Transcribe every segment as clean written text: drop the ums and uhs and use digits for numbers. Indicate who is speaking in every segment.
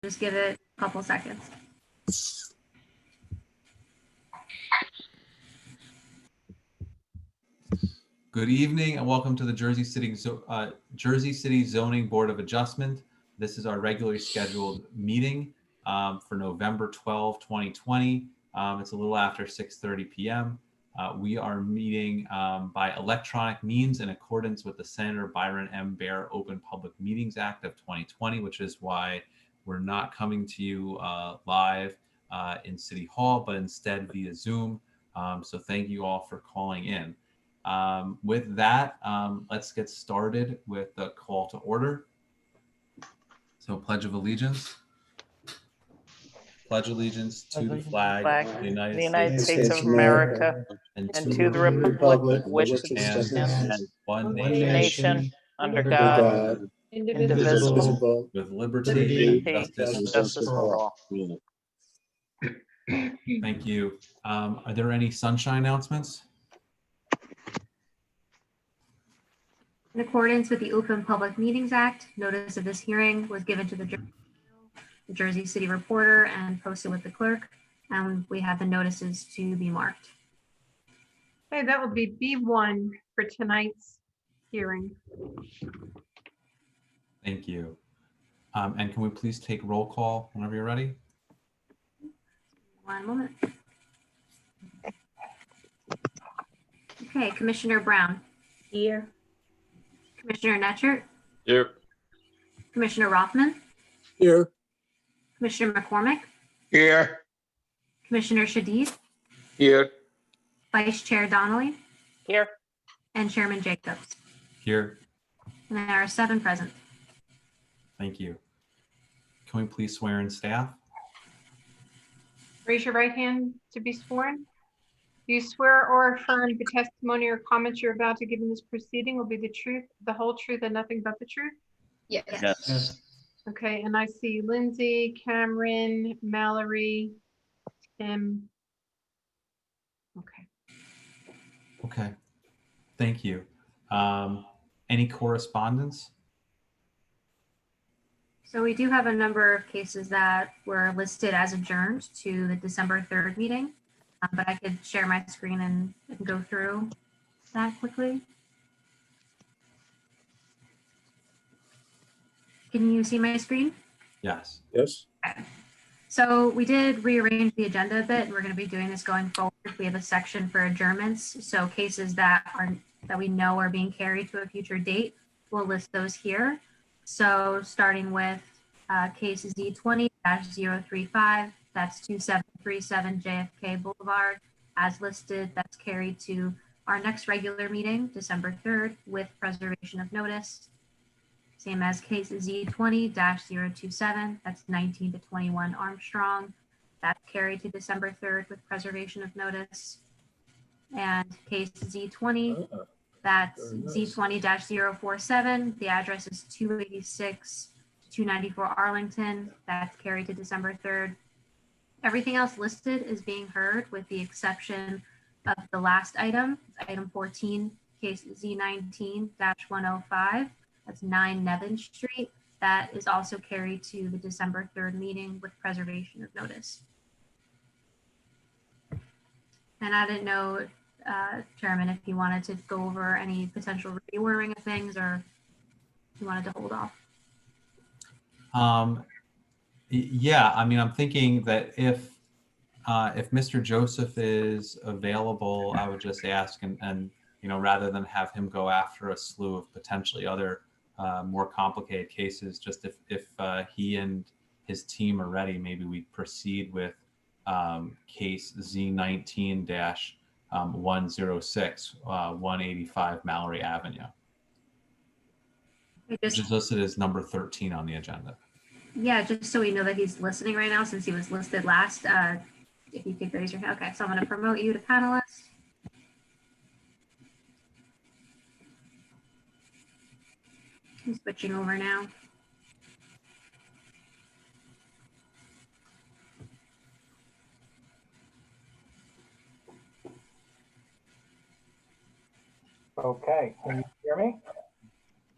Speaker 1: Just give it a couple seconds.
Speaker 2: Good evening and welcome to the Jersey City Zoning Board of Adjustment. This is our regularly scheduled meeting for November 12, 2020. It's a little after 6:30 p.m. We are meeting by electronic means in accordance with the Senator Byron M. Baer Open Public Meetings Act of 2020, which is why we're not coming to you live in City Hall, but instead via Zoom. So thank you all for calling in. With that, let's get started with the call to order. So Pledge of Allegiance. Pledge allegiance to the flag of the
Speaker 3: United States of America and to the republic which stands
Speaker 2: one
Speaker 3: nation under God, indivisible,
Speaker 2: with liberty and
Speaker 3: justice for all.
Speaker 2: Thank you. Are there any sunshine announcements?
Speaker 1: In accordance with the Open Public Meetings Act, notice of this hearing was given to the Jersey City Reporter and posted with the clerk. And we have the notices to be marked.
Speaker 4: Okay, that will be B1 for tonight's hearing.
Speaker 2: Thank you. And can we please take roll call whenever you're ready?
Speaker 1: One moment. Okay, Commissioner Brown.
Speaker 3: Here.
Speaker 1: Commissioner Netchert.
Speaker 5: Here.
Speaker 1: Commissioner Rothman.
Speaker 5: Here.
Speaker 1: Commissioner McCormick.
Speaker 5: Here.
Speaker 1: Commissioner Shadid.
Speaker 5: Here.
Speaker 1: Vice Chair Donnelly.
Speaker 3: Here.
Speaker 1: And Chairman Jacobs.
Speaker 2: Here.
Speaker 1: And there are 7 present.
Speaker 2: Thank you. Can we please swear in staff?
Speaker 4: Raise your right hand to be sworn. Do you swear or affirm the testimony or comments you're about to give in this proceeding will be the truth, the whole truth, and nothing but the truth?
Speaker 1: Yes.
Speaker 5: Yes.
Speaker 4: Okay, and I see Lindsay, Cameron, Mallory, Tim. Okay.
Speaker 2: Okay. Thank you. Any correspondence?
Speaker 1: So we do have a number of cases that were listed as adjourned to the December 3rd meeting, but I could share my screen and go through that quickly. Can you see my screen?
Speaker 2: Yes.
Speaker 5: Yes.
Speaker 1: Okay. So we did rearrange the agenda a bit, and we're going to be doing this going forward. We have a section for adjournments, so cases that we know are being carried to a future date, we'll list those here. So starting with case Z20-035, that's 2737 JFK Boulevard, as listed, that's carried to our next regular meeting, December 3rd, with preservation of notice. Same as case Z20-027, that's 19 to 21 Armstrong, that's carried to December 3rd with preservation of notice. And case Z20, that's Z20-047, the address is 286 to 294 Arlington, that's carried to December 3rd. Everything else listed is being heard with the exception of the last item, item 14, case Z19-105. That's 9 Nevin Street. That is also carried to the December 3rd meeting with preservation of notice. And I didn't know, Chairman, if you wanted to go over any potential reordering of things or you wanted to hold off.
Speaker 2: Yeah, I mean, I'm thinking that if Mr. Joseph is available, I would just ask and rather than have him go after a slew of potentially other more complicated cases, just if he and his team are ready, maybe we proceed with case Z19-106, 185 Mallory Avenue, which is listed as number 13 on the agenda.
Speaker 1: Yeah, just so we know that he's listening right now, since he was listed last, if you could raise your hand. Okay, so I'm going to promote you to panelist. I'm switching over now.
Speaker 6: Okay, can you hear me?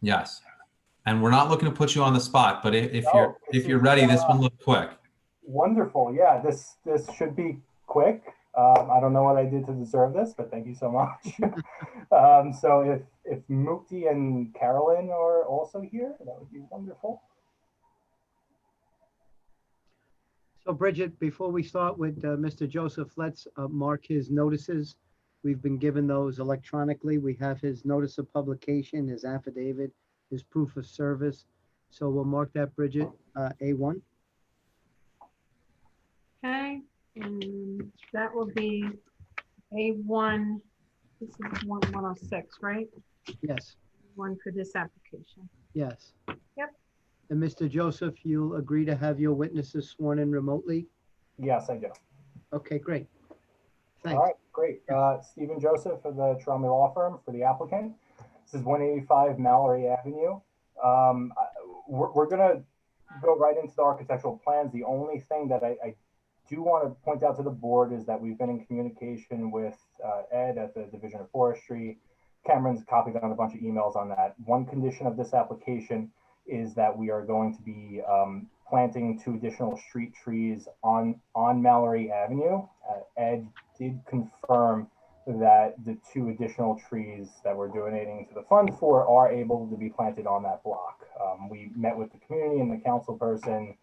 Speaker 2: Yes. And we're not looking to put you on the spot, but if
Speaker 6: No,
Speaker 2: you're ready, this one looks quick.
Speaker 6: Wonderful. Yeah, this should be quick. I don't know what I did to deserve this, but thank you so much. So if Mukti and Carolyn are also here, that would be wonderful.
Speaker 7: So Bridget, before we start with Mr. Joseph, let's mark his notices. We've been given those electronically. We have his notice of publication, his affidavit, his proof of service. So we'll mark that, Bridget, A1.
Speaker 4: Okay, and that will be A1. This is 106, right?
Speaker 7: Yes,
Speaker 4: One for this application.
Speaker 7: yes.
Speaker 4: Yep.
Speaker 7: And Mr. Joseph, you'll agree to have your witnesses sworn in remotely?
Speaker 6: Yes, I do.
Speaker 7: Okay, great. Thanks.
Speaker 6: All right, great. Stephen Joseph of the Tromley Law Firm for the applicant. This is 185 Mallory Avenue. We're gonna go right into the architectural plans. The only thing that I do want to point out to the board is that we've been in communication with Ed at the Division of Forestry. Cameron's copied on a bunch of emails on that. One condition of this application is that we are going to be planting 2 additional street trees on Mallory Avenue. Ed did confirm that the 2 additional trees that we're donating to the fund for are able to be planted on that block. We met with the community and the council person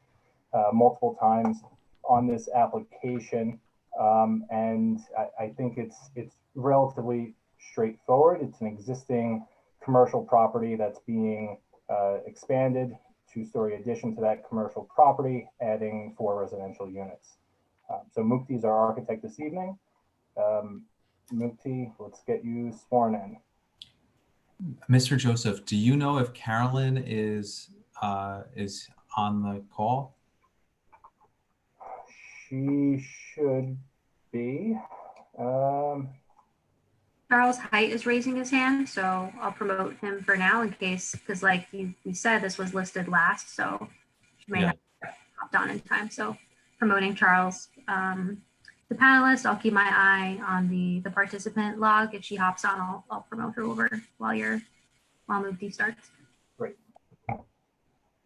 Speaker 6: multiple times on this application, and I think it's relatively straightforward. It's an existing commercial property that's being expanded, 2-story addition to that commercial property, adding 4 residential units. So Mukti is our architect this evening. Mukti, let's get you sworn in.
Speaker 2: Mr. Joseph, do you know if Carolyn is on the call?
Speaker 6: She should be.
Speaker 1: Charles Height is raising his hand, so I'll promote him for now in case, because like you said, this was listed last, so she may not have hopped on in time. So promoting Charles. The panelist, I'll keep my eye on the participant log. If she hops on, I'll promote her over while Mukti starts.
Speaker 6: Great.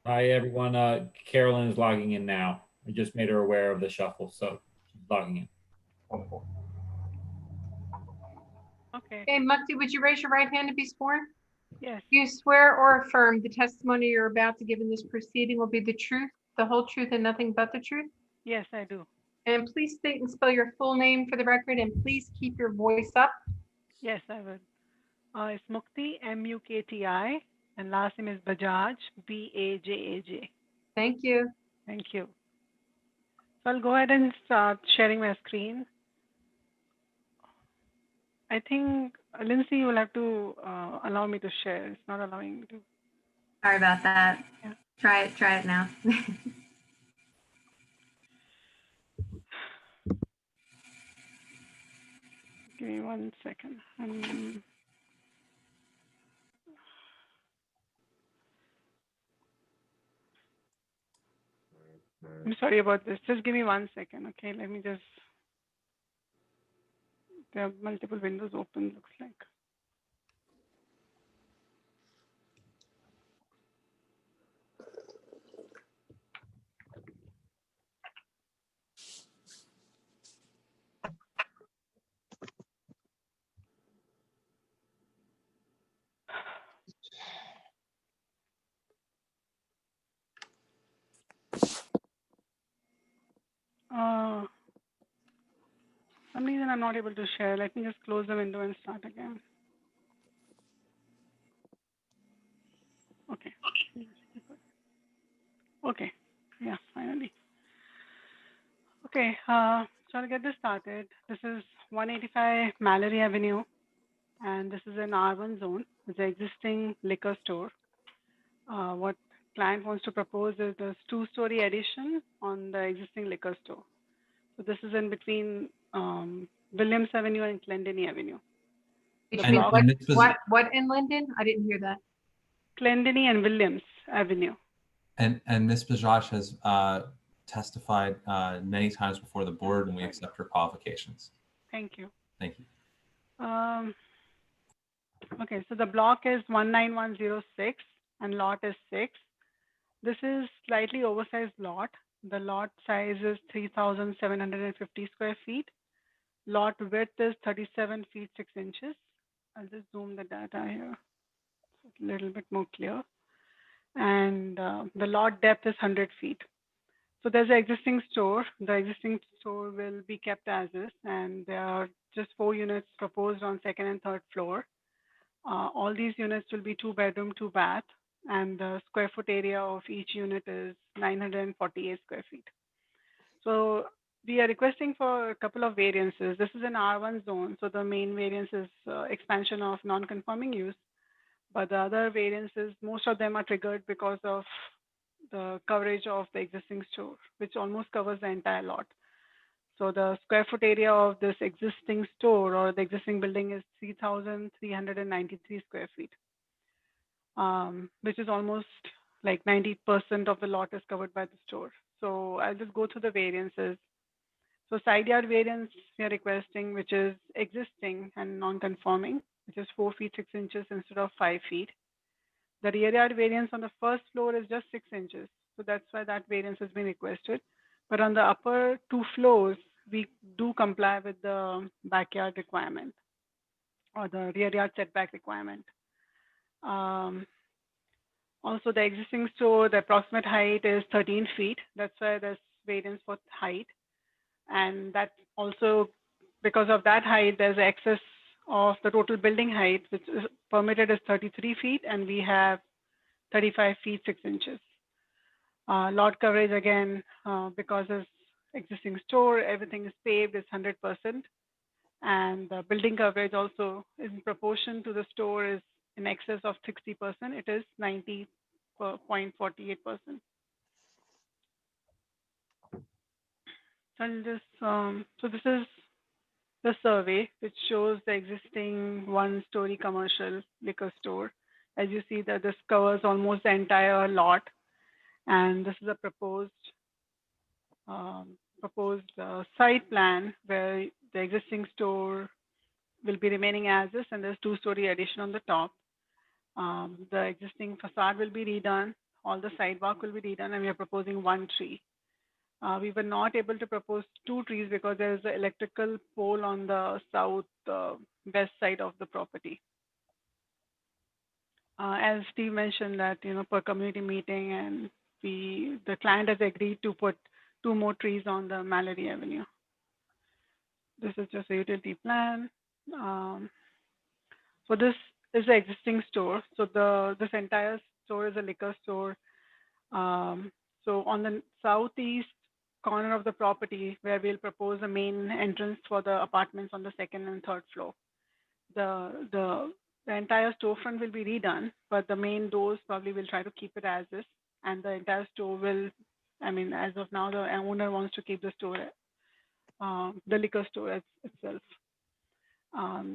Speaker 8: Hi, everyone. Carolyn is logging in now. I just made her aware of the shuffle, so she's logging in.
Speaker 6: Wonderful.
Speaker 4: Okay, Mukti, would you raise your right hand to be sworn?
Speaker 9: Yes,
Speaker 4: Do you swear or affirm the testimony you're about to give in this proceeding will be the truth, the whole truth, and nothing but the truth?
Speaker 9: yes, I do.
Speaker 4: And please state and spell your full name for the record, and please keep your voice up.
Speaker 9: Yes, I will. It's Mukti, M-U-K-T-I, and last name is Bajaj, B-A-J-A-J.
Speaker 4: Thank you.
Speaker 9: Thank you. So I'll go ahead and start sharing my screen. I think, Lindsay, you will have to allow me to share. It's not allowing me to.
Speaker 1: Sorry about that.
Speaker 9: Yeah.
Speaker 1: Try it now.
Speaker 9: Give me 1 second. I'm sorry about this. Just give me 1 second, okay? Let me just. There are multiple windows open, looks like. Some reason I'm not able to share. Let me just close the window and start again. Okay. Okay. Yeah, finally. Okay. So I'll get this started. This is 185 Mallory Avenue, and this is an R1 zone. It's an existing liquor store. What client wants to propose is this 2-story addition on the existing liquor store. So this is in between Williams Avenue and Clendenny Avenue.
Speaker 4: Between
Speaker 2: And
Speaker 4: what in Linden? I didn't hear that.
Speaker 9: Clendenny and Williams Avenue.
Speaker 2: And Ms. Bajaj has testified many times before the board, and we accept her qualifications.
Speaker 9: Thank you.
Speaker 2: Thank you.
Speaker 9: Okay, so the block is 19106, and lot is 6. This is slightly oversized lot. The lot size is 3,750 square feet. Lot width is 37 feet 6 inches. I'll just zoom the data here. It's a little bit more clear. And the lot depth is 100 feet. So there's an existing store. The existing store will be kept as is, and there are just 4 units proposed on 2nd and 3rd floor. All these units will be 2 bedroom, 2 bath, and the square foot area of each unit is 948 square feet. So we are requesting for a couple of variances. This is an R1 zone, so the main variance is expansion of non-conforming use. But the other variances, most of them are triggered because of the coverage of the existing store, which almost covers the entire lot. So the square foot area of this existing store or the existing building is 3,393 square feet, which is almost like 90% of the lot is covered by the store. So I'll just go through the variances. So side yard variance we are requesting, which is existing and non-conforming, which is 4 feet 6 inches instead of 5 feet. The rear yard variance on the first floor is just 6 inches. So that's why that variance has been requested. But on the upper 2 floors, we do comply with the backyard requirement or the rear yard setback requirement. Also, the existing store, the approximate height is 13 feet. That's why there's variance for height. And that also, because of that height, there's excess of the total building height, which is permitted is 33 feet, and we have 35 feet 6 inches. Lot coverage, again, because it's existing store, everything is paved, is 100%. And the building coverage also in proportion to the store is in excess of 60%. It is 90.48%. So this is the survey, which shows the existing 1-story commercial liquor store. As you see that this covers almost the entire lot. And this is a proposed site plan where the existing store will be remaining as is, and there's 2-story addition on the top. The existing facade will be redone. All the sidewalk will be redone, and we are proposing 1 tree. We were not able to propose 2 trees because there is an electrical pole on the south west side of the property. As Steve mentioned that, per community meeting, and the client has agreed to put 2 more trees on the Mallory Avenue. This is just a utility plan. So this is the existing store. So this entire store is a liquor store. So on the southeast corner of the property, where we'll propose a main entrance for the apartments on the 2nd and 3rd floor. The entire storefront will be redone, but the main doors probably will try to keep it as is. And the entire store will, as of now, the owner wants to keep the store, the liquor store itself.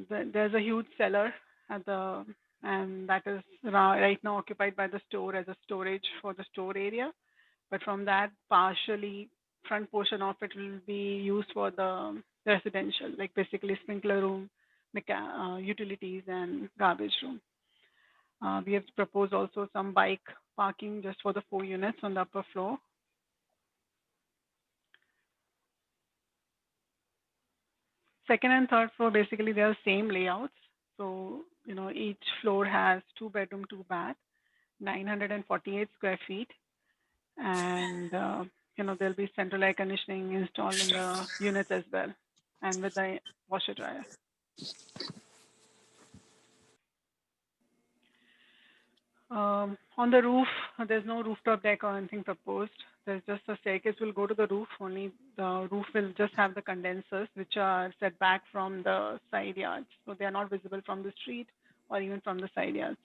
Speaker 9: There's a huge cellar and that is right now occupied by the store as a storage for the store area. But from that, partially front portion of it will be used for the residential, like basically sprinkler room, utilities, and garbage room. We have proposed also some bike parking just for the 4 units on the upper floor. Second and third floor, basically they are same layouts. So, each floor has 2 bedroom, 2 bath, 948 square feet. And, there'll be central air conditioning installed in the units as well, and with the washer dryer. On the roof, there's no rooftop deck or anything proposed. There's just a staircase will go to the roof. Only the roof will just have the condensers, which are set back from the side yards. So they are not visible from the street or even from the side yards.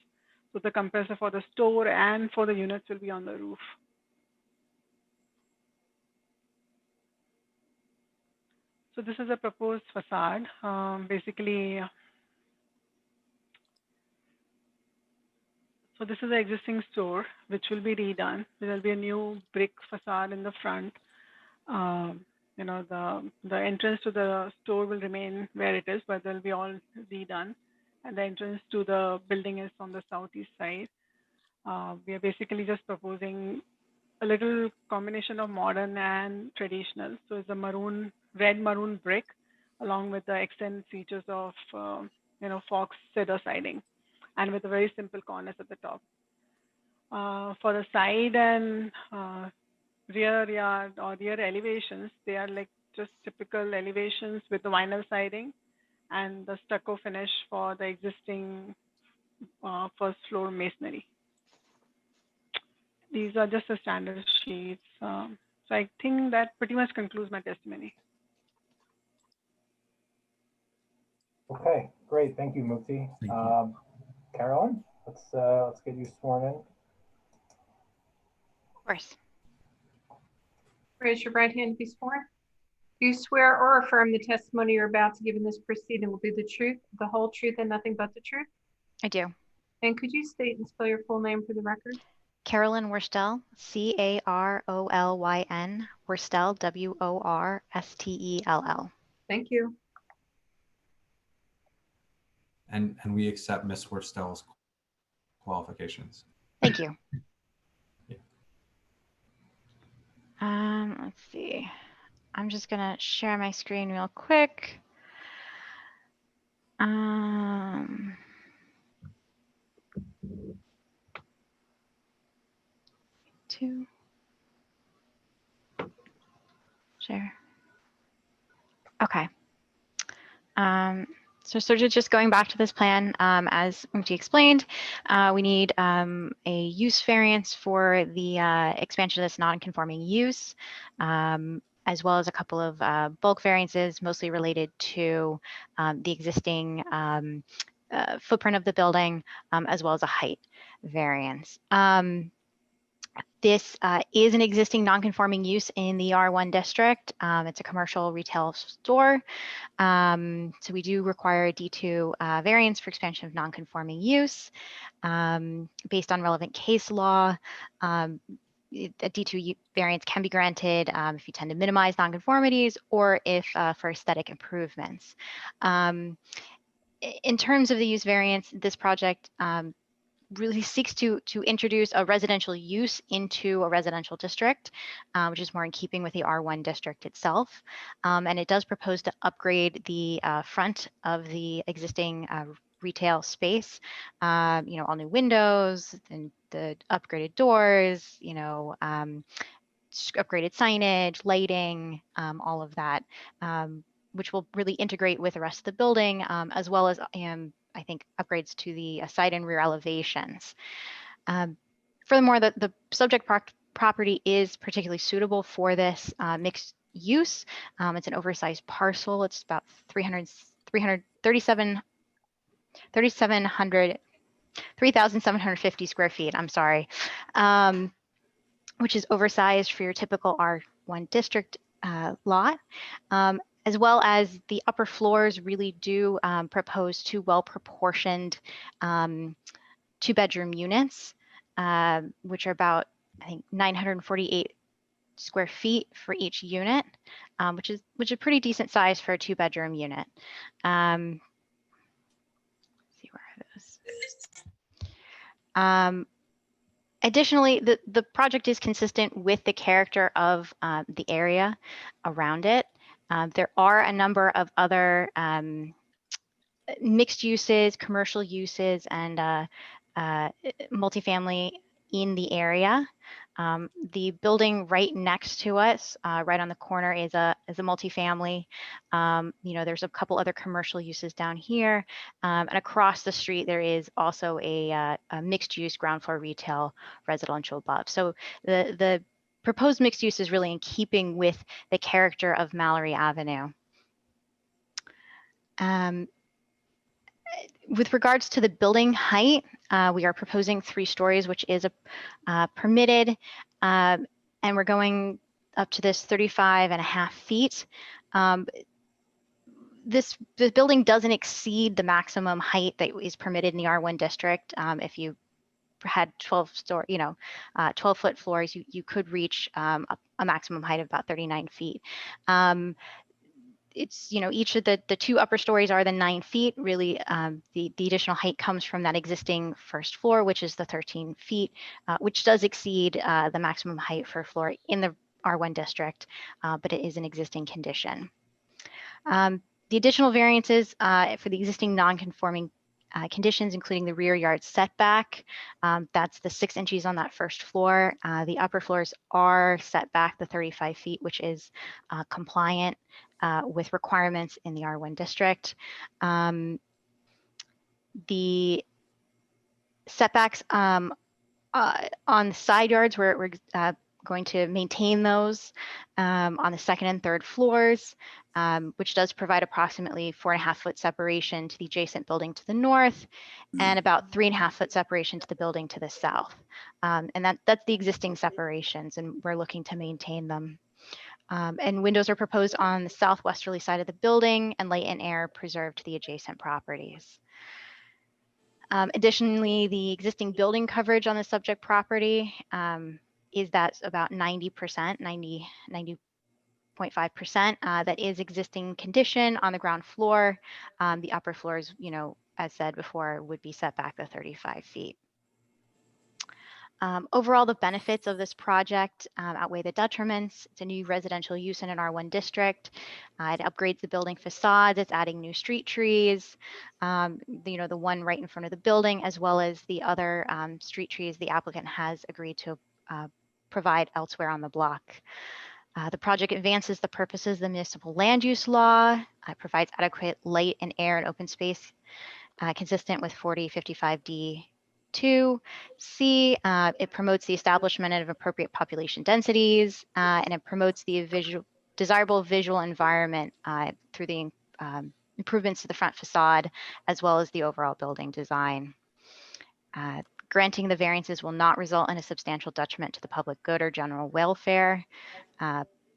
Speaker 9: So the compressor for the store and for the units will be on the roof. So this is a proposed facade. Basically, so this is the existing store, which will be redone. There will be a new brick facade in the front. The entrance to the store will remain where it is, but they'll be all redone. And the entrance to the building is on the southeast side. We are basically just proposing a little combination of modern and traditional. So it's a red maroon brick, along with the accent features of fox cedar siding, and with a very simple cornice at the top. For the side and rear yard or rear elevations, they are like just typical elevations with the vinyl siding and the stucco finish for the existing first floor masonry. These are just the standard sheets. So I think that pretty much concludes my testimony.
Speaker 6: Okay, great. Thank you, Mukti.
Speaker 2: Thank you.
Speaker 6: Carolyn, let's get you sworn in.
Speaker 10: Of course.
Speaker 4: Raise your right hand and be sworn. Do you swear or affirm the testimony you're about to give in this proceeding will be the truth, the whole truth, and nothing but the truth?
Speaker 10: I do.
Speaker 4: And could you state and spell your full name for the record?
Speaker 10: Carolyn Worstel, Carolyn, Worstel, Worstell.
Speaker 4: Thank you.
Speaker 2: And we accept Miss Worstel's qualifications.
Speaker 10: Thank you.
Speaker 2: Yeah.
Speaker 10: Let's see. I'm just gonna share my screen real quick. Two. Share. Okay. So sort of just going back to this plan, as Mukti explained, we need a use variance for the expansion of this non-conforming use, as well as a couple of bulk variances, mostly related to the existing footprint of the building, as well as a height variance. This is an existing non-conforming use in the R1 district. It's a commercial retail store. So we do require a D2 variance for expansion of non-conforming use. Based on relevant case law, a D2 variance can be granted if you tend to minimize nonconformities or if for aesthetic improvements. In terms of the use variance, this project really seeks to introduce a residential use into a residential district, which is more in keeping with the R1 district itself. And it does propose to upgrade the front of the existing retail space, all new windows and the upgraded doors, upgraded signage, lighting, all of that, which will really integrate with the rest of the building, as well as I think upgrades to the side and rear elevations. Furthermore, the subject property is particularly suitable for this mixed use. It's an oversized parcel. It's about 3,750 square feet, I'm sorry, which is oversized for your typical R1 district lot. As well as the upper floors really do propose two well-proportioned two-bedroom units, which are about, I think, 948 square feet for each unit, which is a pretty decent size for a two-bedroom unit. Let's see, where are those? Additionally, the project is consistent with the character of the area around it. There are a number of other mixed uses, commercial uses, and multifamily in the area. The building right next to us, right on the corner, is a multifamily. There's a couple other commercial uses down here, and across the street there is also a mixed-use ground floor retail residential above. So the proposed mixed use is really in keeping with the character of Mallory Avenue. With regards to the building height, we are proposing 3 stories, which is permitted, and we're going up to this 35.5 feet. This building doesn't exceed the maximum height that is permitted in the R1 district. If you had 12-foot floors, you could reach a maximum height of about 39 feet. it's, each of the two upper stories are the 9 feet. Really, the additional height comes from that existing first floor, which is the 13 feet, which does exceed the maximum height for a floor in the R1 district, but it is an existing condition. The additional variances for the existing non-conforming conditions, including the rear yard setback, that's the 6 inches on that first floor. The upper floors are set back the 35 feet, which is compliant with requirements in the R1 district. The setbacks on the side yards, we're going to maintain those on the second and third floors, which does provide approximately 4.5 foot separation to the adjacent building to the north and about 3.5 foot separation to the building to the south. And that's the existing separations, and we're looking to maintain them. And windows are proposed on the southwesterly side of the building, and light and air preserved to the adjacent properties. Additionally, the existing building coverage on the subject property is that about 90%, 90.5%. That is existing condition on the ground floor. The upper floors, as said before, would be set back the 35 feet. Overall, the benefits of this project outweigh the detriments. It's a new residential use in an R1 district. It upgrades the building facades. It's adding new street trees, the one right in front of the building, as well as the other street trees the applicant has agreed to provide elsewhere on the block. The project advances the purposes of the municipal land use law. It provides adequate light and air and open space consistent with 4055D. 2C, it promotes the establishment of appropriate population densities, and it promotes the desirable visual environment through the improvements to the front facade, as well as the overall building design. Granting the variances will not result in a substantial detriment to the public good or general welfare.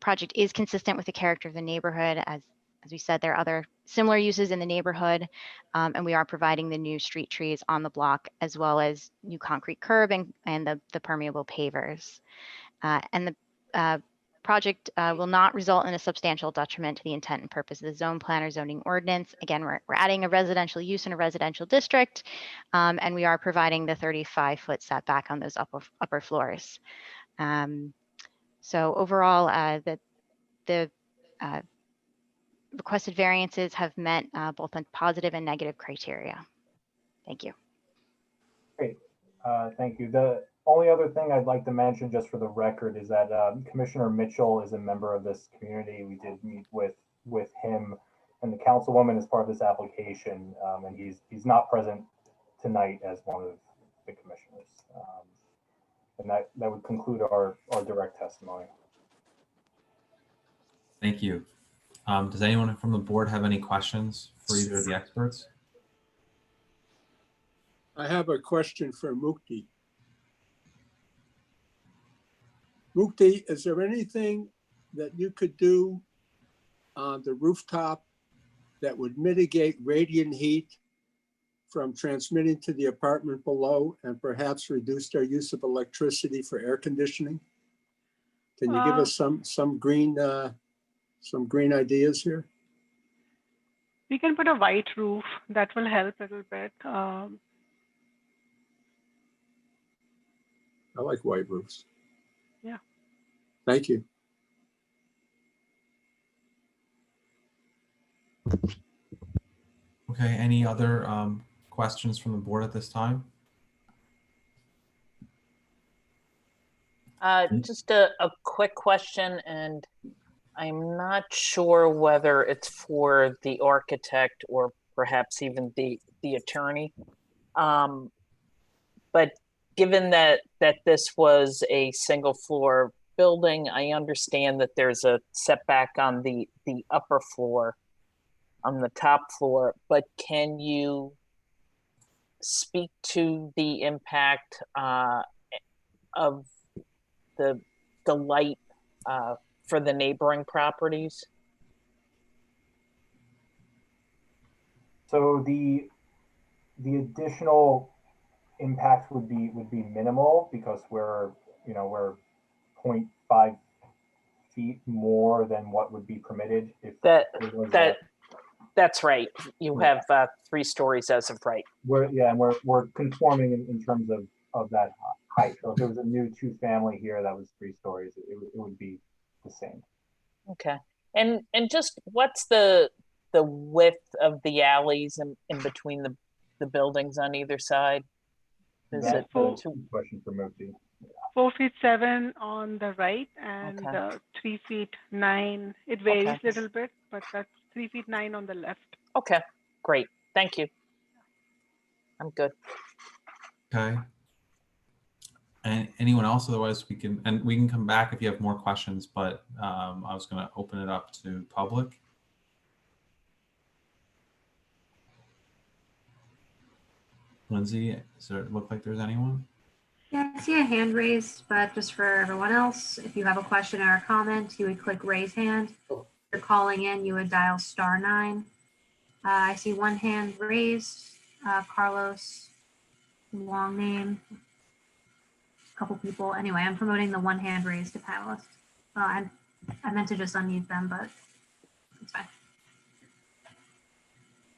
Speaker 10: Project is consistent with the character of the neighborhood. As we said, there are other similar uses in the neighborhood, and we are providing the new street trees on the block, as well as new concrete curb and the permeable pavers. And the project will not result in a substantial detriment to the intent and purpose of the zone plan or zoning ordinance. Again, we're adding a residential use in a residential district, and we are providing the 35-foot setback on those upper floors. So overall, the requested variances have met both on positive and negative criteria. Thank you.
Speaker 6: Great, thank you. The only other thing I'd like to mention, just for the record, is that Commissioner Mitchell is a member of this community. We did meet with him and the councilwoman as part of this application, and he's not present tonight as one of the commissioners. And that would conclude our direct testimony.
Speaker 2: Thank you. Does anyone from the board have any questions for either of the experts?
Speaker 5: I have a question for Mukti. Mukti, is there anything that you could do on the rooftop that would mitigate radiant heat from transmitting to the apartment below and perhaps reduce their use of electricity for air conditioning? Can you give us some green ideas here?
Speaker 9: We can put a white roof. That will help a little bit.
Speaker 5: I like white roofs.
Speaker 9: Yeah.
Speaker 5: Thank you.
Speaker 2: Okay, any other questions from the board at this time?
Speaker 3: Just a quick question, and I'm not sure whether it's for the architect or perhaps even the attorney. But given that this was a single floor building, I understand that there's a setback on the upper floor, on the top floor, but can you speak to the impact of the light for the neighboring properties?
Speaker 6: So the additional impact would be minimal, because we're 0.5 feet more than what would be permitted if
Speaker 3: That
Speaker 6: there was
Speaker 3: that's right. You
Speaker 6: Yeah.
Speaker 3: have 3 stories as of right.
Speaker 6: and we're conforming in terms of that height. So if there was a new 2-family here that was 3 stories, it would be the same.
Speaker 3: Okay. And just what's the width of the alleys in between the buildings on either side? Is
Speaker 6: That's
Speaker 3: it
Speaker 6: a
Speaker 9: Four-
Speaker 6: question for Mukti.
Speaker 9: 4'7" on the right and
Speaker 3: Okay.
Speaker 9: 3'9". It varies
Speaker 3: Okay.
Speaker 9: a little bit, but that's 3'9" on the left.
Speaker 3: Okay, great. Thank you. I'm good.
Speaker 2: Okay. And anyone else? Otherwise, we can come back if you have more questions. But I was going to open it up to public. Lindsay, does it look like there's anyone?
Speaker 1: Yeah, I see a hand raised, but just for everyone else, if you have a question or a comment, you would click raise hand. If you're calling in, you would dial *9. I see one hand raised. Carlos, long name. A couple people. Anyway, I'm promoting the one hand raised to panelists. I meant to just unmute them, but it's fine.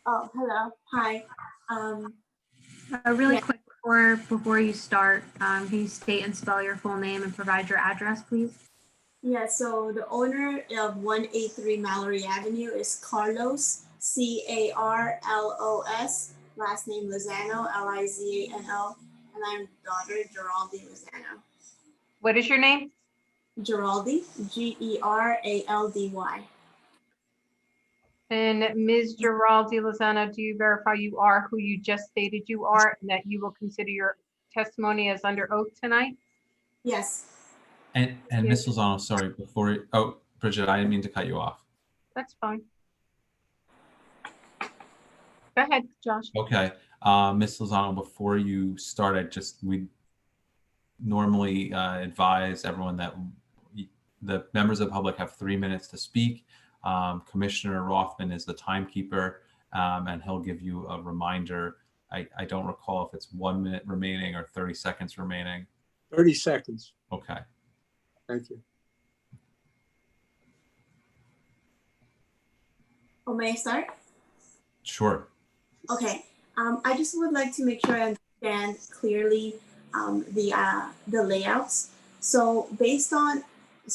Speaker 11: Oh, hello. Hi.
Speaker 1: Really
Speaker 11: Yeah.
Speaker 1: quick before you start, can you state and spell your full name and provide your address, please?
Speaker 11: Yeah, so the owner of 183 Mallory Avenue is Carlos, Carlos, last name Lozano, Lizano, and I'm daughter Geraldi Lozano.
Speaker 4: What is your name?
Speaker 11: Geraldi, Geraldy.
Speaker 4: And Ms. Giraldi Lozano, do you verify you are who you just stated you are and that you will consider your testimony as under oath tonight?
Speaker 11: Yes.
Speaker 2: And Ms. Lozano, sorry, Bridget, I didn't mean to cut you off.
Speaker 4: That's fine. Go ahead, Josh.
Speaker 2: Okay. Ms. Lozano, before you start, we normally advise everyone that the members of the public have 3 minutes to speak. Commissioner Rothman is the timekeeper, and he'll give you a reminder. I don't recall if it's 1 minute remaining or 30 seconds remaining.
Speaker 5: 30 seconds.
Speaker 2: Okay.
Speaker 5: Thank you.
Speaker 11: Oh, may I start?
Speaker 2: Sure.
Speaker 11: Okay. I just would like to make sure I understand clearly the layouts. So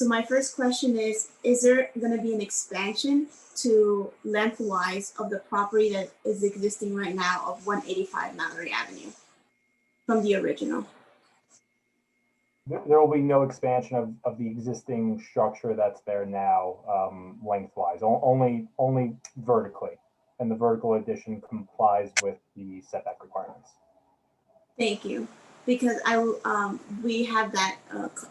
Speaker 11: my first question is there going to be an expansion to lengthwise of the property that is existing right now of 185 Mallory Avenue from the original?
Speaker 6: There will be no expansion of the existing structure that's there now, lengthwise, only vertically, and the vertical addition complies with the setback requirements.
Speaker 11: Thank you. Because we have that,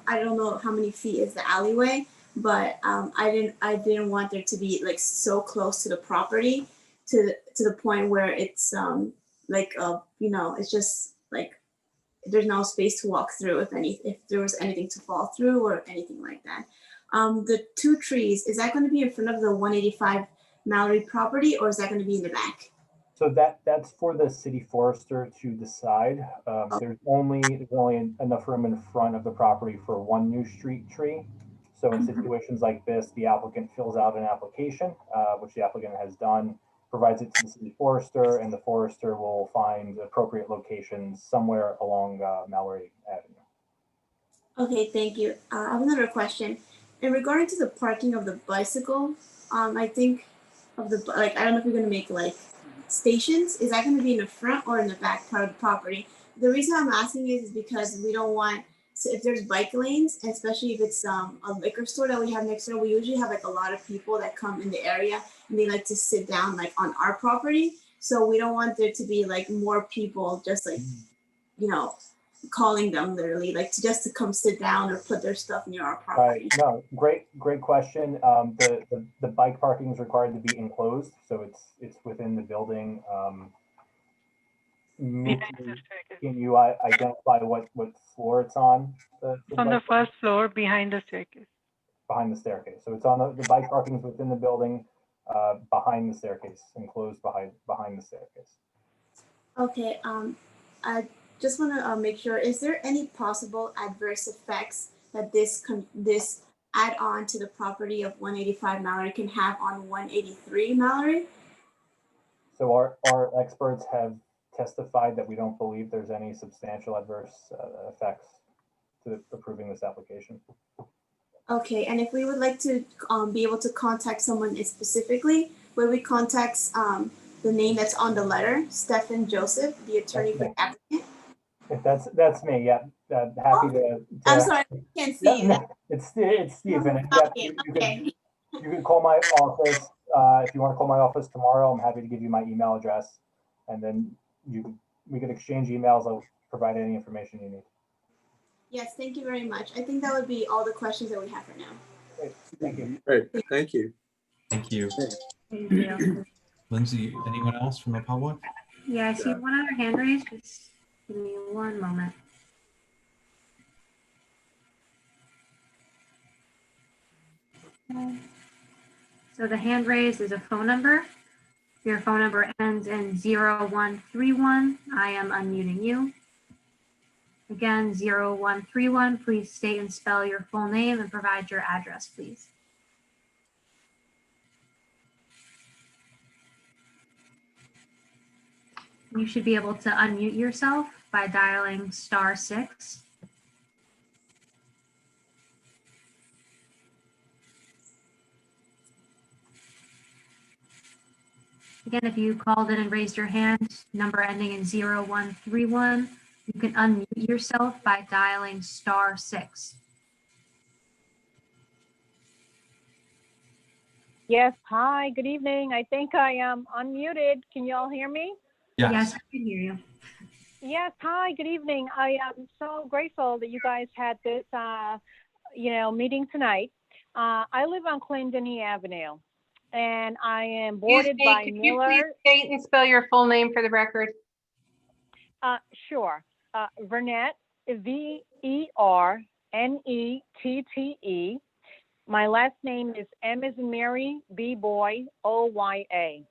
Speaker 11: I don't know how many feet is the alleyway, but I didn't want there to be like so close to the property to the point where it's it's just like there's no space to walk through if there was anything to fall through or anything like that. The 2 trees, is that going to be in front of the 185 Mallory property, or is that going to be in the back?
Speaker 6: So that's for the city forester to decide. There's only enough room in front of the property for 1 new street tree. So in situations like this, the applicant fills out an application, which the applicant has done, provides it to the city forester, and the forester will find appropriate locations somewhere along Mallory Avenue.
Speaker 11: Okay, thank you. I have another question. In regarding to the parking of the bicycle, I think of I don't know if you're going to make like stations. Is that going to be in the front or in the back part of the property? The reason I'm asking is because we don't want, so if there's bike lanes, especially if it's a liquor store that we have next door, we usually have like a lot of people that come in the area and they like to sit down like on our property. So we don't want there to be like more people just like, calling them literally like to come sit down or put their stuff near our property.
Speaker 6: No, great question. The bike parking is required to be enclosed, so it's within the building. Can you identify what floor it's on?
Speaker 9: It's on the first floor behind the staircase.
Speaker 6: Behind the staircase. So it's on the bike parking is within the building, behind the staircase, enclosed behind the staircase.
Speaker 11: Okay. I just want to make sure, is there any possible adverse effects that this add on to the property of 185 Mallory can have on 183 Mallory?
Speaker 6: So our experts have testified that we don't believe there's any substantial adverse effects to approving this application.
Speaker 11: Okay, and if we would like to be able to contact someone specifically, would we contact the name that's on the letter, Stephen Joseph, the attorney for the applicant?
Speaker 6: If that's me, yeah. Happy to.
Speaker 11: I'm sorry, I can't see you.
Speaker 6: No, it's Stephen. And yeah,
Speaker 11: Okay.
Speaker 6: you can call my office if you want to call my office tomorrow. I'm happy to give you my email address, and then we can exchange emails. I'll provide any information you need.
Speaker 11: Yes, thank you very much. I think that would be all the questions that we have for now.
Speaker 6: Great. Thank you.
Speaker 5: Great, thank you.
Speaker 2: Thank you.
Speaker 1: Thank you.
Speaker 2: Lindsay, anyone else from the public?
Speaker 1: Yeah, I see one other hand raised. Just give me one moment. Okay. So the hand raised is a phone number. Your phone number ends in 0131. I am unmuting you. Again, 0131. Please state and spell your full name and provide your address, please. You should be able to unmute yourself by dialing *6. Again, if you called in and raised your hand, number ending in 0131, you can unmute yourself by dialing *6.
Speaker 12: Yes, hi, good evening. I think I am unmuted. Can you all hear me?
Speaker 1: Yes, I can hear you.
Speaker 12: Yes, hi, good evening. I am so grateful that you guys had this, meeting tonight. I live on Clendenny Avenue, and I am boarded by
Speaker 4: Could you
Speaker 12: Miller.
Speaker 4: please state and spell your full name for the record?
Speaker 12: Sure. Vernette, Vernette. My last name is M as in Mary, B boy, Oya.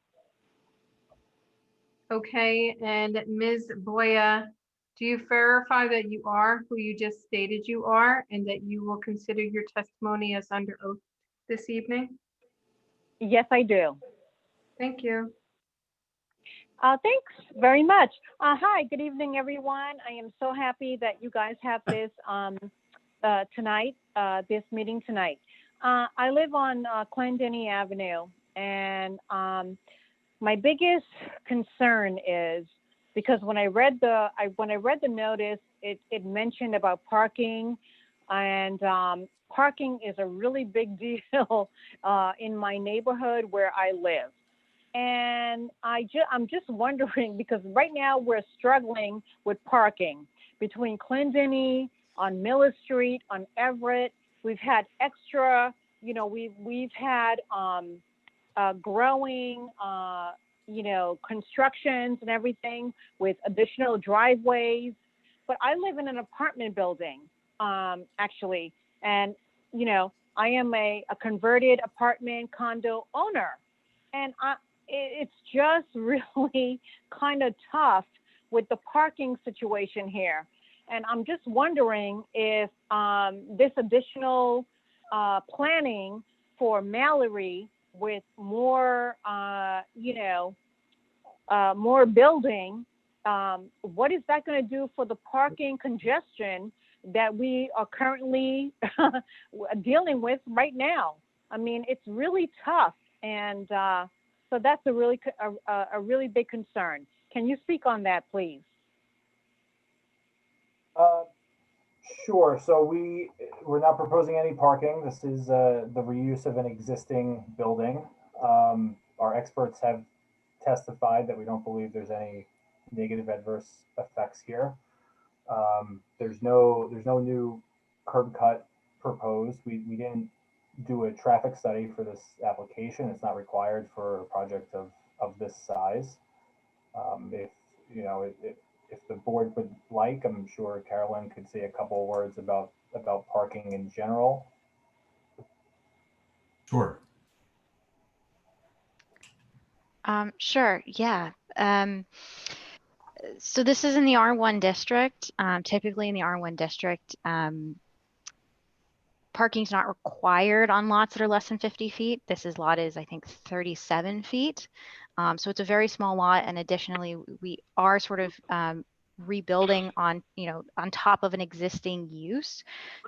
Speaker 4: Okay, and Ms. Boya, do you verify that you are who you just stated you are and that you will consider your testimony as under oath this evening?
Speaker 12: Yes, I do.
Speaker 4: Thank you.
Speaker 12: Thanks very much. Hi, good evening, everyone. I am so happy that you guys have this tonight, this meeting tonight. I live on Clendenny Avenue, and my biggest concern is because when I read the notice, it mentioned about parking, and parking is a really big deal in my neighborhood where I live. And I'm just wondering, because right now we're struggling with parking between Clendenny, on Miller Street, on Everett. We've had extra, we've had growing, constructions and everything with additional driveways. But I live in an apartment building, actually, and I am a converted apartment condo owner, and it's just really kind of tough with the parking situation here. And I'm just wondering if this additional planning for Mallory with more, more building, what is that going to do for the parking congestion that we are currently dealing with right now? I mean, it's really tough. And so that's a really big concern. Can you speak on that, please?
Speaker 6: Sure. So we're not proposing any parking. This is the reuse of an existing building. Our experts have testified that we don't believe there's any negative adverse effects here. There's no new curb cut proposed. We didn't do a traffic study for this application. It's not required for a project of this size. If the board would like, I'm sure Carolyn could say a couple of words about parking in general.
Speaker 2: Sure.
Speaker 10: Sure, yeah. So this is in the R1 district. Typically in the R1 district, Parking's not required on lots that are less than 50 feet. Lot is, I think, 37 feet. So it's a very small lot. And additionally, we are sort of rebuilding on, on top of an existing use.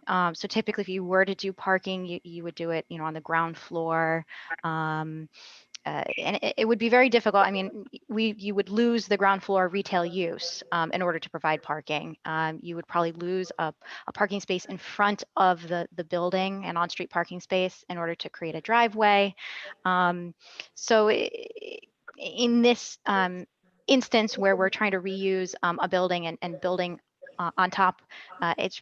Speaker 10: So typically, if you were to do parking, you would do it, on the ground floor. And it would be very difficult. I mean, you would lose the ground floor retail use in order to provide parking. You would probably lose a parking space in front of the building, an on-street parking space, in order to create a driveway. So in this instance where we're trying to reuse a building and building on top, it's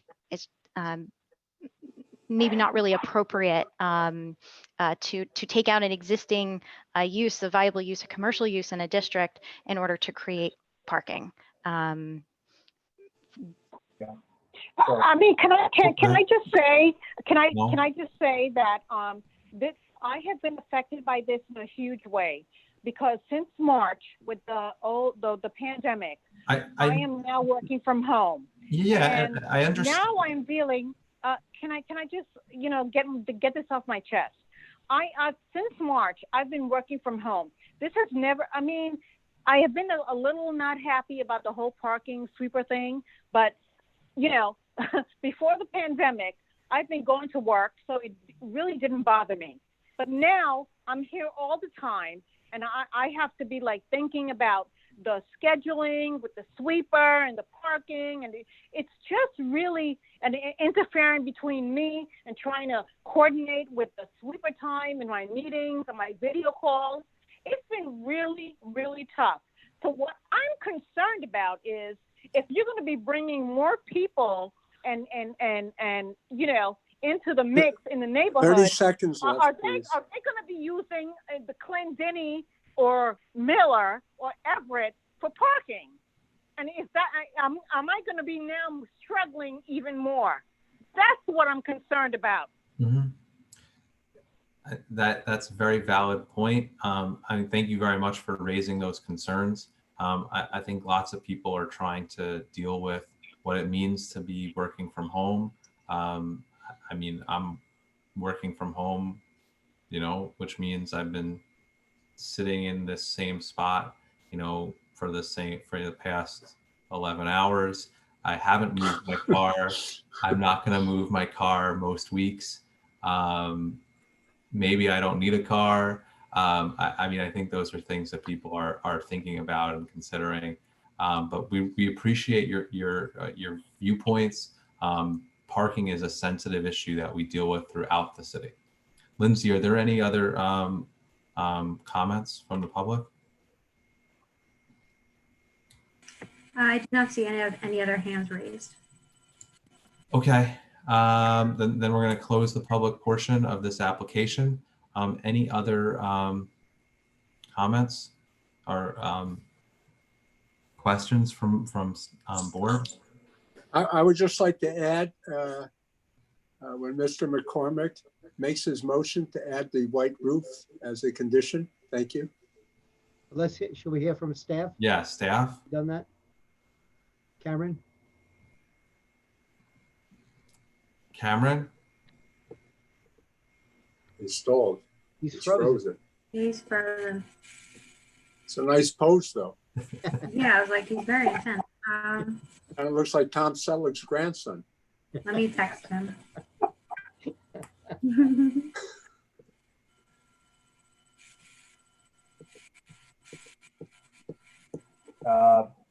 Speaker 10: maybe not really appropriate to take out an existing use, a viable use, a commercial use in a district in order to create parking.
Speaker 12: I mean, can I just say that I have been affected by this in a huge way, because since March with the pandemic, I am now working from home.
Speaker 2: Yeah,
Speaker 12: and
Speaker 2: I understand.
Speaker 12: Now I'm feeling. Can I just get this off my chest? Since March I've been working from home. This has never. I mean, I have been a little not happy about the whole parking sweeper thing, but before the pandemic, I've been going to work, so it really didn't bother me. But now I'm here all the time, and I have to be like thinking about the scheduling with the sweeper and the parking, and it's just really an interfering between me and trying to coordinate with the sweeper time and my meetings and my video calls. It's been really, really tough. So what I'm concerned about is if you're going to be bringing more people and into the mix in the neighborhood,
Speaker 5: 30 seconds left,
Speaker 12: are they
Speaker 5: please.
Speaker 12: going to be using the Clendenny or Miller or Everett for parking? And is that, am I going to be now struggling even more? That's what I'm concerned about.
Speaker 2: Mm-hmm. That's a very valid point. I mean, thank you very much for raising those concerns. I think lots of people are trying to deal with what it means to be working from home. I mean, I'm working from home, which means I've been sitting in this same spot, for the past 11 hours. I haven't moved my car. I'm not going to move my car most weeks. Maybe I don't need a car. I mean, I think those are things that people are thinking about and considering. But we appreciate your viewpoints. Parking is a sensitive issue that we deal with throughout the city. Lindsay, are there any other comments from the public?
Speaker 1: I do not see any other hands raised.
Speaker 2: Okay, then we're going to close the public portion of this application. Any other comments or questions from board?
Speaker 5: I would just like to add, when Mr. McCormick makes his motion to add the white roof as a condition. Thank you.
Speaker 7: Should we hear from staff?
Speaker 2: Yeah, staff.
Speaker 7: Done that? Cameron?
Speaker 2: Cameron?
Speaker 5: He's stalled.
Speaker 7: He's frozen.
Speaker 1: He's frozen.
Speaker 5: It's a nice pose, though.
Speaker 1: Yeah, I was like, he's very intense.
Speaker 5: And it looks like Tom Selleck's grandson.
Speaker 1: Let me text him.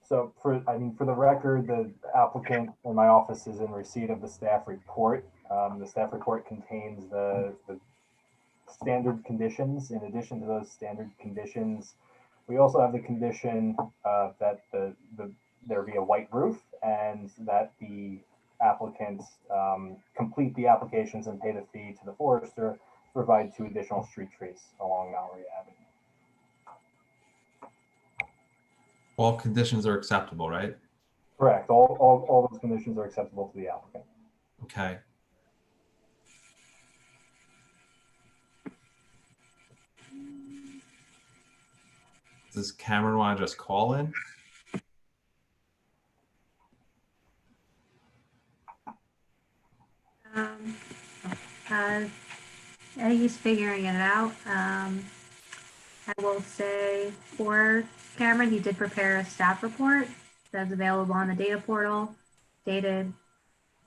Speaker 6: So for the record, the applicant in my office is in receipt of the staff report. The staff report contains the standard conditions. In addition to those standard conditions, we also have the condition that there be a white roof and that the applicants complete the applications and pay the fee to the forester to provide 2 additional street trees along Mallory Avenue.
Speaker 2: All conditions are acceptable, right?
Speaker 6: Correct. All those conditions are acceptable to the applicant.
Speaker 2: Okay. Does Cameron want to just call in?
Speaker 1: think he's figuring it out. I will say for Cameron, he did prepare a staff report that's available on the data portal, dated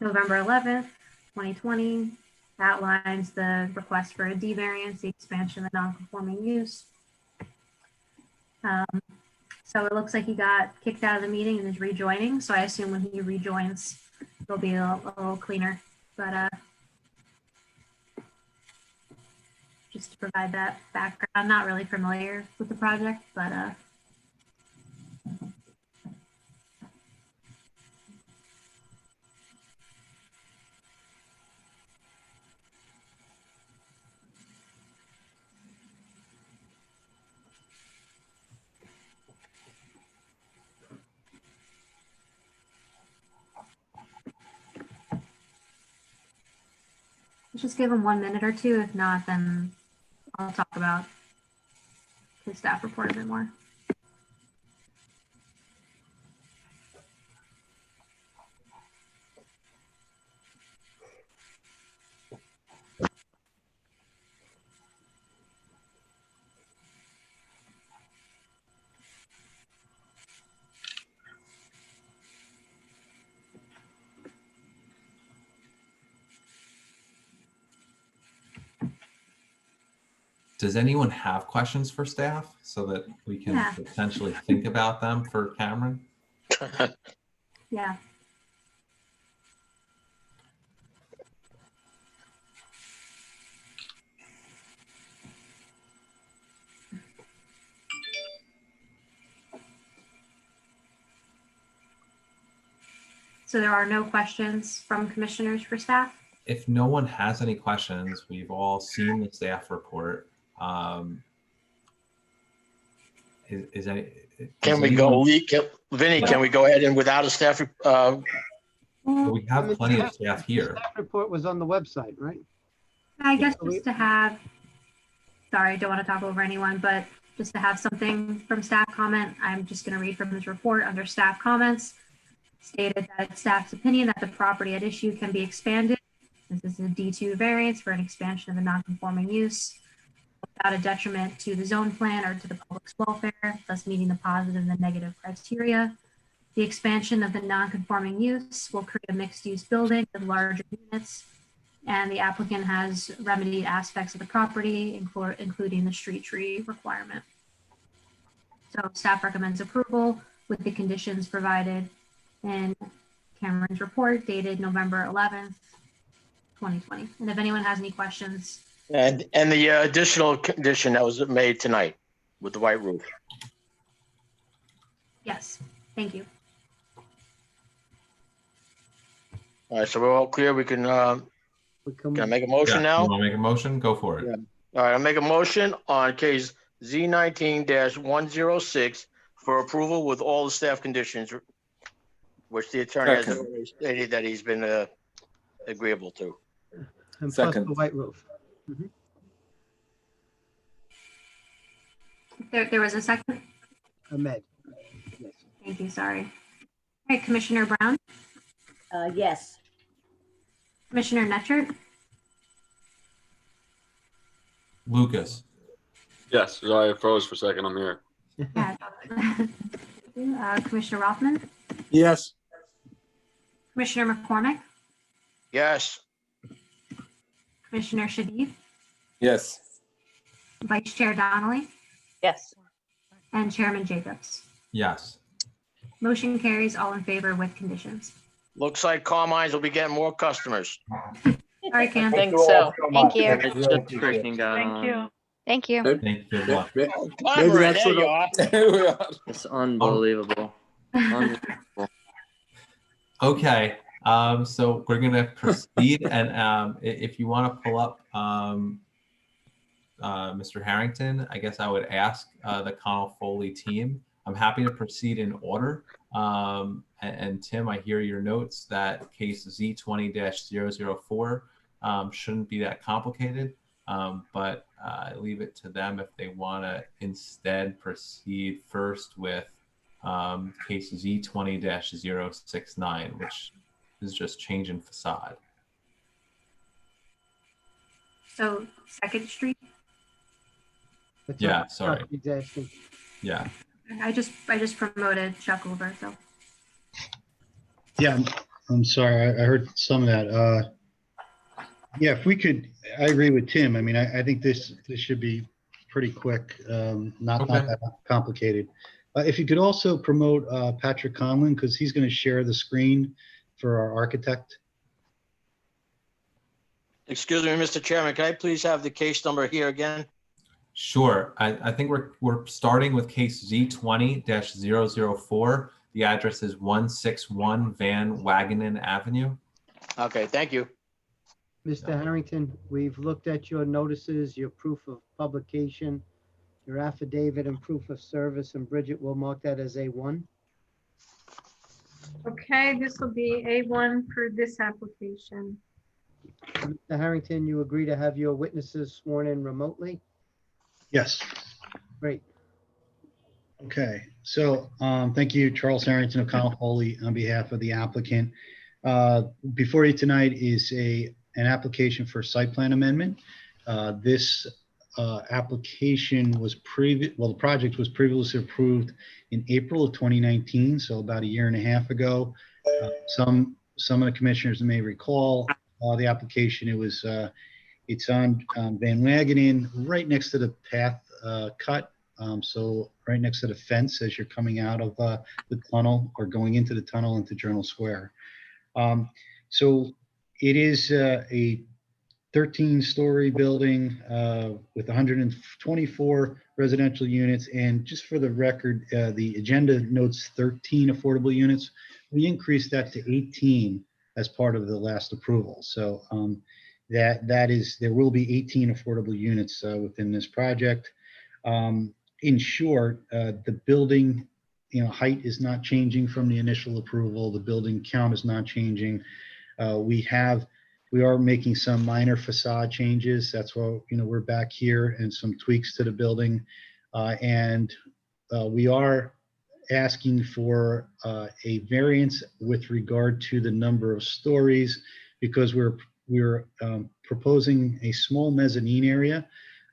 Speaker 1: November 11th, 2020. Outlines the request for a D variance, the expansion of the non-conforming use. So it looks like he got kicked out of the meeting and is rejoining. So I assume when he rejoins, it'll be a little cleaner. But just to provide that background, I'm not really familiar with the project, but let's just give him 1 minute or two. If not, then I'll talk about his staff report a bit more.
Speaker 2: Does anyone have questions for staff so that we can
Speaker 1: Yeah.
Speaker 2: potentially think about them for Cameron?
Speaker 1: Yeah. So there are no questions from commissioners for staff?
Speaker 2: If no one has any questions, we've all seen the staff report. Is any?
Speaker 13: Can we go, Vinny,
Speaker 2: Yeah.
Speaker 13: can we go ahead and without a staff?
Speaker 2: We have plenty of staff here.
Speaker 7: The staff report was on the website, right?
Speaker 1: I guess just to have, sorry, I don't want to talk over anyone, but just to have something from staff comment, I'm just going to read from his report under staff comments. Stated that it's staff's opinion that the property at issue can be expanded. This is a D2 variance for an expansion of a non-conforming use without a detriment to the zone plan or to the public's welfare, thus meeting the positive and the negative criteria. The expansion of the non-conforming use will create a mixed-use building with larger units, and the applicant has remedied aspects of the property, including the street tree requirement. So staff recommends approval with the conditions provided in Cameron's report dated November 11th, 2020. And if anyone has any questions.
Speaker 13: And the additional condition that was made tonight with the white roof.
Speaker 1: Yes, thank you.
Speaker 13: All right, so we're all clear. We can I make a motion
Speaker 2: Yeah,
Speaker 13: now?
Speaker 2: you want to make a motion? Go for it.
Speaker 13: Yeah. All right, I'll make a motion on case Z19-106 for approval with all the staff conditions, which the attorney has already stated that he's been agreeable to.
Speaker 7: And plus the white roof.
Speaker 1: There was a second.
Speaker 7: Ahmed. Yes.
Speaker 1: Thank you, sorry. All right, Commissioner Brown,
Speaker 14: Yes.
Speaker 1: Commissioner Netchert,
Speaker 2: Lucas.
Speaker 15: Yes, sorry, I froze for a second. I'm here.
Speaker 1: Commissioner Rothman,
Speaker 5: Yes.
Speaker 1: Commissioner McCormick,
Speaker 13: Yes.
Speaker 1: Commissioner Shadid,
Speaker 15: Yes.
Speaker 1: Vice Chair Donnelly,
Speaker 3: Yes.
Speaker 1: and Chairman Jacobs.
Speaker 2: Yes.
Speaker 1: Motion carries, all in favor with conditions.
Speaker 13: Looks like Carmine's will be getting more customers.
Speaker 1: Sorry, Cam.
Speaker 3: Think so.
Speaker 10: Thank you.
Speaker 9: Thank you.
Speaker 10: Thank you.
Speaker 2: Thank you. Good luck.
Speaker 5: Maybe
Speaker 13: Carmine,
Speaker 5: that's
Speaker 13: there you
Speaker 5: what
Speaker 13: are.
Speaker 15: It's unbelievable. Unbelievable.
Speaker 2: Okay, so we're gonna proceed, and if you want to pull up Mr. Harrington, I guess I would ask the Connell Foley team. I'm happy to proceed in order. And Tim, I hear your notes that case Z20-004 shouldn't be that complicated, but I leave it to them if they want to instead proceed first with case Z20-069, which is just change in facade.
Speaker 1: So 2nd Street.
Speaker 7: That's
Speaker 2: Yeah,
Speaker 7: all
Speaker 2: sorry.
Speaker 7: he's asking.
Speaker 2: Yeah.
Speaker 1: I just promoted Chuck over, so.
Speaker 16: Yeah, I'm sorry. I heard some of that. Yeah, if we could, I agree with Tim. I mean, I think this should be pretty quick, not
Speaker 2: Okay.
Speaker 16: that complicated. If you could also promote Patrick Conlon, because he's going to share the screen for our architect.
Speaker 13: Excuse me, Mr. Chairman, can I please have the case number here again?
Speaker 2: Sure. I think we're starting with case Z20-004. The address is 161 Van Wagenen Avenue.
Speaker 13: Okay, thank you.
Speaker 7: Mr. Harrington, we've looked at your notices, your proof of publication, your affidavit and proof of service, and Bridget will mark that as A1.
Speaker 4: Okay, this will be A1 for this application.
Speaker 7: Mr. Harrington, you agree to have your witnesses sworn in remotely?
Speaker 16: Yes.
Speaker 7: Great.
Speaker 16: Okay, so thank you, Charles Harrington of Connell Foley, on behalf of the applicant. Before you tonight is an application for site plan amendment. This application was the project was previously approved in April of 2019, so about a year and a half ago. Some of the commissioners may recall the application. It's on Van Wagenen, right next to the path cut. So right next to the fence as you're coming out of the tunnel or going into the tunnel into Journal Square. So it is a 13-story building with 124 residential units. And just for the record, the agenda notes 13 affordable units. We increased that to 18 as part of the last approval. So there will be 18 affordable units within this project. In short, the building, height is not changing from the initial approval. The building count is not changing. We are making some minor facade changes. That's why, we're back here, and some tweaks to the building. We are asking for a variance with regard to the number of stories, because we're proposing a small mezzanine area.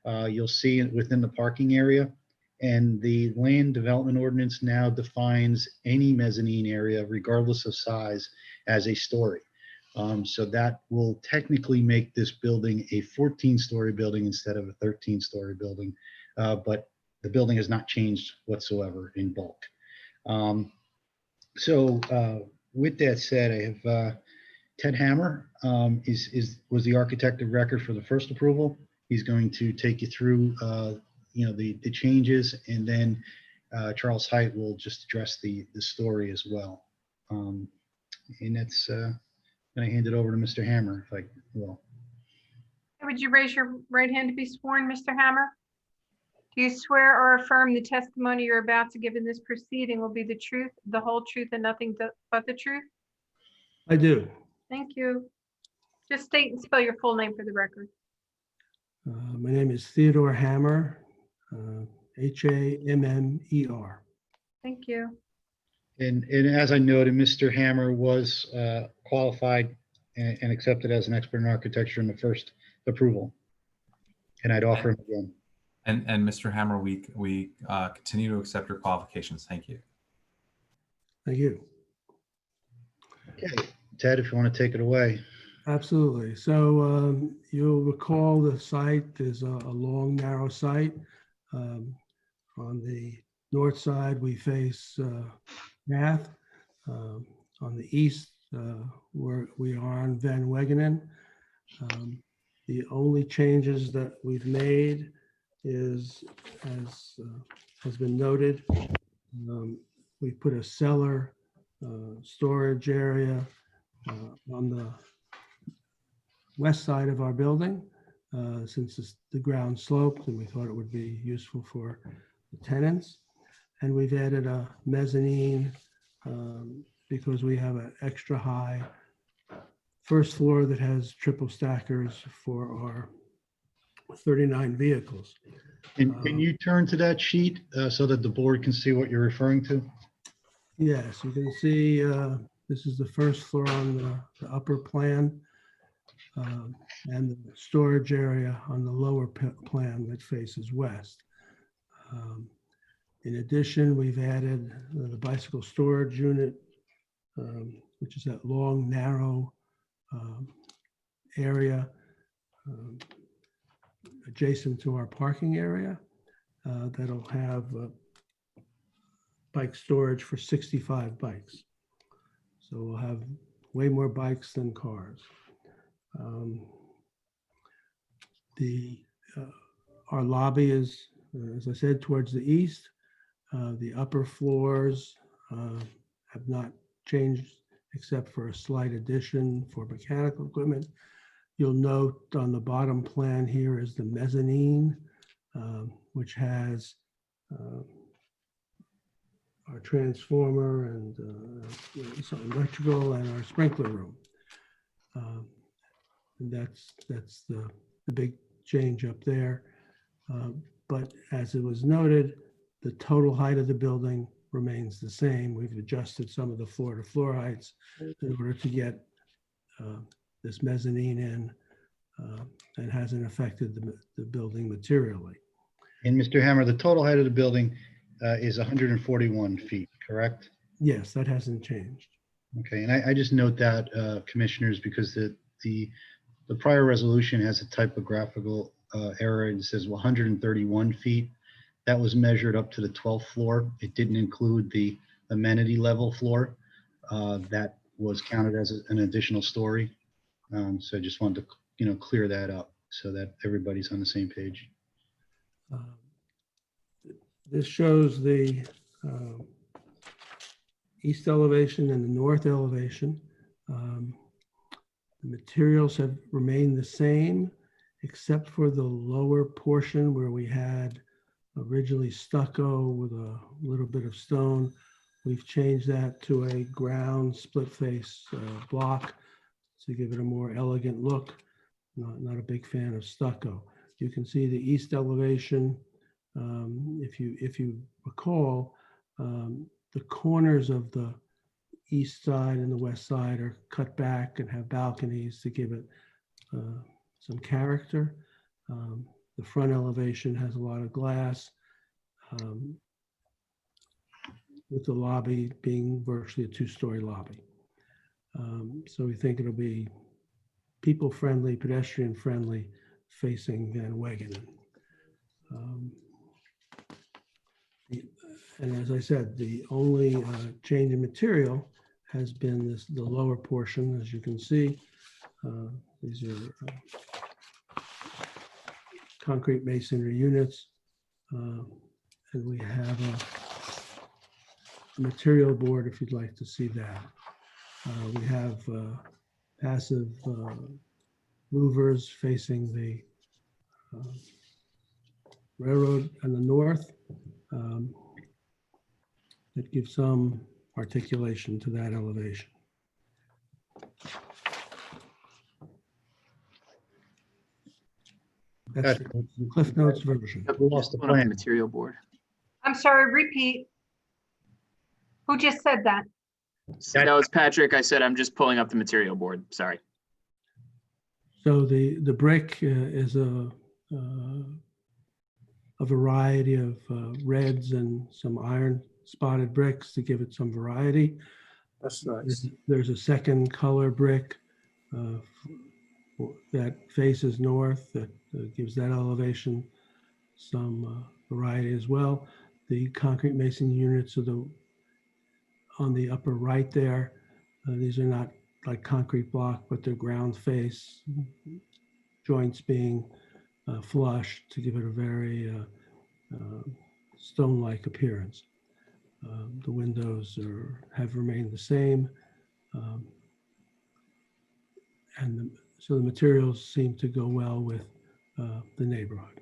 Speaker 16: You'll see it within the parking area. And the land development ordinance now defines any mezzanine area, regardless of size, as a story. So that will technically make this building a 14-story building instead of a 13-story building. But the building has not changed whatsoever in bulk. With that said, I have Ted Hammer was the architect of record for the first approval. He's going to take you through the changes, and then Charles Height will just address the story as well. And that's going to hand it over to Mr. Hammer, if I will.
Speaker 4: Would you raise your right hand to be sworn, Mr. Hammer? Do you swear or affirm the testimony you're about to give in this proceeding will be the truth, the whole truth, and nothing but the truth?
Speaker 17: I do.
Speaker 4: Thank you. Just state and spell your full name for the record.
Speaker 17: My name is Theodore Hammer, Hammer.
Speaker 4: Thank you.
Speaker 16: And as I noted, Mr. Hammer was qualified and accepted as an expert in architecture in the first approval. And I'd offer him again.
Speaker 2: And Mr. Hammer, we continue to accept your qualifications. Thank you.
Speaker 17: Thank you.
Speaker 16: Okay, Ted, if you want to take it away.
Speaker 17: Absolutely. So you'll recall the site is a long, narrow site. On the north side, we face Bath. On the east, we are on Van Wagenen. The only changes that we've made is, as has been noted, we put a cellar storage area on the west side of our building, since it's the ground sloped, and we thought it would be useful for the tenants. And we've added a mezzanine because we have an extra high first floor that has triple stackers for our 39 vehicles.
Speaker 16: And can you turn to that sheet so that the board can see what you're referring to?
Speaker 17: Yes, you can see this is the first floor on the upper plan. and the storage area on the lower plan that faces west. In addition, we've added the bicycle storage unit, which is that long, narrow area adjacent to our parking area that'll have bike storage for 65 bikes. So we'll have way more bikes than cars. Our lobby is, as I said, towards the east. The upper floors have not changed except for a slight addition for mechanical equipment. You'll note on the bottom plan here is the mezzanine, which has our transformer and some electrical and our sprinkler room. And that's the big change up there. But as it was noted, the total height of the building remains the same. We've adjusted some of the floor-to-floor heights in order to get this mezzanine in, and hasn't affected the building materially.
Speaker 16: And Mr. Hammer, the total height of the building is 141 feet, correct?
Speaker 17: Yes, that hasn't changed.
Speaker 16: Okay, and I just note that, commissioners, because the prior resolution has a typographical error. It says 131 feet. That was measured up to the 12th floor. It didn't include the amenity level floor. That was counted as an additional story. So I just wanted to, clear that up so that everybody's on the same page.
Speaker 17: This shows the east elevation and the north elevation. The materials have remained the same, except for the lower portion where we had originally stucco with a little bit of stone. We've changed that to a ground split face block to give it a more elegant look. Not a big fan of stucco. You can see the east elevation. If you recall, the corners of the east side and the west side are cut back and have balconies to give it some character. The front elevation has a lot of glass, with the lobby being virtually a two-story lobby. So we think it'll be people-friendly, pedestrian-friendly, facing Van Wegenen. And as I said, the only change in material has been the lower portion, as you can see. These are concrete masonry units. And we have a material board if you'd like to see that. We have passive louvers facing the railroad on the north. That gives some articulation to that elevation. That's the Cliff Notes version.
Speaker 16: We lost the
Speaker 18: One on the
Speaker 16: plan.
Speaker 18: material board.
Speaker 4: I'm sorry, repeat. Who just said that?
Speaker 18: That was Patrick. I said I'm just pulling up the material board. Sorry.
Speaker 17: So the brick is a variety of reds and some iron spotted bricks to give it some variety.
Speaker 5: That's nice.
Speaker 17: There's a second color brick that faces north that gives that elevation some variety as well. The concrete mason units are on the upper right there. These are not like concrete block, but they're ground face, joints being flush to give it a very stone-like appearance. The windows have remained the same. So the materials seem to go well with the neighborhood.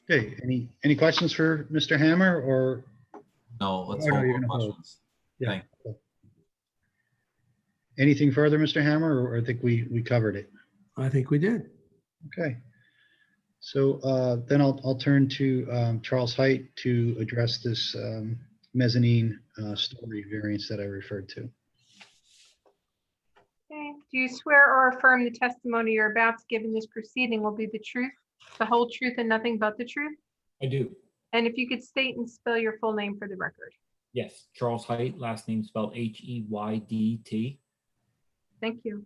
Speaker 16: Okay, any questions for Mr. Hammer or?
Speaker 2: No, let's
Speaker 16: Oh, no,
Speaker 2: hold
Speaker 16: you're
Speaker 2: on
Speaker 16: gonna hold.
Speaker 2: questions.
Speaker 16: Yeah.
Speaker 2: Thank
Speaker 16: Anything further, Mr. Hammer, or I think we covered it?
Speaker 17: I think we did.
Speaker 16: Okay. So then I'll turn to Charles Height to address this mezzanine story variance that I referred to.
Speaker 4: do you swear or affirm the testimony you're about to give in this proceeding will be the truth, the whole truth, and nothing but the truth?
Speaker 8: I do.
Speaker 4: And if you could state and spell your full name for the record.
Speaker 8: Yes, Charles Height, last name spelled Heydt.
Speaker 4: Thank you.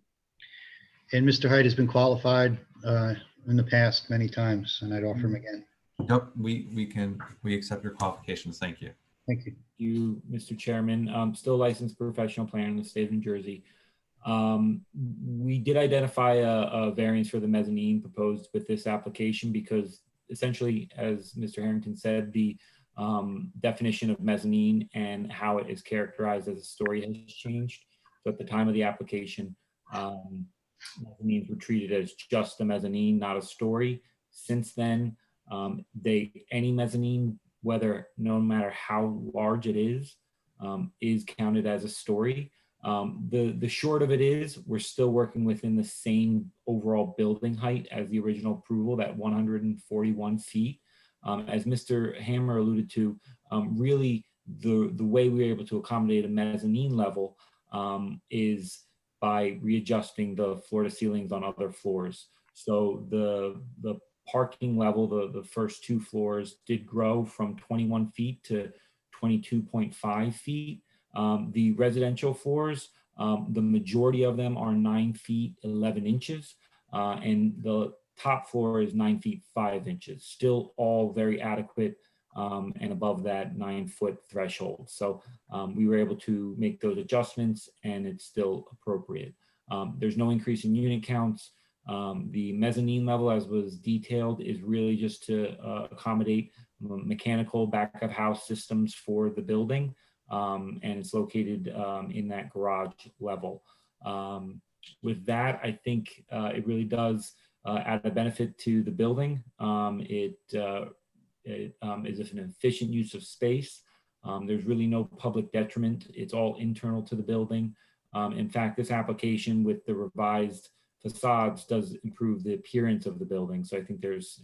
Speaker 16: And Mr. Height has been qualified in the past many times, and I'd offer him again.
Speaker 2: Yep, we accept your qualifications. Thank you.
Speaker 16: Thank you.
Speaker 8: You, Mr. Chairman, still licensed professional planner in the state of New Jersey. We did identify a variance for the mezzanine proposed with this application because essentially, as Mr. Harrington said, the definition of mezzanine and how it is characterized as a story has changed. So at the time of the application, mezzanines were treated as just a mezzanine, not a story. Since then, any mezzanine, no matter how large it is counted as a story. The short of it is we're still working within the same overall building height as the original approval, that 141 feet. As Mr. Hammer alluded to, really the way we were able to accommodate a mezzanine level is by readjusting the floor to ceilings on other floors. So the parking level, the first two floors did grow from 21 feet to 22.5 feet. The residential floors, the majority of them are 9 feet 11 inches, and the top floor is 9 feet 5 inches. Still all very adequate and above that 9-foot threshold. So we were able to make those adjustments, and it's still appropriate. There's no increase in unit counts. The mezzanine level, as was detailed, is really just to accommodate mechanical back of house systems for the building. And it's located in that garage level. With that, I think it really does add a benefit to the building. It is an efficient use of space. There's really no public detriment. It's all internal to the building. In fact, this application with the revised facades does improve the appearance of the building. So I think there's,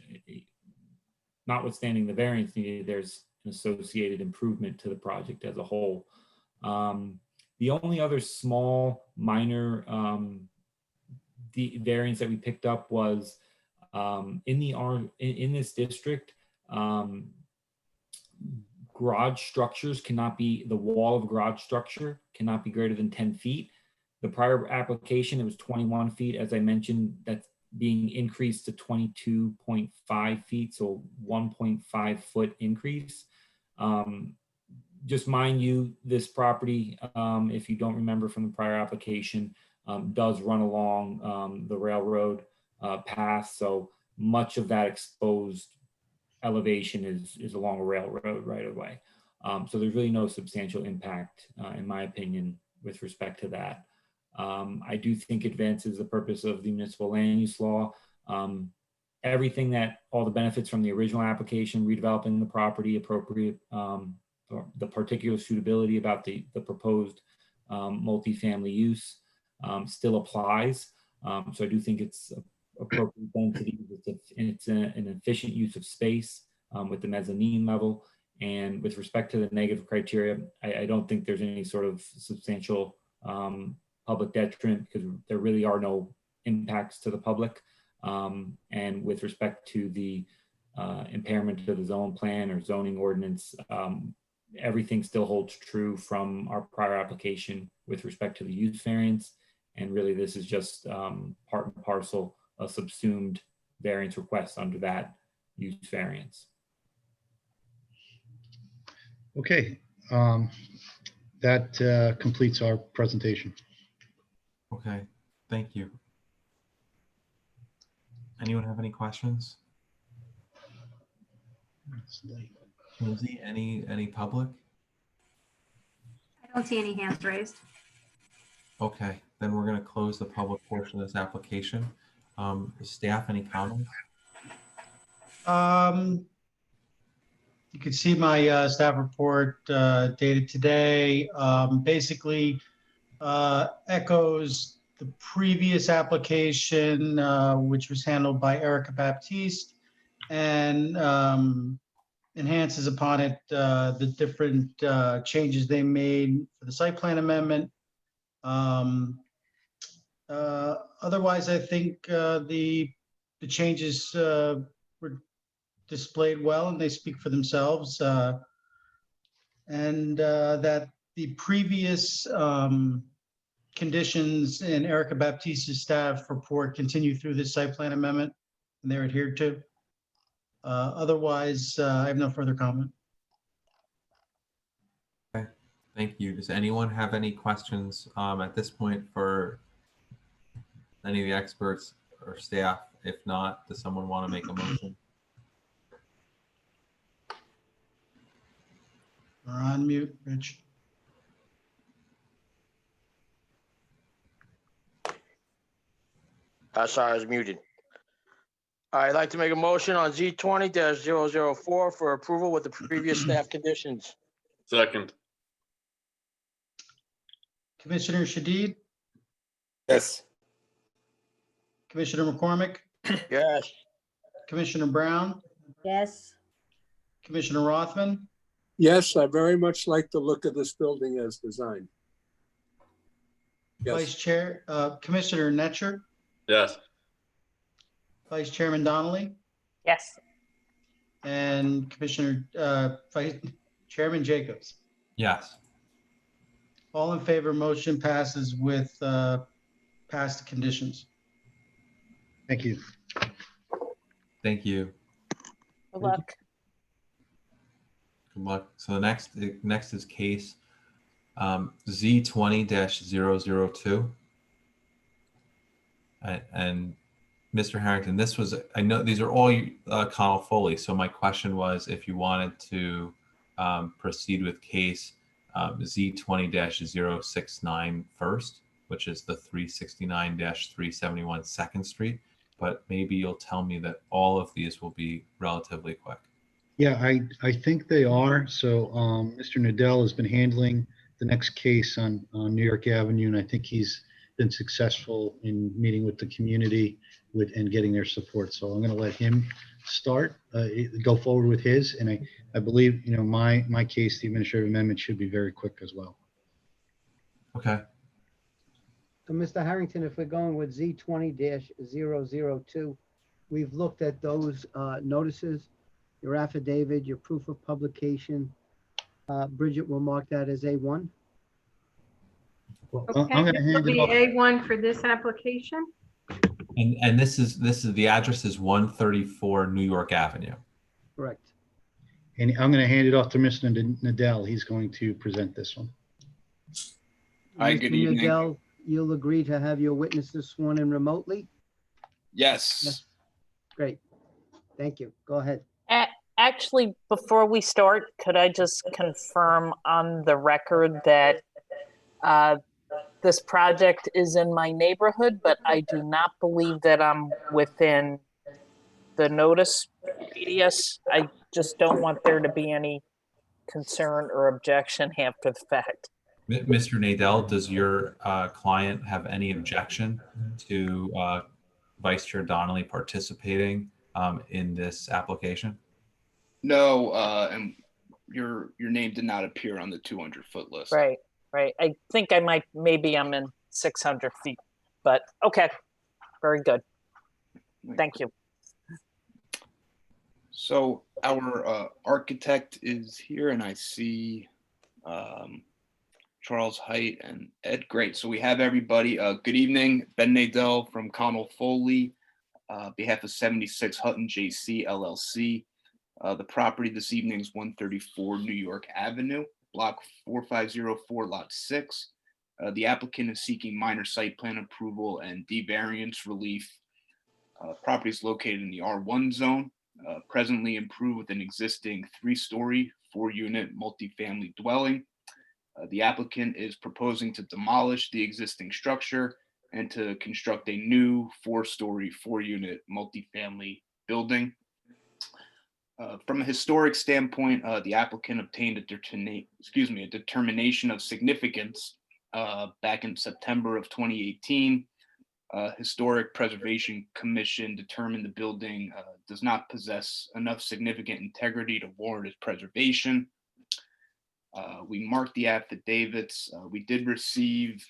Speaker 8: notwithstanding the variance needed, there's an associated improvement to the project as a whole. The only other small minor the variance that we picked up was in this district, garage structures cannot be, the wall of garage structure cannot be greater than 10 feet. The prior application, it was 21 feet. As I mentioned, that's being increased to 22.5 feet, so 1.5 foot increase. Just mind you, this property, if you don't remember from the prior application, does run along the railroad path. So much of that exposed elevation is along a railroad right away. So there's really no substantial impact, in my opinion, with respect to that. I do think advances the purpose of the municipal land use law. Everything that, all the benefits from the original application, redeveloping the property appropriate, the particular suitability about the proposed multifamily use still applies. So I do think it's appropriate density. It's an efficient use of space with the mezzanine level. And with respect to the negative criteria, I don't think there's any sort of substantial public detriment because there really are no impacts to the public. And with respect to the impairment to the zone plan or zoning ordinance, everything still holds true from our prior application with respect to the use variance. And really this is just part and parcel a subsumed variance request under that use variance.
Speaker 16: Okay, that completes our presentation.
Speaker 2: Okay, thank you. Anyone have any questions? Lindsay, any public?
Speaker 1: I don't see any hands raised.
Speaker 2: Okay, then we're going to close the public portion of this application. Staff, any comments?
Speaker 19: You can see my staff report dated today. Basically echoes the previous application, which was handled by Erica Baptiste, and enhances upon it the different changes they made for the site plan amendment. Otherwise, I think the changes were displayed well and they speak for themselves. And that the previous conditions in Erica Baptiste's staff report continue through this site plan amendment and they're adhered to. Otherwise, I have no further comment.
Speaker 2: Okay, thank you. Does anyone have any questions at this point for any of the experts or staff? If not, does someone want to make a motion?
Speaker 19: We're on mute, Rich.
Speaker 13: Sorry, I was muted. I'd like to make a motion on Z20-004 for approval with the previous staff conditions.
Speaker 15: Second.
Speaker 19: Commissioner Shadid,
Speaker 15: Yes.
Speaker 19: Commissioner McCormick,
Speaker 13: Yes.
Speaker 19: Commissioner Brown,
Speaker 14: Yes.
Speaker 19: Commissioner Rothman,
Speaker 5: Yes, I very much like the look of this building as designed. Yes.
Speaker 19: Vice Chair, Commissioner Netcher,
Speaker 15: Yes.
Speaker 19: Vice Chairman Donnelly,
Speaker 3: Yes.
Speaker 19: and Commissioner, Vice Chairman Jacobs.
Speaker 2: Yes.
Speaker 19: All in favor, motion passes with passed conditions.
Speaker 16: Thank you.
Speaker 2: Thank you.
Speaker 3: Good luck.
Speaker 2: Good luck. So the next is case Z20-002. And Mr. Harrington, this was, I know these are all Connell Foley. So my question was if you wanted to proceed with case Z20-069 first, which is the 369-371 2nd Street. But maybe you'll tell me that all of these will be relatively quick.
Speaker 16: Yeah, I think they are. So Mr. Nadell has been handling the next case on New York Avenue, and I think he's been successful in meeting with the community and getting their support. So I'm going to let him start, go forward with his, and I believe, you know, my case, the administrative amendment should be very quick as well.
Speaker 2: Okay.
Speaker 7: So Mr. Harrington, if we're going with Z20-002, we've looked at those notices, your affidavit, your proof of publication. Bridget will mark that as A1.
Speaker 16: Well,
Speaker 4: Okay,
Speaker 16: I'm going to
Speaker 4: this will
Speaker 16: hand it
Speaker 4: be
Speaker 16: off.
Speaker 4: A1 for this application.
Speaker 2: And this is the address is 134 New York Avenue.
Speaker 7: Correct.
Speaker 16: And I'm going to hand it off to Mr. Nadell. He's going to present this one.
Speaker 18: Hi,
Speaker 7: Mr.
Speaker 18: good evening.
Speaker 7: Nadell, you'll agree to have your witnesses sworn in remotely?
Speaker 18: Yes.
Speaker 7: Great. Thank you. Go ahead.
Speaker 3: Actually, before we start, could I just confirm on the record that this project is in my neighborhood, but I do not believe that I'm within the notice radius. I just don't want there to be any concern or objection after the fact.
Speaker 2: Mr. Nadell, does your client have any objection to Vice Chair Donnelly participating in this application?
Speaker 18: No, and your name did not appear on the 200-foot list.
Speaker 3: Right. I think maybe I'm in 600 feet, but okay. Very good. Thank you.
Speaker 18: So our architect is here, and I see Charles Height and Ed. Great. So we have everybody. Good evening. Ben Nadell from Connell Foley, behalf of 76 Hutton JC LLC. The property this evening is 134 New York Avenue, block 4504, lot 6. The applicant is seeking minor site plan approval and D-variance relief. Property is located in the R1 zone, presently improved with an existing 3-story, 4-unit multifamily dwelling. The applicant is proposing to demolish the existing structure and to construct a new 4-story, 4-unit multifamily building. From a historic standpoint, the applicant obtained a determination of significance back in September of 2018. Historic Preservation Commission determined the building does not possess enough significant integrity to warrant its preservation. We marked the affidavits. We did receive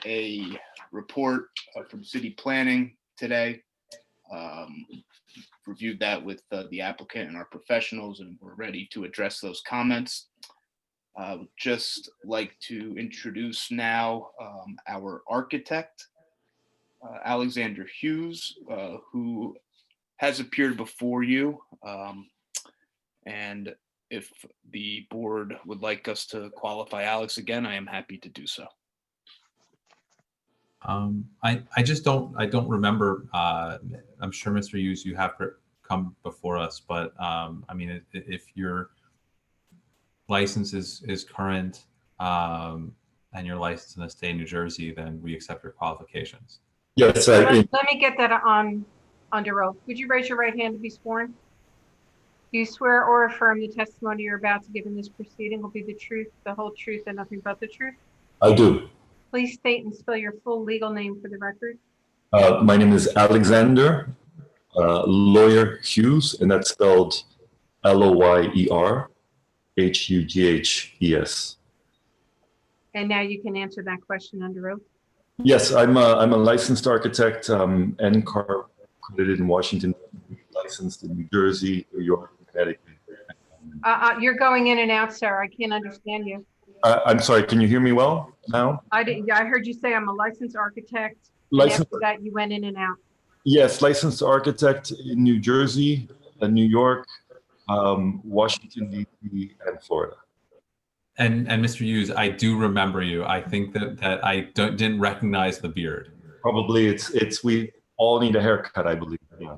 Speaker 18: a report from city planning today. Reviewed that with the applicant and our professionals, and we're ready to address those comments. I would just like to introduce now our architect, Alexander Hughes, who has appeared before you. And if the board would like us to qualify Alex again, I am happy to do so.
Speaker 2: I just don't remember. I'm sure, Mr. Hughes, you have come before us, but I mean, if your license is current and you're licensed in the state of New Jersey, then we accept your qualifications.
Speaker 15: Yes,
Speaker 4: Let me get that on under oath. Would you raise your right hand to be sworn? Do you swear or affirm the testimony you're about to give in this proceeding will be the truth, the whole truth, and nothing but the truth?
Speaker 15: I do.
Speaker 4: Please state and spell your full legal name for the record.
Speaker 15: My name is Alexander Lawyer Hughes, and that's spelled LOYERHUGHES.
Speaker 4: And now you can answer that question under oath.
Speaker 15: Yes, I'm a licensed architect, NCAR accredited in Washington, licensed in New Jersey, New York, Connecticut.
Speaker 4: You're going in and out, sir. I can't understand you.
Speaker 15: I'm sorry, can you hear me well now?
Speaker 4: I heard you say I'm a licensed architect.
Speaker 15: Licensed,
Speaker 4: and after that, you went in and out.
Speaker 15: yes, licensed architect in New Jersey, New York, Washington, D.C., and Florida.
Speaker 2: And Mr. Hughes, I do remember you. I think that I didn't recognize the beard.
Speaker 15: Probably it's we all need a haircut, I believe. Yeah.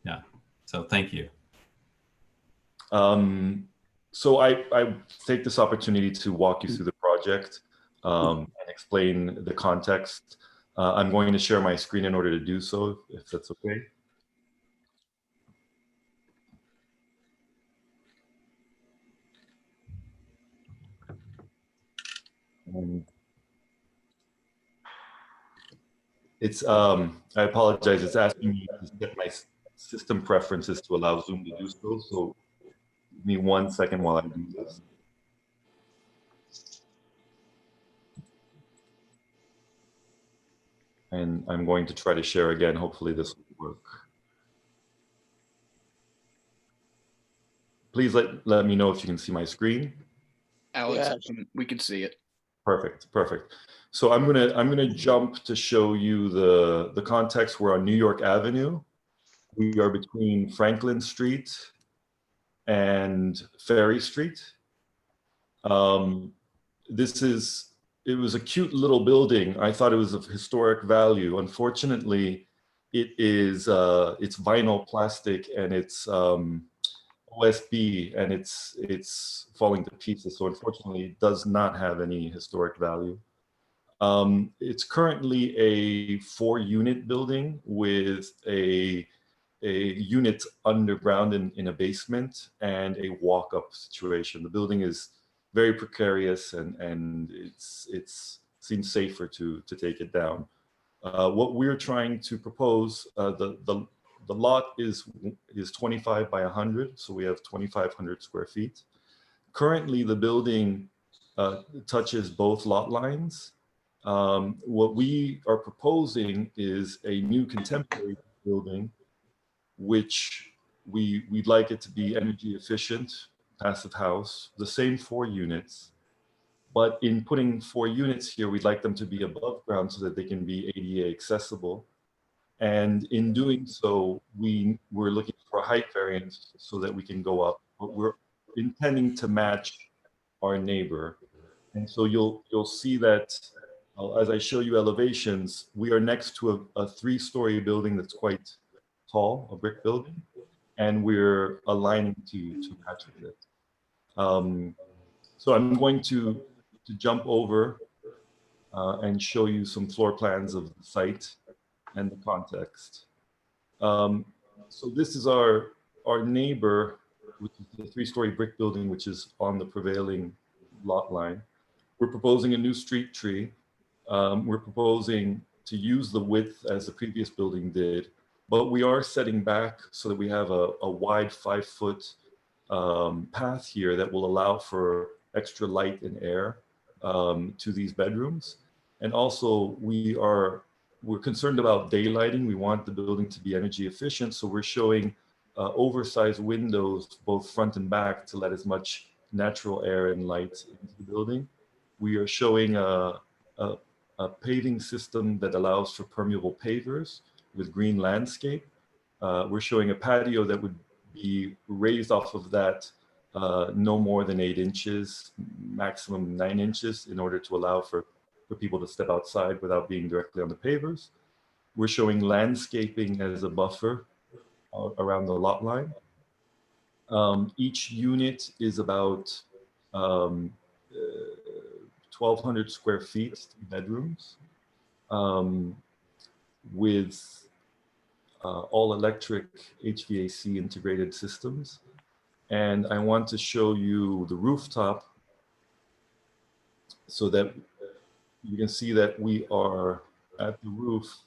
Speaker 2: Yeah. So thank you.
Speaker 15: So I take this opportunity to walk you through the project and explain the context. I'm going to share my screen in order to do so, if that's okay. It's I apologize. It's asking me to set my system preferences to allow Zoom to do so. So give me 1 second while I do this. And I'm going to try to share again. Hopefully this will work. Please let me know if you can see my screen.
Speaker 18: Alex, we can see it.
Speaker 15: Perfect, perfect. So I'm gonna jump to show you the context. We're on New York Avenue. We are between Franklin Street and Ferry Street. It was a cute little building. I thought it was of historic value. Unfortunately, it's vinyl plastic and it's OSB and it's falling to pieces. So unfortunately, it does not have any historic value. It's currently a 4-unit building with a unit underground in a basement and a walk-up situation. The building is very precarious and it seems safer to take it down. What we're trying to propose, the lot is 25 by 100, so we have 2,500 square feet. Currently, the building touches both lot lines. What we are proposing is a new contemporary building, which we'd like it to be energy efficient, passive house, the same 4 units. But in putting 4 units here, we'd like them to be above ground so that they can be ADA accessible. And in doing so, we're looking for a height variance so that we can go up. But we're intending to match our neighbor. And so you'll see that as I show you elevations, we are next to a 3-story building that's quite tall, a brick building, and we're aligning to match with it. So I'm going to jump over and show you some floor plans of the site and the context. So this is our neighbor, which is the 3-story brick building, which is on the prevailing lot line. We're proposing a new street tree. We're proposing to use the width as the previous building did, but we are setting back so that we have a wide 5-foot path here that will allow for extra light and air to these bedrooms. And also we're concerned about daylighting. We want the building to be energy efficient. So we're showing oversized windows, both front and back, to let as much natural air and light into the building. We are showing a paving system that allows for permeable pavers with green landscape. We're showing a patio that would be raised off of that no more than 8 inches, maximum 9 inches, in order to allow for people to step outside without being directly on the pavers. We're showing landscaping as a buffer around the lot line. Each unit is about 1,200 square feet, 3 bedrooms, with all electric HVAC integrated systems. And I want to show you the rooftop so that you can see that we are at the roof.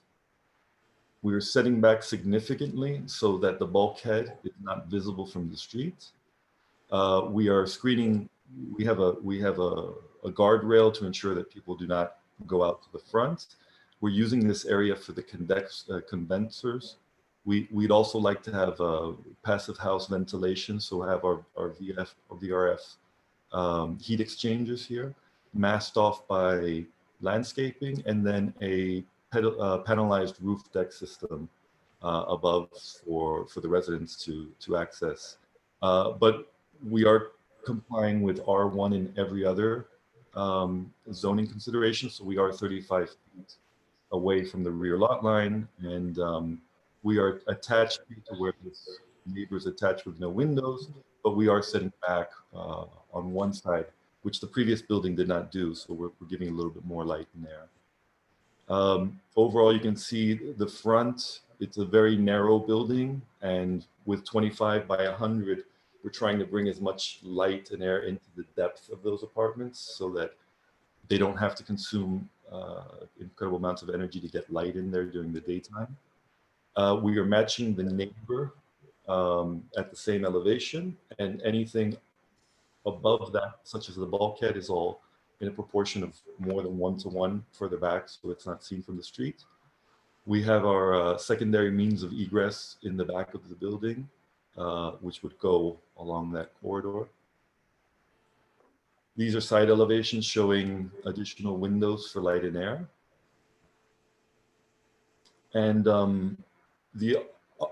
Speaker 15: We are setting back significantly so that the bulkhead is not visible from the street. We are screening. We have a guardrail to ensure that people do not go out to the front. We're using this area for the condensers. We'd also like to have passive house ventilation, so we'll have our VF or VRF heat exchangers here, masked off by landscaping, and then a panelized roof deck system above for the residents to access. But we are complying with R1 in every other zoning consideration, so we are 35 feet away from the rear lot line, and we are attached to where this neighbor is attached with no windows, but we are setting back on one side, which the previous building did not do, so we're giving a little bit more light in there. Overall, you can see the front. It's a very narrow building, and with 25 by 100, we're trying to bring as much light and air into the depth of those apartments so that they don't have to consume incredible amounts of energy to get light in there during the daytime. We are matching the neighbor at the same elevation, and anything above that, such as the bulkhead, is all in a proportion of more than 1 to 1 further back, so it's not seen from the street. We have our secondary means of egress in the back of the building, which would go along that corridor. These are side elevations showing additional windows for light and air. And the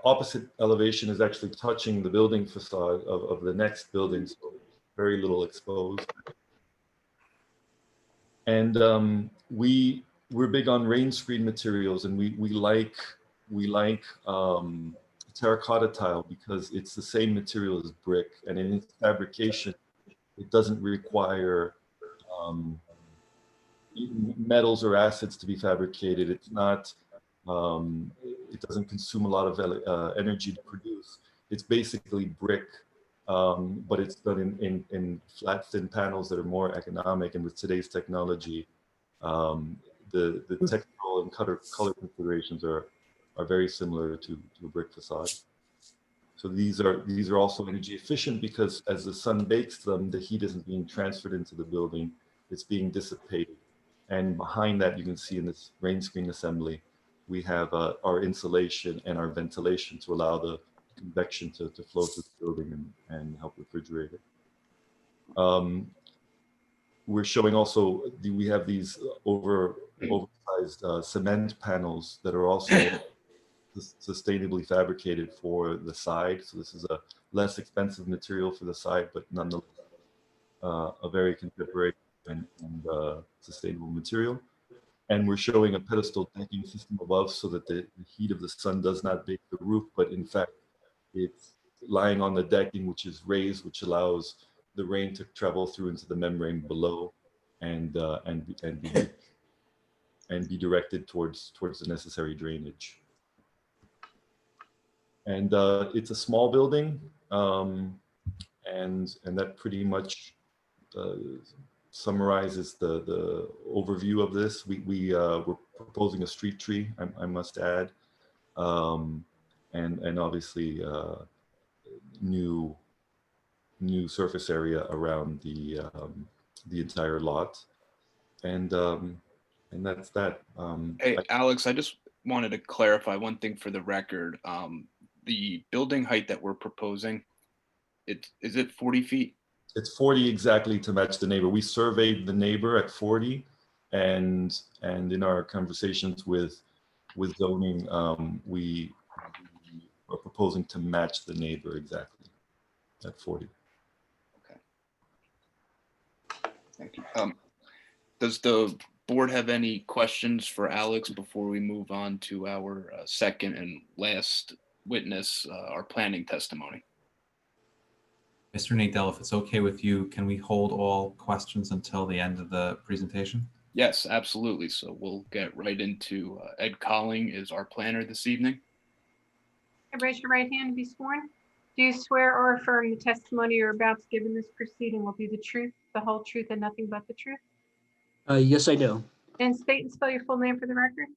Speaker 15: opposite elevation is actually touching the building facade of the next building, so very little exposed. And we're big on rain screen materials, and we like terracotta tile because it's the same material as brick, and in its fabrication, it doesn't require metals or acids to be fabricated. It's not, it doesn't consume a lot of energy to produce. It's basically brick, but it's done in flat, thin panels that are more economic. And with today's technology, the textural and color configurations are very similar to a brick facade. So these are also energy efficient because as the sun bakes them, the heat isn't being transferred into the building, it's being dissipated. And behind that, you can see in this rain screen assembly, we have our insulation and our ventilation to allow the convection to flow through the building and help refrigerate it. We're showing also, we have these oversized cement panels that are also sustainably fabricated for the side. So this is a less expensive material for the side, but nonetheless a very contemporary and sustainable material. And we're showing a pedestal decking system above so that the heat of the sun does not bake the roof, but in fact, it's lying on the decking, which is raised, which allows the rain to travel through into the membrane below and be directed towards the necessary drainage. And it's a small building, and that pretty much summarizes the overview of this. We're proposing a street tree, I must add, and obviously new new surface area around the entire lot, and that's that.
Speaker 18: Hey, Alex, I just wanted to clarify one thing for the record. The building height that we're proposing, is it 40 feet?
Speaker 15: It's 40 exactly to match the neighbor. We surveyed the neighbor at 40, and in our conversations with zoning, we are proposing to match the neighbor exactly at 40.
Speaker 18: Thank you. Does the board have any questions for Alex before we move on to our second and last witness, our planning testimony?
Speaker 2: Mr. Nadell, if it's okay with you, can we hold all questions until the end of the presentation?
Speaker 18: Yes, absolutely. So we'll get right into Ed Colling is our planner this evening.
Speaker 4: Raise your right hand and be sworn. Do you swear or affirm the testimony you're about to give in this proceeding will be the truth, the whole truth, and nothing but the truth?
Speaker 20: Yes, I do.
Speaker 4: And state and spell your full name for the record.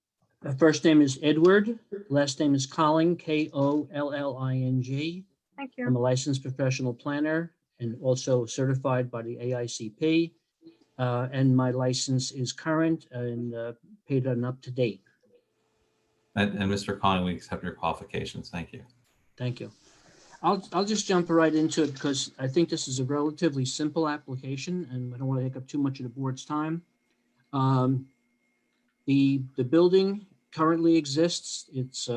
Speaker 20: First name is Edward, last name is Colling, Kolling.
Speaker 4: Thank you.
Speaker 20: I'm a licensed professional planner and also certified by the AICP. And my license is current and paid and up to date.
Speaker 2: And Mr. Colling, we accept your qualifications. Thank you.
Speaker 20: Thank you. I'll just jump right into it because I think this is a relatively simple application and I don't want to take up too much of the board's time. The building currently exists. It's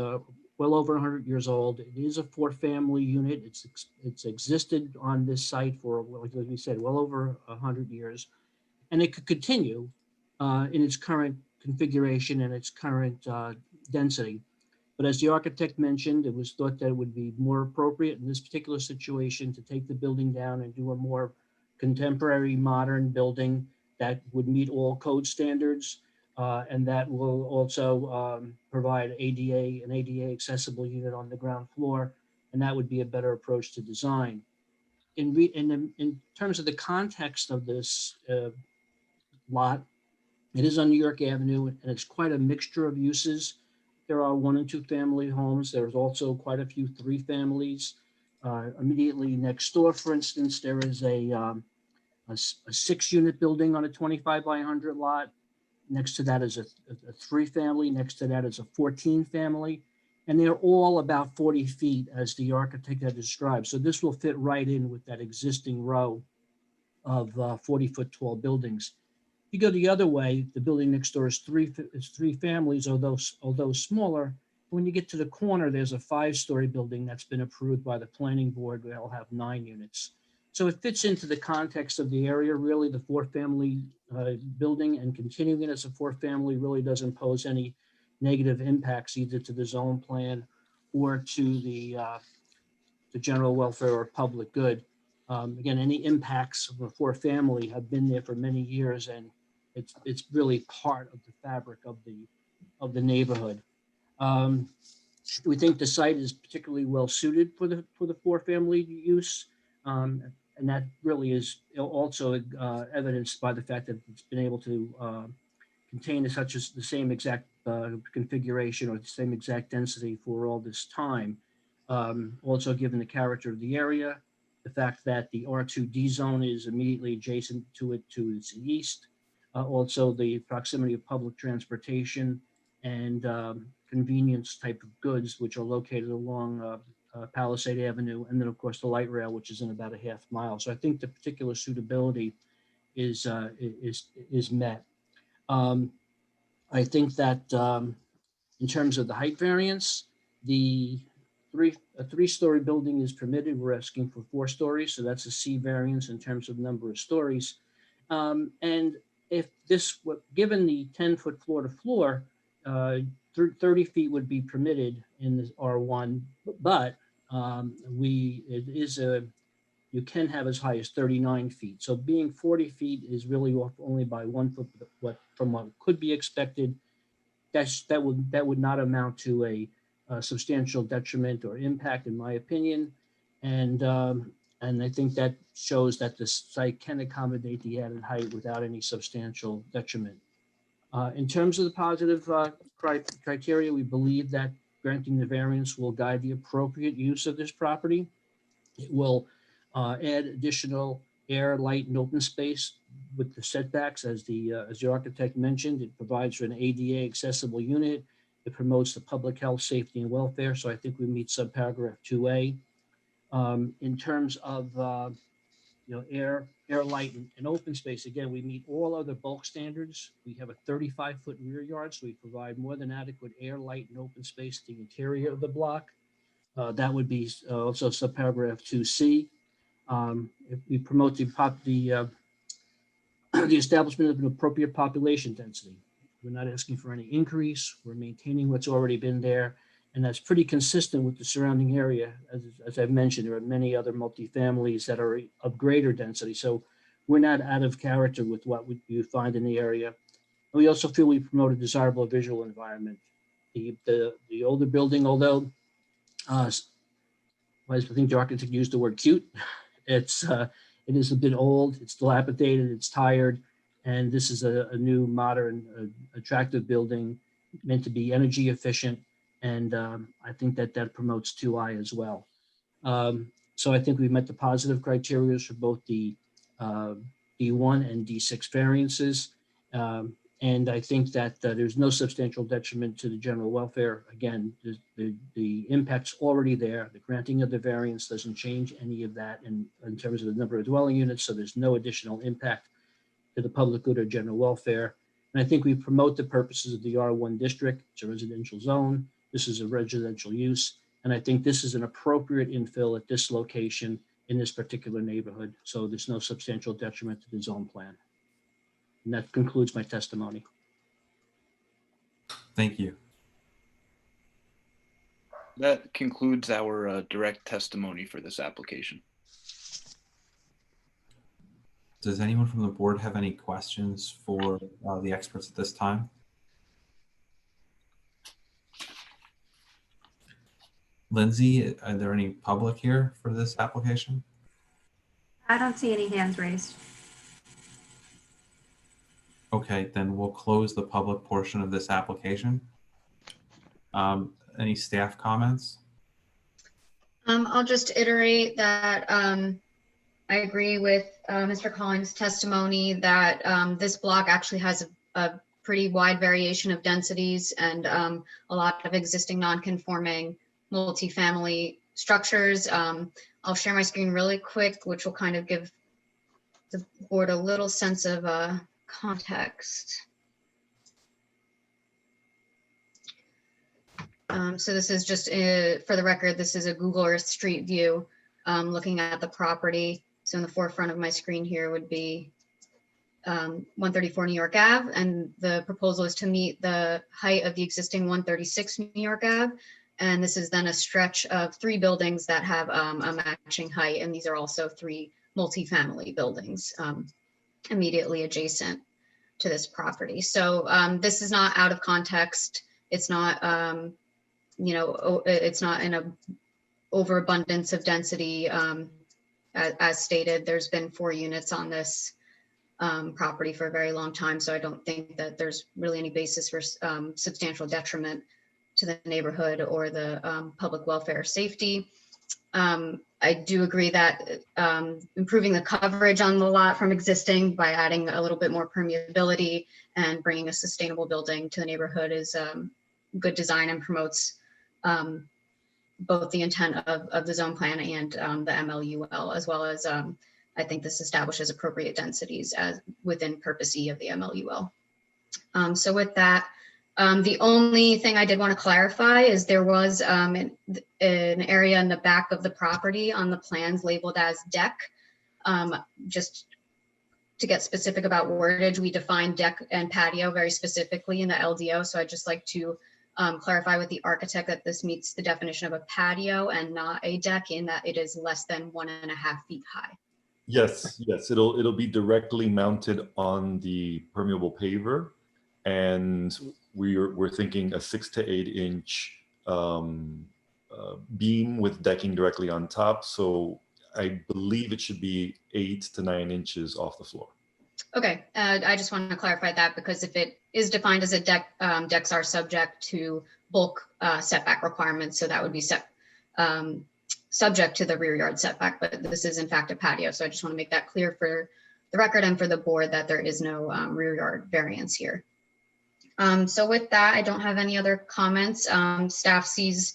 Speaker 20: well over 100 years old. It is a 4-family unit. It's existed on this site for, like we said, well over 100 years, and it could continue in its current configuration and its current density. But as the architect mentioned, it was thought that it would be more appropriate in this particular situation to take the building down and do a more contemporary, modern building that would meet all code standards. And that will also provide an ADA accessible unit on the ground floor, and that would be a better approach to design. In terms of the context of this lot, it is on New York Avenue, and it's quite a mixture of uses. There are 1 and 2 family homes. There's also quite a few 3 families. Immediately next door, for instance, there is a 6-unit building on a 25 by 100 lot. Next to that is a 3-family. Next to that is a 14-family. And they're all about 40 feet as the architect had described. So this will fit right in with that existing row of 40-foot tall buildings. If you go the other way, the building next door is 3 families, although smaller. When you get to the corner, there's a 5-story building that's been approved by the planning board. They'll have 9 units. So it fits into the context of the area, really. The 4-family building and continuing it as a 4-family really doesn't pose any negative impacts either to the zone plan or to the general welfare or public good. Again, any impacts of a 4-family have been there for many years, and it's really part of the fabric of the neighborhood. We think the site is particularly well suited for the 4-family use. And that really is also evidenced by the fact that it's been able to contain the same exact configuration or the same exact density for all this time. Also, given the character of the area, the fact that the R2D zone is immediately adjacent to it to its east, also the proximity of public transportation and convenience type of goods, which are located along Palisade Avenue, and then of course the light rail, which is in about a half mile. So I think the particular suitability is met. I think that in terms of the height variance, a 3-story building is permitted. We're asking for 4 stories, so that's a C variance in terms of number of stories. And if this, given the 10-foot floor to floor, 30 feet would be permitted in the R1, but you can have as high as 39 feet. So being 40 feet is really off only by 1 foot from what could be expected. That would not amount to a substantial detriment or impact, in my opinion. And I think that shows that the site can accommodate the added height without any substantial detriment. In terms of the positive criteria, we believe that granting the variance will guide the appropriate use of this property. It will add additional air, light, and open space with the setbacks, as the architect mentioned. It provides for an ADA accessible unit. It promotes the public health, safety, and welfare. So I think we meet subparagraph 2A. In terms of air, light, and open space, again, we meet all other bulk standards. We have a 35-foot rear yard, so we provide more than adequate air, light, and open space to the interior of the block. That would be also subparagraph 2C. If we promote the establishment of an appropriate population density. We're not asking for any increase. We're maintaining what's already been there. And that's pretty consistent with the surrounding area. As I've mentioned, there are many other multifamilies that are of greater density. So we're not out of character with what you find in the area. And we also feel we promote a desirable visual environment. The older building, although I think the architect used the word cute, it is a bit old, it's dilapidated, it's tired, and this is a new, modern, attractive building meant to be energy efficient, and I think that promotes 2I as well. So I think we've met the positive criteria for both the D1 and D6 variances, and I think that there's no substantial detriment to the general welfare. Again, the impact's already there. The granting of the variance doesn't change any of that in terms of the number of dwelling units, so there's no additional impact to the public good or general welfare. And I think we promote the purposes of the R1 district. It's a residential zone. This is a residential use. And I think this is an appropriate infill at this location in this particular neighborhood. So there's no substantial detriment to the zone plan. And that concludes my testimony.
Speaker 2: Thank you.
Speaker 18: That concludes our direct testimony for this application.
Speaker 2: Does anyone from the board have any questions for the experts at this time? Lindsay, are there any public here for this application?
Speaker 1: I don't see any hands raised.
Speaker 2: Okay, then we'll close the public portion of this application. Any staff comments?
Speaker 21: I'll just iterate that I agree with Mr. Collins' testimony that this block actually has a pretty wide variation of densities and a lot of existing non-conforming multifamily structures. I'll share my screen really quick, which will kind of give the board a little sense of context. So this is just, for the record, this is a Google Earth Street view looking at the property. So in the forefront of my screen here would be 134 New York Ave, and the proposal is to meet the height of the existing 136 New York Ave. And this is then a stretch of 3 buildings that have a matching height, and these are also 3 multifamily buildings immediately adjacent to this property. So this is not out of context. It's not, it's not in a overabundance of density. As stated, there's been 4 units on this property for a very long time. So I don't think that there's really any basis for substantial detriment to the neighborhood or the public welfare or safety. I do agree that improving the coverage on the lot from existing by adding a little bit more permeability and bringing a sustainable building to the neighborhood is good design and promotes both the intent of the zone plan and the MLUL, as well as I think this establishes appropriate densities as within purpose E of the MLUL. So with that, the only thing I did want to clarify is there was an area in the back of the property on the plans labeled as deck. Just to get specific about wordage, we define deck and patio very specifically in the LDO. So I'd just like to clarify with the architect that this meets the definition of a patio and not a deck, in that it is less than 1.5 feet high.
Speaker 15: Yes, it'll be directly mounted on the permeable paver, and we're thinking a 6 to 8 inch beam with decking directly on top. So I believe it should be 8 to 9 inches off the floor.
Speaker 21: Okay, I just want to clarify that, because if it is defined as a deck, decks are subject to bulk setback requirements. So that would be subject to the rear yard setback, but this is in fact a patio. So I just want to make that clear for the record and for the board that there is no rear yard variance here. So with that, I don't have any other comments. Staff sees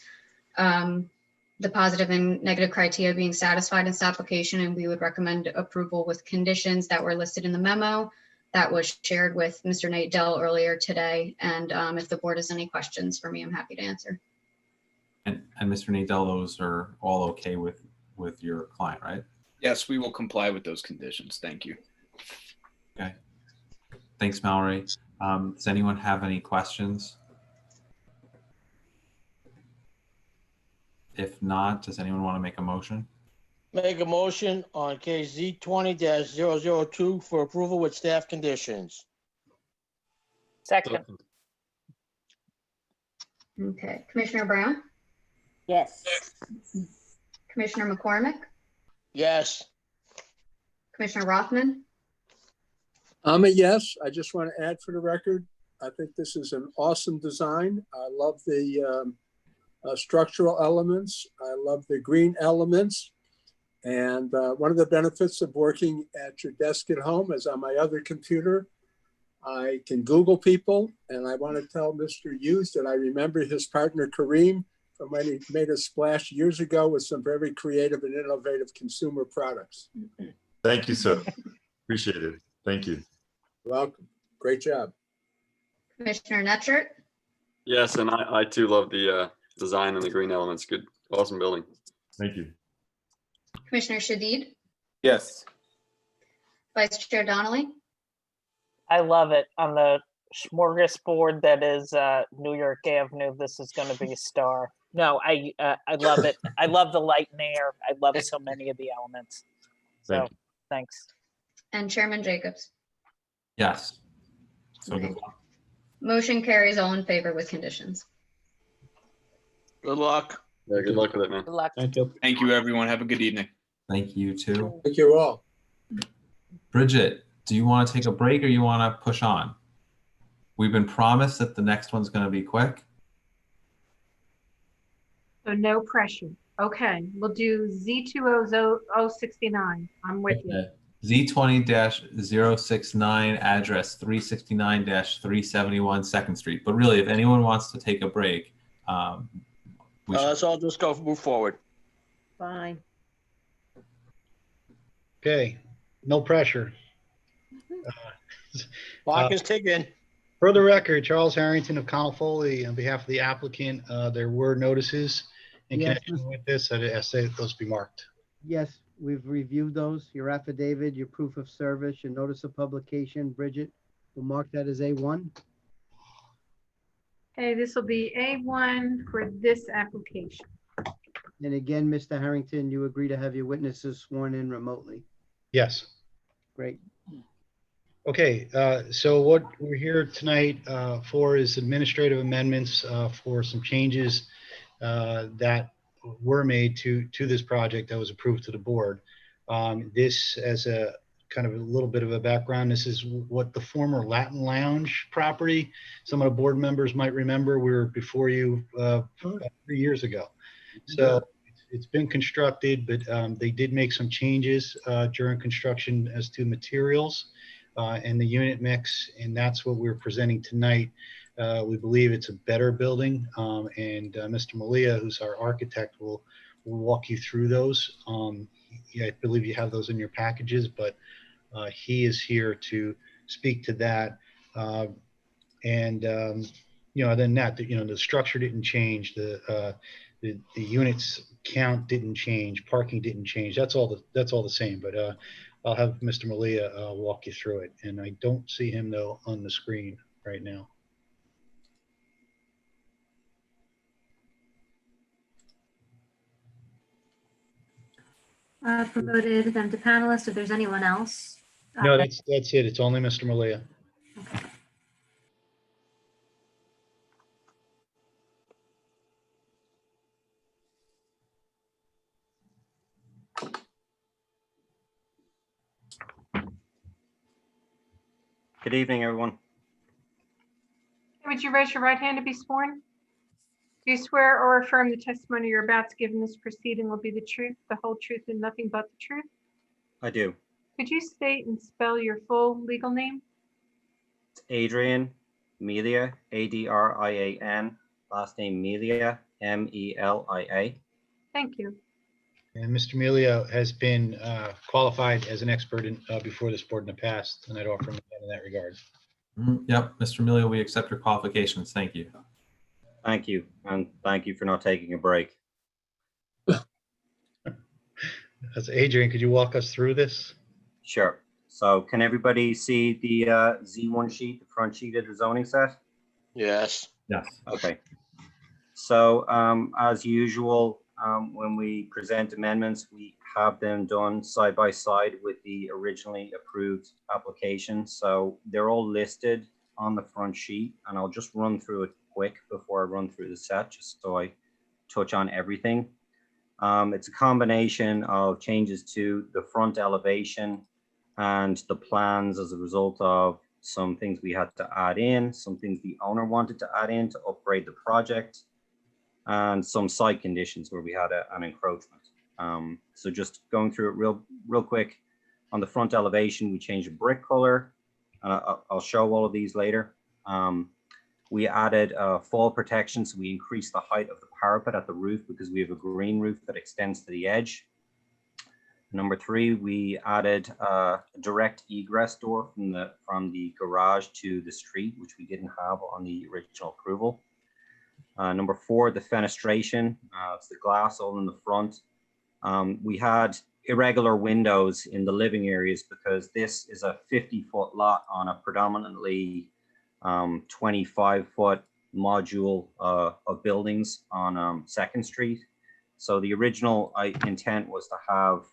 Speaker 21: the positive and negative criteria being satisfied in this application, and we would recommend approval with conditions that were listed in the memo that was shared with Mr. Nadell earlier today. And if the board has any questions for me, I'm happy to answer.
Speaker 2: And Mr. Nadell, those are all okay with your client, right?
Speaker 18: Yes, we will comply with those conditions. Thank you.
Speaker 2: Okay. Thanks, Mallory. Does anyone have any questions? If not, does anyone want to make a motion?
Speaker 13: Make a motion on case Z20-002 for approval with staff conditions.
Speaker 3: Second.
Speaker 21: Okay, Commissioner Brown,
Speaker 14: Yes.
Speaker 21: Commissioner McCormick,
Speaker 13: Yes.
Speaker 21: Commissioner Rothman,
Speaker 5: I'm a yes. I just want to add for the record, I think this is an awesome design. I love the structural elements. I love the green elements. And one of the benefits of working at your desk at home is on my other computer, I can Google people. And I want to tell Mr. Hughes that I remember his partner Kareem from when he made a splash years ago with some very creative and innovative consumer products.
Speaker 15: Thank you, sir. Appreciate it. Thank you.
Speaker 5: Welcome. Great job.
Speaker 21: Commissioner Netchert,
Speaker 11: Yes, and I too love the design and the green elements. Good, awesome building.
Speaker 15: Thank you.
Speaker 21: Commissioner Shadid,
Speaker 18: Yes.
Speaker 21: Vice Chair Donnelly,
Speaker 3: I love it. On the smorgasbord that is New York Avenue, this is going to be a star. No, I love it. I love the light and air. I love so many of the elements. So
Speaker 15: Thank you.
Speaker 3: thanks.
Speaker 21: and Chairman Jacobs.
Speaker 2: Yes. So
Speaker 21: Okay.
Speaker 2: good luck.
Speaker 21: Motion carries all in favor with conditions.
Speaker 13: Good luck.
Speaker 11: Yeah, good luck with it, man.
Speaker 3: Good luck.
Speaker 19: Thank you.
Speaker 18: Thank you, everyone. Have a good evening.
Speaker 2: Thank you too.
Speaker 5: Thank you all.
Speaker 2: Bridget, do you want to take a break or you want to push on? We've been promised that the next one's going to be quick.
Speaker 4: So no pressure. Okay, we'll do Z20069. I'm with you.
Speaker 2: Z20-069, address 369-371 2nd Street. But really, if anyone wants to take a break, we should.
Speaker 13: Let's all just move forward.
Speaker 14: Fine.
Speaker 16: Okay, no pressure.
Speaker 13: Clock is ticking.
Speaker 16: For the record, Charles Harrington of Connell Foley, on behalf of the applicant, there were notices in
Speaker 7: Yes,
Speaker 16: connection with this. I say that those be marked.
Speaker 7: Yes, we've reviewed those, your affidavit, your proof of service, your notice of publication. Bridget, we'll mark that as A1.
Speaker 4: Okay, this will be A1 for this application.
Speaker 7: And again, Mr. Harrington, you agree to have your witnesses sworn in remotely.
Speaker 16: Yes.
Speaker 7: Great.
Speaker 16: Okay, so what we're here tonight for is administrative amendments for some changes that were made to this project that was approved to the board. This, as a kind of a little bit of a background, this is what the former Latin Lounge property, some of the board members might remember, we were before you 3 years ago. So it's been constructed, but they did make some changes during construction as to materials and the unit mix, and that's what we're presenting tonight. We believe it's a better building, and Mr. Malia, who's our architect, will walk you through those. Yeah, I believe you have those in your packages, but he is here to speak to that. And you know, other than that, you know, the structure didn't change, the units count didn't change, parking didn't change. That's all the same. But I'll have Mr. Malia walk you through it, and I don't see him though on the screen right now.
Speaker 1: Promoted them to panelists. If there's anyone else.
Speaker 16: No, that's it. It's only Mr. Malia.
Speaker 22: Good evening, everyone.
Speaker 4: Would you raise your right hand to be sworn? Do you swear or affirm the testimony you're about to give in this proceeding will be the truth, the whole truth, and nothing but the truth?
Speaker 12: I do.
Speaker 4: Could you state and spell your full legal name?
Speaker 12: It's Adrian Melia, Adrian, last name Melia, Melia.
Speaker 4: Thank you.
Speaker 16: And Mr. Melia has been qualified as an expert before this board in the past, and I'd offer him in that regard.
Speaker 2: Yep, Mr. Emilio, we accept your qualifications. Thank you.
Speaker 12: Thank you, and thank you for not taking a break.
Speaker 16: That's Adrian, could you walk us through this?
Speaker 12: Sure. So can everybody see the Z1 sheet, the front sheet of the zoning set?
Speaker 13: Yes.
Speaker 2: Yes.
Speaker 12: Okay. So as usual, when we present amendments, we have them done side by side with the originally approved application. So they're all listed on the front sheet, and I'll just run through it quick before I run through the set, just so I touch on everything. It's a combination of changes to the front elevation and the plans as a result of some things we had to add in, some things the owner wanted to add in to upgrade the project, and some site conditions where we had an encroachment. So just going through it real quick. On the front elevation, we changed the brick color. I'll show all of these later. We added fall protection, so we increased the height of the parapet at the roof because we have a green roof that extends to the edge. Number 3, we added a direct egress door from the garage to the street, which we didn't have on the original approval. Number 4, the fenestration. It's the glass all in the front. We had irregular windows in the living areas because this is a 50-foot lot on a predominantly 25-foot module of buildings on 2nd Street. So the original intent was to have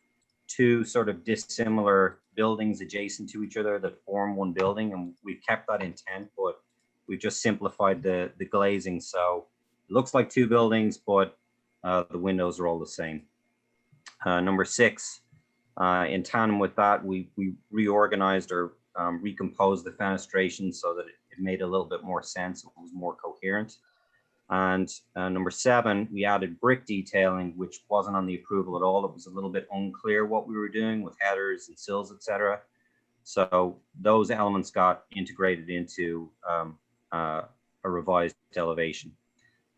Speaker 12: 2 sort of dissimilar buildings adjacent to each other that form one building, and we've kept that intent, but we've just simplified the glazing. So it looks like 2 buildings, but the windows are all the same. Number 6, in tandem with that, we reorganized or recomposed the fenestration so that it made a little bit more sense. It was more coherent. And number 7, we added brick detailing, which wasn't on the approval at all. It was a little bit unclear what we were doing with headers and sills, etc. So those elements got integrated into a revised elevation.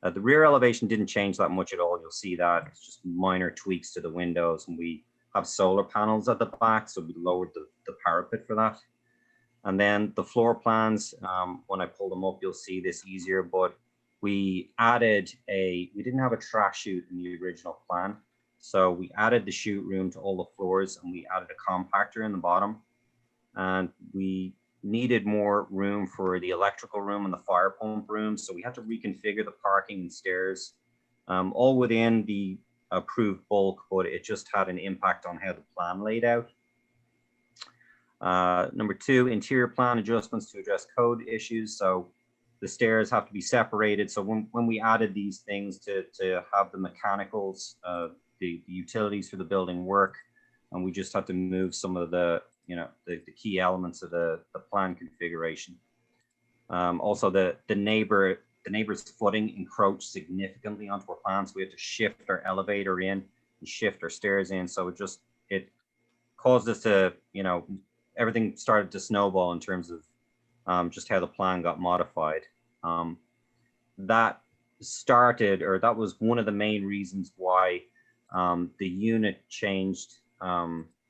Speaker 12: The rear elevation didn't change that much at all. You'll see that it's just minor tweaks to the windows, and we have solar panels at the back, so we lowered the parapet for that. And then the floor plans, when I pull them up, you'll see this easier, but we didn't have a trash chute in the original plan. So we added the chute room to all the floors, and we added a compactor in the bottom. And we needed more room for the electrical room and the fire pump room. So we had to reconfigure the parking and stairs, all within the approved bulk, but it just had an impact on how the plan laid out. Number 2, interior plan adjustments to address code issues. So the stairs have to be separated. So when we added these things to have the mechanicals, the utilities for the building work, and we just had to move some of the key elements of the plan configuration. Also, the neighbor's footing encroached significantly onto our plan, so we had to shift our elevator in and shift our stairs in. So it caused us to, everything started to snowball in terms of just how the plan got modified. That was one of the main reasons why the unit changed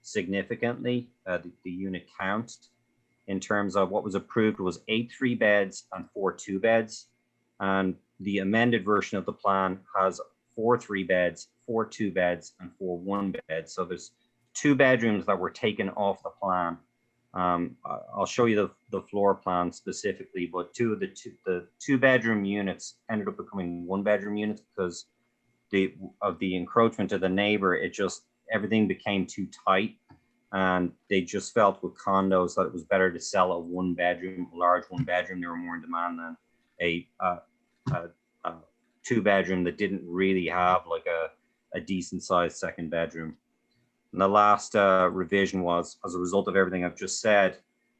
Speaker 12: significantly, the unit count. In terms of what was approved was 8 3-beds and 4 2-beds, and the amended version of the plan has 4 3-beds, 4 2-beds, and 4 1-beds. So there's 2 bedrooms that were taken off the plan. I'll show you the floor plan specifically, but the 2-bedroom units ended up becoming 1-bedroom units because of the encroachment of the neighbor. Everything became too tight, and they just felt with condos that it was better to sell a large 1-bedroom. They were more in demand than a 2-bedroom that didn't really have like a decent sized 2nd bedroom. And the last revision was, as a result of everything I've just said,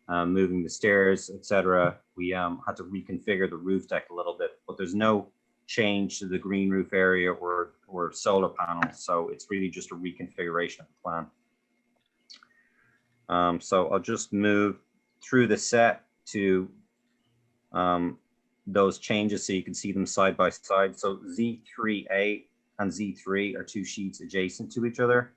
Speaker 12: moving the stairs, etc. We had to reconfigure the roof deck a little bit, but there's no change to the green roof area or solar panels. So it's really just a reconfiguration of the plan. So I'll just move through the set to those changes so you can see them side by side. So Z3A and Z3 are two sheets adjacent to each other.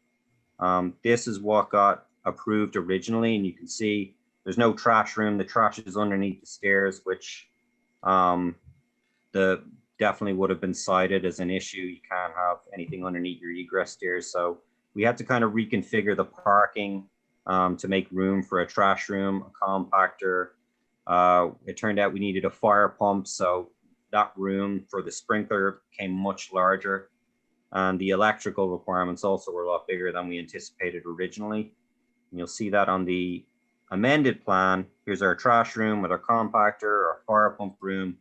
Speaker 12: This is what got approved originally, and you can see there's no trash room. The trash is underneath the stairs, which definitely would have been cited as an issue. You can't have anything underneath your egress stairs. So we had to kind of reconfigure the parking to make room for a trash room, a compactor. It turned out we needed a fire pump, so that room for the sprinkler became much larger. And the electrical requirements also were a lot bigger than we anticipated originally. And you'll see that on the amended plan. Here's our trash room with our compactor, our fire pump room,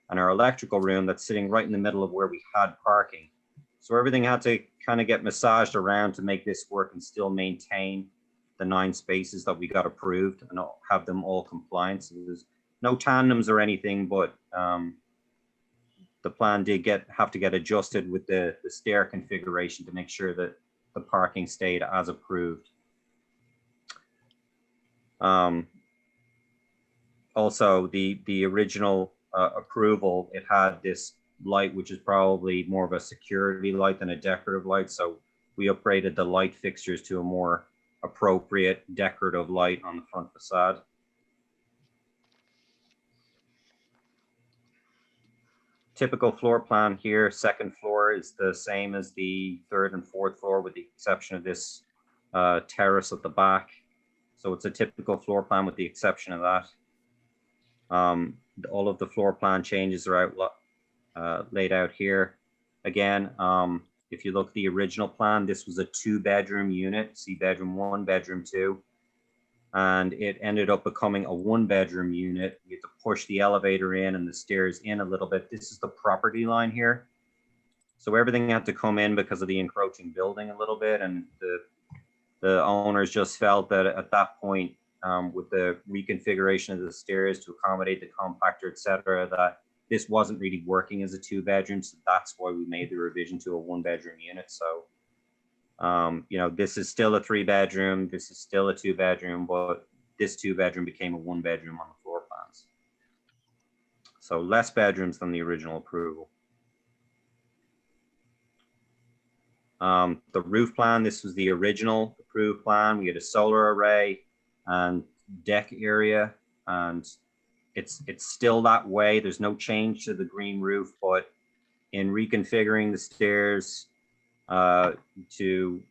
Speaker 12: and our electrical room that's sitting right in the middle of where we had parking. So everything had to kind of get massaged around to make this work and still maintain the 9 spaces that we got approved and have them all compliant. So there's no tandems or anything, but the plan did have to get adjusted with the stair configuration to make sure that the parking stayed as approved. Also, the original approval, it had this light, which is probably more of a security light than a decorative light. So we upgraded the light fixtures to a more appropriate decorative light on the front facade. Typical floor plan here, second floor is the same as the third and fourth floor with the exception of this terrace at the back. So it's a typical floor plan with the exception of that. All of the floor plan changes are laid out here. Again, if you look at the original plan, this was a 2-bedroom unit, see bedroom 1, bedroom 2. And it ended up becoming a 1-bedroom unit. You have to push the elevator in and the stairs in a little bit. This is the property line here. So everything had to come in because of the encroaching building a little bit. And the owners just felt that at that point, with the reconfiguration of the stairs to accommodate the compactor, et cetera, that this wasn't really working as a 2-bedroom. So that's why we made the revision to a 1-bedroom unit. So you know, this is still a 3-bedroom, this is still a 2-bedroom, but this 2-bedroom became a 1-bedroom on the floor plans. So less bedrooms than the original approval. The roof plan, this was the original approved plan. We had a solar array and deck area, and it's still that way. There's no change to the green roof, but in reconfiguring the stairs, to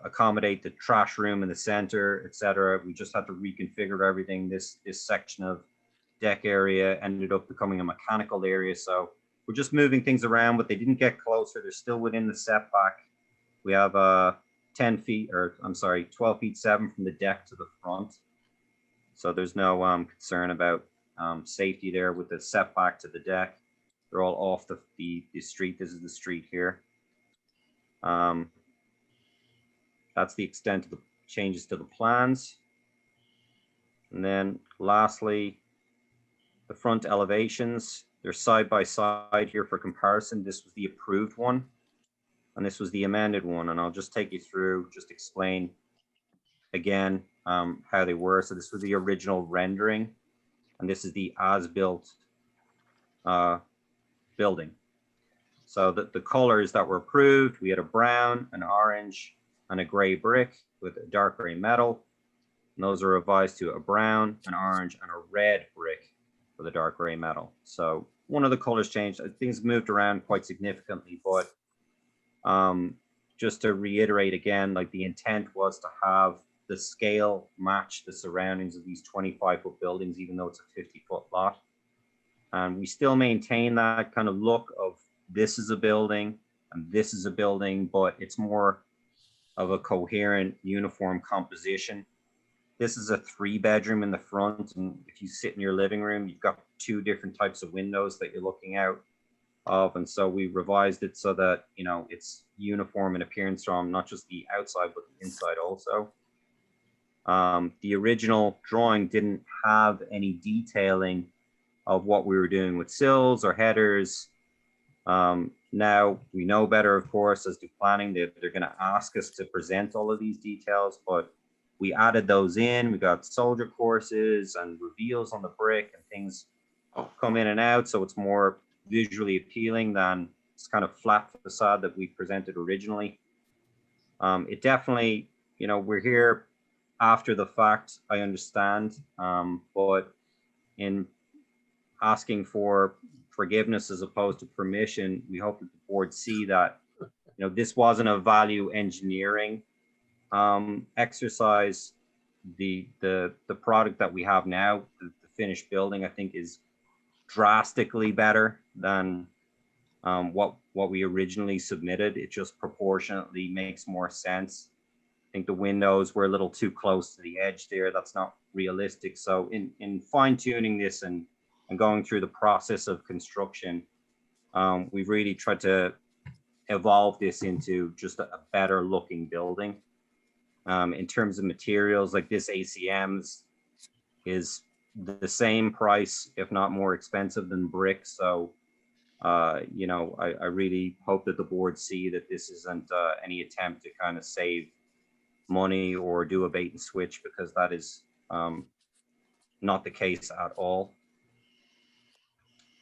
Speaker 12: accommodate the trash room in the center, etc. We just had to reconfigure everything. This section of deck area ended up becoming a mechanical area. So we're just moving things around, but they didn't get closer. They're still within the setback. We have 12 feet 7 from the deck to the front. So there's no concern about safety there with the setback to the deck. They're all off the street. This is the street here. That's the extent of the changes to the plans. And then lastly, the front elevations, they're side by side here for comparison. This was the approved one, and this was the amended one. And I'll just take you through, just explain again how they were. So this was the original rendering, and this is the as-built building. So the colors that were approved, we had a brown, an orange, and a gray brick with a dark gray metal. And those are revised to a brown, an orange, and a red brick with a dark gray metal. So one of the colors changed. Things moved around quite significantly, but just to reiterate again, like the intent was to have the scale match the surroundings of these 25-foot buildings, even though it's a 50-foot lot. And we still maintain that kind of look of this is a building and this is a building, but it's more of a coherent, uniform composition. This is a 3-bedroom in the front, and if you sit in your living room, you've got 2 different types of windows that you're looking out of, and so we revised it so that, you know, it's uniform in appearance from not just the outside, but the inside also. The original drawing didn't have any detailing of what we were doing with sills or headers. Now we know better, of course, as to planning, they're going to ask us to present all of these details, but we added those in. We got soldier courses and reveals on the brick and things come in and out. So it's more visually appealing than this kind of flat facade that we presented originally. It definitely, you know, we're here after the fact, I understand, but in asking for forgiveness as opposed to permission, we hope that the board see that, you know, this wasn't a value engineering exercise. The product that we have now, the finished building, I think is drastically better than what we originally submitted. It just proportionately makes more sense. I think the windows were a little too close to the edge there. That's not realistic. So in fine tuning this and going through the process of construction, we've really tried to evolve this into just a better looking building. In terms of materials, like this ACMs is the same price, if not more expensive than brick. So, you know, I really hope that the board see that this isn't any attempt to kind of save money or do a bait and switch, because that is not the case at all.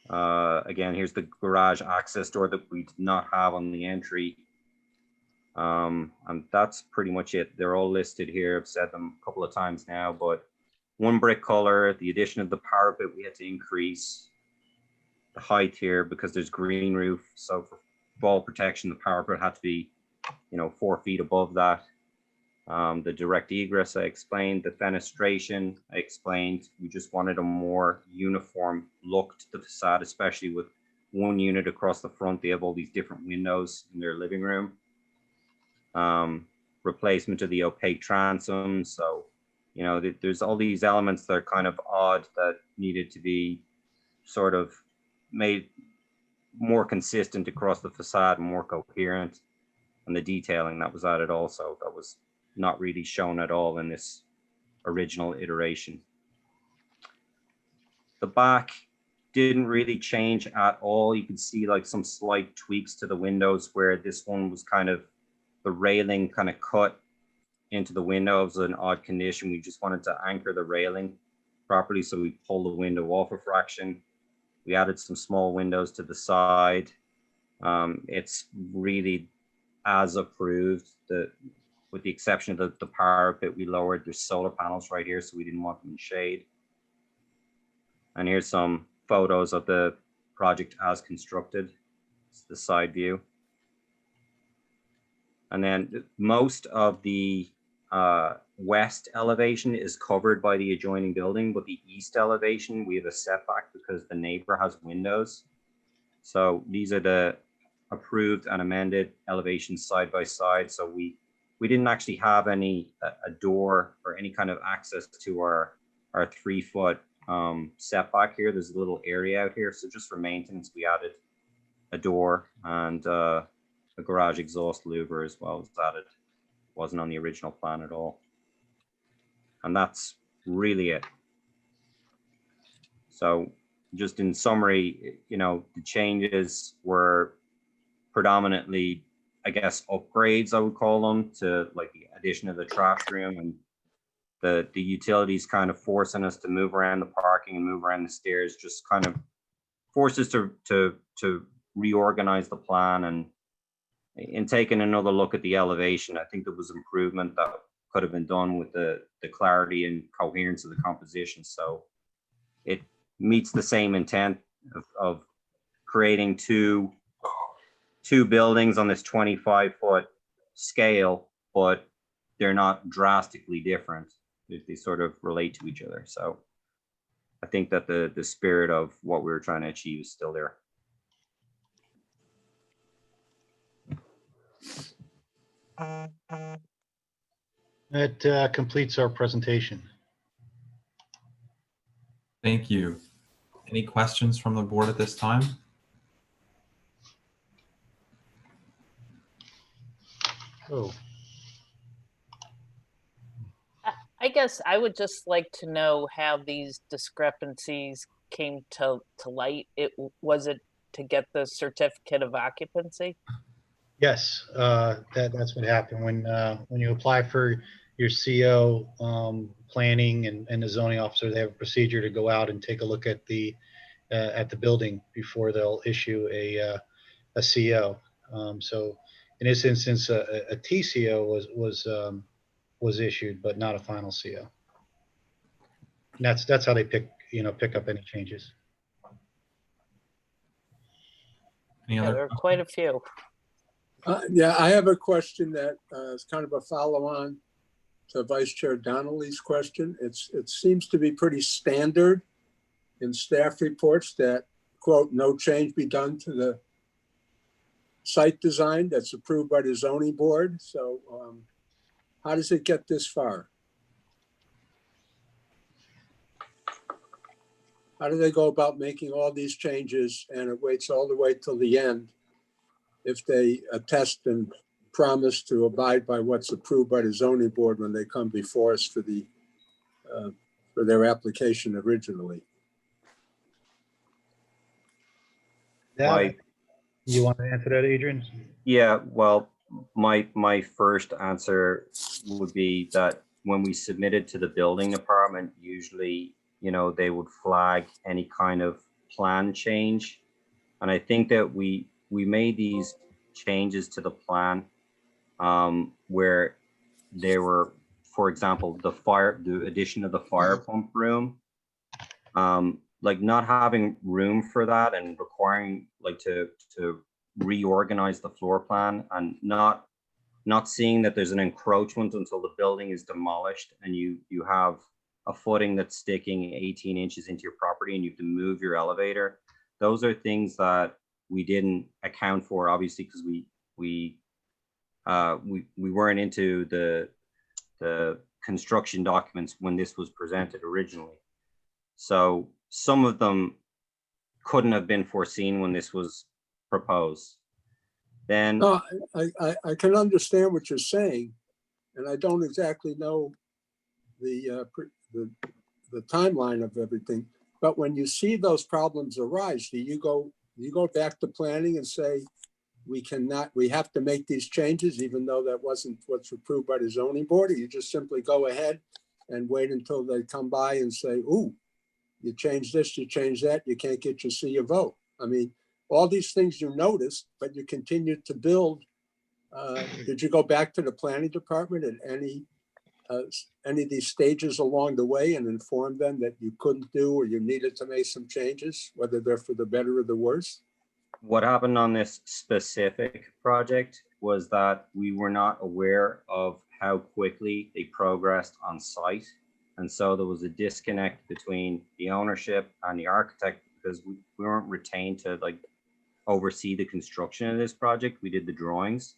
Speaker 12: Again, here's the garage access door that we did not have on the entry. And that's pretty much it. They're all listed here. I've said them a couple of times now, but one brick color, the addition of the parapet, we had to increase the height here because there's green roof. So for fall protection, the parapet had to be, you know, 4 feet above that. The direct egress, I explained. The fenestration, I explained. We just wanted a more uniform look to the facade, especially with one unit across the front. They have all these different windows in their living room. Replacement of the opaque transom. So, you know, there's all these elements that are kind of odd that needed to be sort of made more consistent across the facade and more coherent. And the detailing that was added also, that was not really shown at all in this original iteration. The back didn't really change at all. You can see like some slight tweaks to the windows where this one was kind of, the railing kind of cut into the window. It was an odd condition. We just wanted to anchor the railing properly, so we pulled the window off a fraction. We added some small windows to the side. It's really as approved. With the exception of the parapet, we lowered. There's solar panels right here, so we didn't want them in shade. And here's some photos of the project as constructed. It's the side view. And then most of the west elevation is covered by the adjoining building, but the east elevation, we have a setback because the neighbor has windows. So these are the approved and amended elevations side by side. So we didn't actually have a door or any kind of access to our 3 foot setback here. There's a little area out here. So just for maintenance, we added a door and a garage exhaust louver as well was added. Wasn't on the original plan at all. And that's really it. So just in summary, you know, the changes were predominantly, I guess, upgrades, I would call them, to like the addition of the trash room and the utilities kind of forcing us to move around the parking and move around the stairs, just kind of forced us to reorganize the plan. And in taking another look at the elevation, I think there was improvement that could have been done with the clarity and coherence of the composition. So it meets the same intent of creating two buildings on this 25-foot scale, but they're not drastically different. They sort of relate to each other. So I think that the spirit of what we were trying to achieve is still there.
Speaker 16: That completes our presentation.
Speaker 2: Thank you. Any questions from the board at this time?
Speaker 16: Oh,
Speaker 3: I guess I would just like to know how these discrepancies came to light. Was it to get the certificate of occupancy?
Speaker 16: Yes, that's what happened when you apply for your CO, planning and the zoning officer, they have a procedure to go out and take a look at the building before they'll issue a CO. So in this instance, a TCO was issued, but not a final CO. And that's how they pick up any changes.
Speaker 2: Any
Speaker 3: Yeah,
Speaker 2: other?
Speaker 3: there are quite a few.
Speaker 5: Yeah, I have a question that is kind of a follow-on to Vice Chair Donnelly's question. It seems to be pretty standard in staff reports that, quote, no change be done to the site design that's approved by the zoning board. So how does it get this far? How do they go about making all these changes and it waits all the way till the end if they attest and promise to abide by what's approved by the zoning board when they come before us for their application originally?
Speaker 16: You want to answer that, Adrian?
Speaker 12: Yeah, well, my first answer would be that when we submitted to the building department, usually, they would flag any kind of plan change. And I think that we made these changes to the plan where there were, for example, the addition of the fire pump room, like not having room for that and requiring like to reorganize the floor plan and not seeing that there's an encroachment until the building is demolished and you have a footing that's sticking 18 inches into your property and you have to move your elevator. Those are things that we didn't account for, obviously, because we weren't into the construction documents when this was presented originally. So some of them couldn't have been foreseen when this was proposed. Then
Speaker 5: no, I can understand what you're saying, and I don't exactly know the timeline of everything. But when you see those problems arise, do you go back to planning and say we have to make these changes, even though that wasn't what's approved by the zoning board? Or you just simply go ahead and wait until they come by and say, "Ooh, you changed this, you changed that, you can't get your C of O." I mean, all these things you noticed, but you continued to build. Did you go back to the planning department at any of these stages along the way and inform them that you couldn't do or you needed to make some changes, whether they're for the better or the worse?
Speaker 12: What happened on this specific project was that we were not aware of how quickly they progressed on site. And so there was a disconnect between the ownership and the architect because we weren't retained to like oversee the construction of this project. We did the drawings,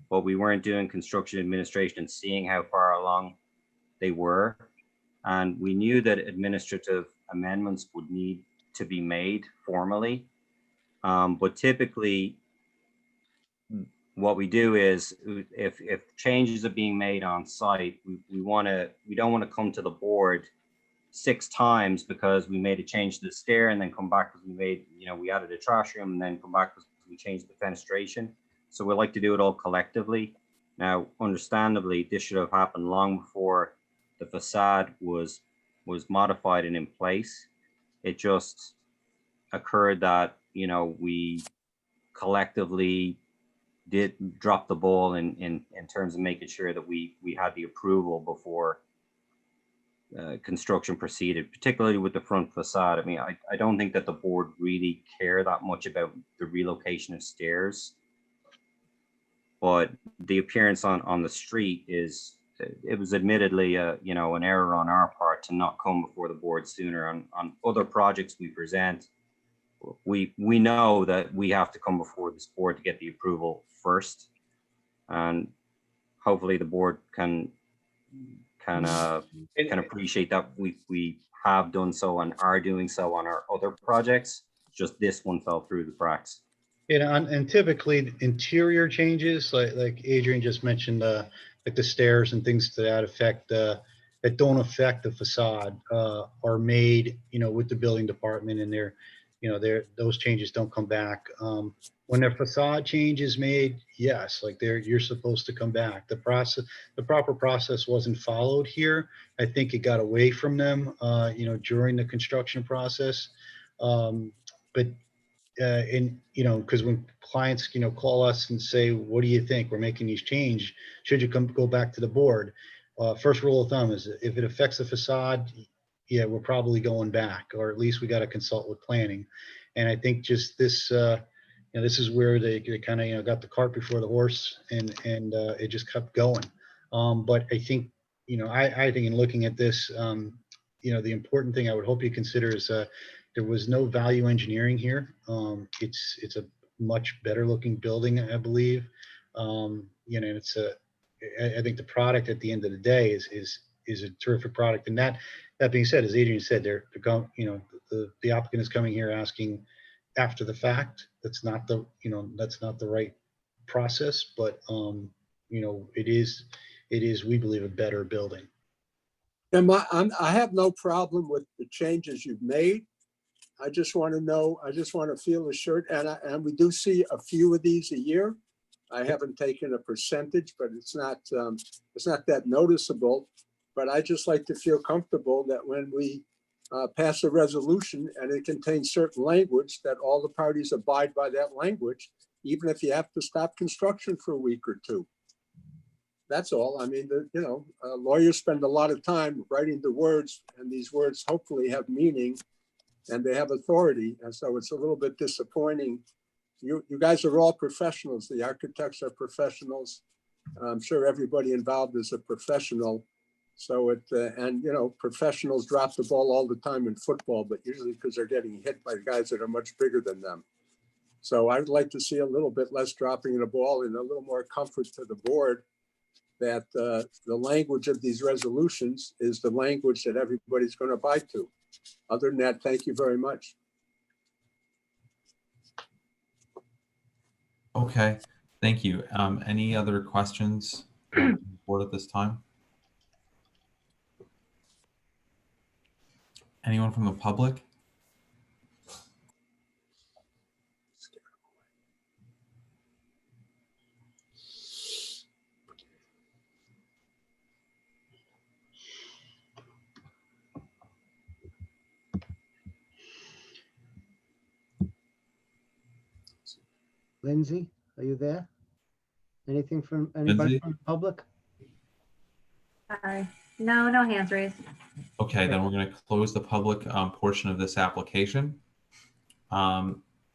Speaker 12: but we weren't doing construction administration and seeing how far along they were. And we knew that administrative amendments would need to be made formally. But typically what we do is if changes are being made on site, we don't want to come to the board 6 times because we made a change to the stair and then come back because we added a trash room and then come back because we changed the fenestration. So we like to do it all collectively. Now, understandably, this should have happened long before the facade was modified and in place. It just occurred that, we collectively did drop the ball in terms of making sure that we had the approval before construction proceeded, particularly with the front facade. I mean, I don't think that the board really care that much about the relocation of stairs, but the appearance on the street it was admittedly an error on our part to not come before the board sooner. On other projects we present, we know that we have to come before this board to get the approval first, and hopefully the board can appreciate that we have done so and are doing so on our other projects. Just this one fell through the cracks.
Speaker 16: And typically interior changes, like Adrian just mentioned, like the stairs and things to that effect, that don't affect the facade, are made, with the building department, and they're those changes don't come back. When a facade change is made, yes, like you're supposed to come back. The proper process wasn't followed here. I think it got away from them, during the construction process. But because when clients, call us and say, what do you think? We're making these change. Should you go back to the board? First rule of thumb is if it affects the facade, yeah, we're probably going back, or at least we got to consult with planning. And I think just this, this is where they kind of, got the cart before the horse, and it just kept going. But I think, I think in looking at this, the important thing I would hope you consider is there was no value engineering here. It's a much better looking building, I believe. And I think the product at the end of the day is a terrific product. And that being said, as Adrian said, the applicant is coming here asking after the fact. That's not the right process, but it is, we believe, a better building.
Speaker 5: And I have no problem with the changes you've made. I just want to know, I just want to feel assured, and we do see a few of these a year. I haven't taken a percentage, but it's not that noticeable. But I just like to feel comfortable that when we pass a resolution and it contains certain language, that all the parties abide by that language, even if you have to stop construction for a week or two. That's all. I mean, lawyers spend a lot of time writing the words, and these words hopefully have meaning and they have authority. And so it's a little bit disappointing. You guys are all professionals. The architects are professionals. I'm sure everybody involved is a professional. So professionals drop the ball all the time in football, but usually because they're getting hit by guys that are much bigger than them. So I'd like to see a little bit less dropping of the ball and a little more comfort to the board that the language of these resolutions is the language that everybody's going to abide to. Other than that, thank you very much.
Speaker 2: Okay, thank you. Any other questions from the board at this time? Anyone from the public?
Speaker 7: Lindsay, are you there? Anything from anybody
Speaker 2: Lindsay?
Speaker 7: from the public?
Speaker 1: Sorry. No hands raised.
Speaker 2: Okay, then we're going to close the public portion of this application.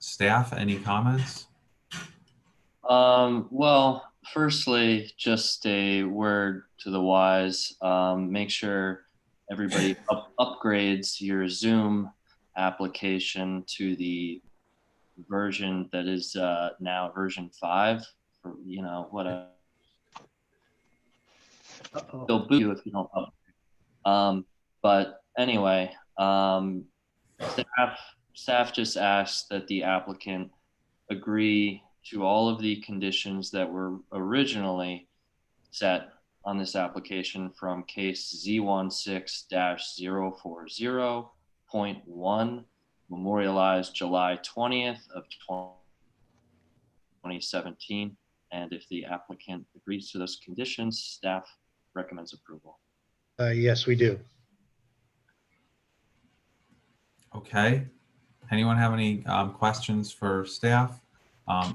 Speaker 2: Staff, any comments?
Speaker 6: Well, firstly, just a word to the wise. Make sure everybody upgrades your Zoom application to the version that is now version 5. For, they'll boot you if you don't upgrade. But anyway, staff just asked that the applicant agree to all of the conditions that were originally set on this application from case Z16-040.1, memorialized July 20th of 2017. And if the applicant agrees to those conditions, staff recommends approval.
Speaker 16: Yes, we do.
Speaker 2: Okay. Anyone have any questions for staff?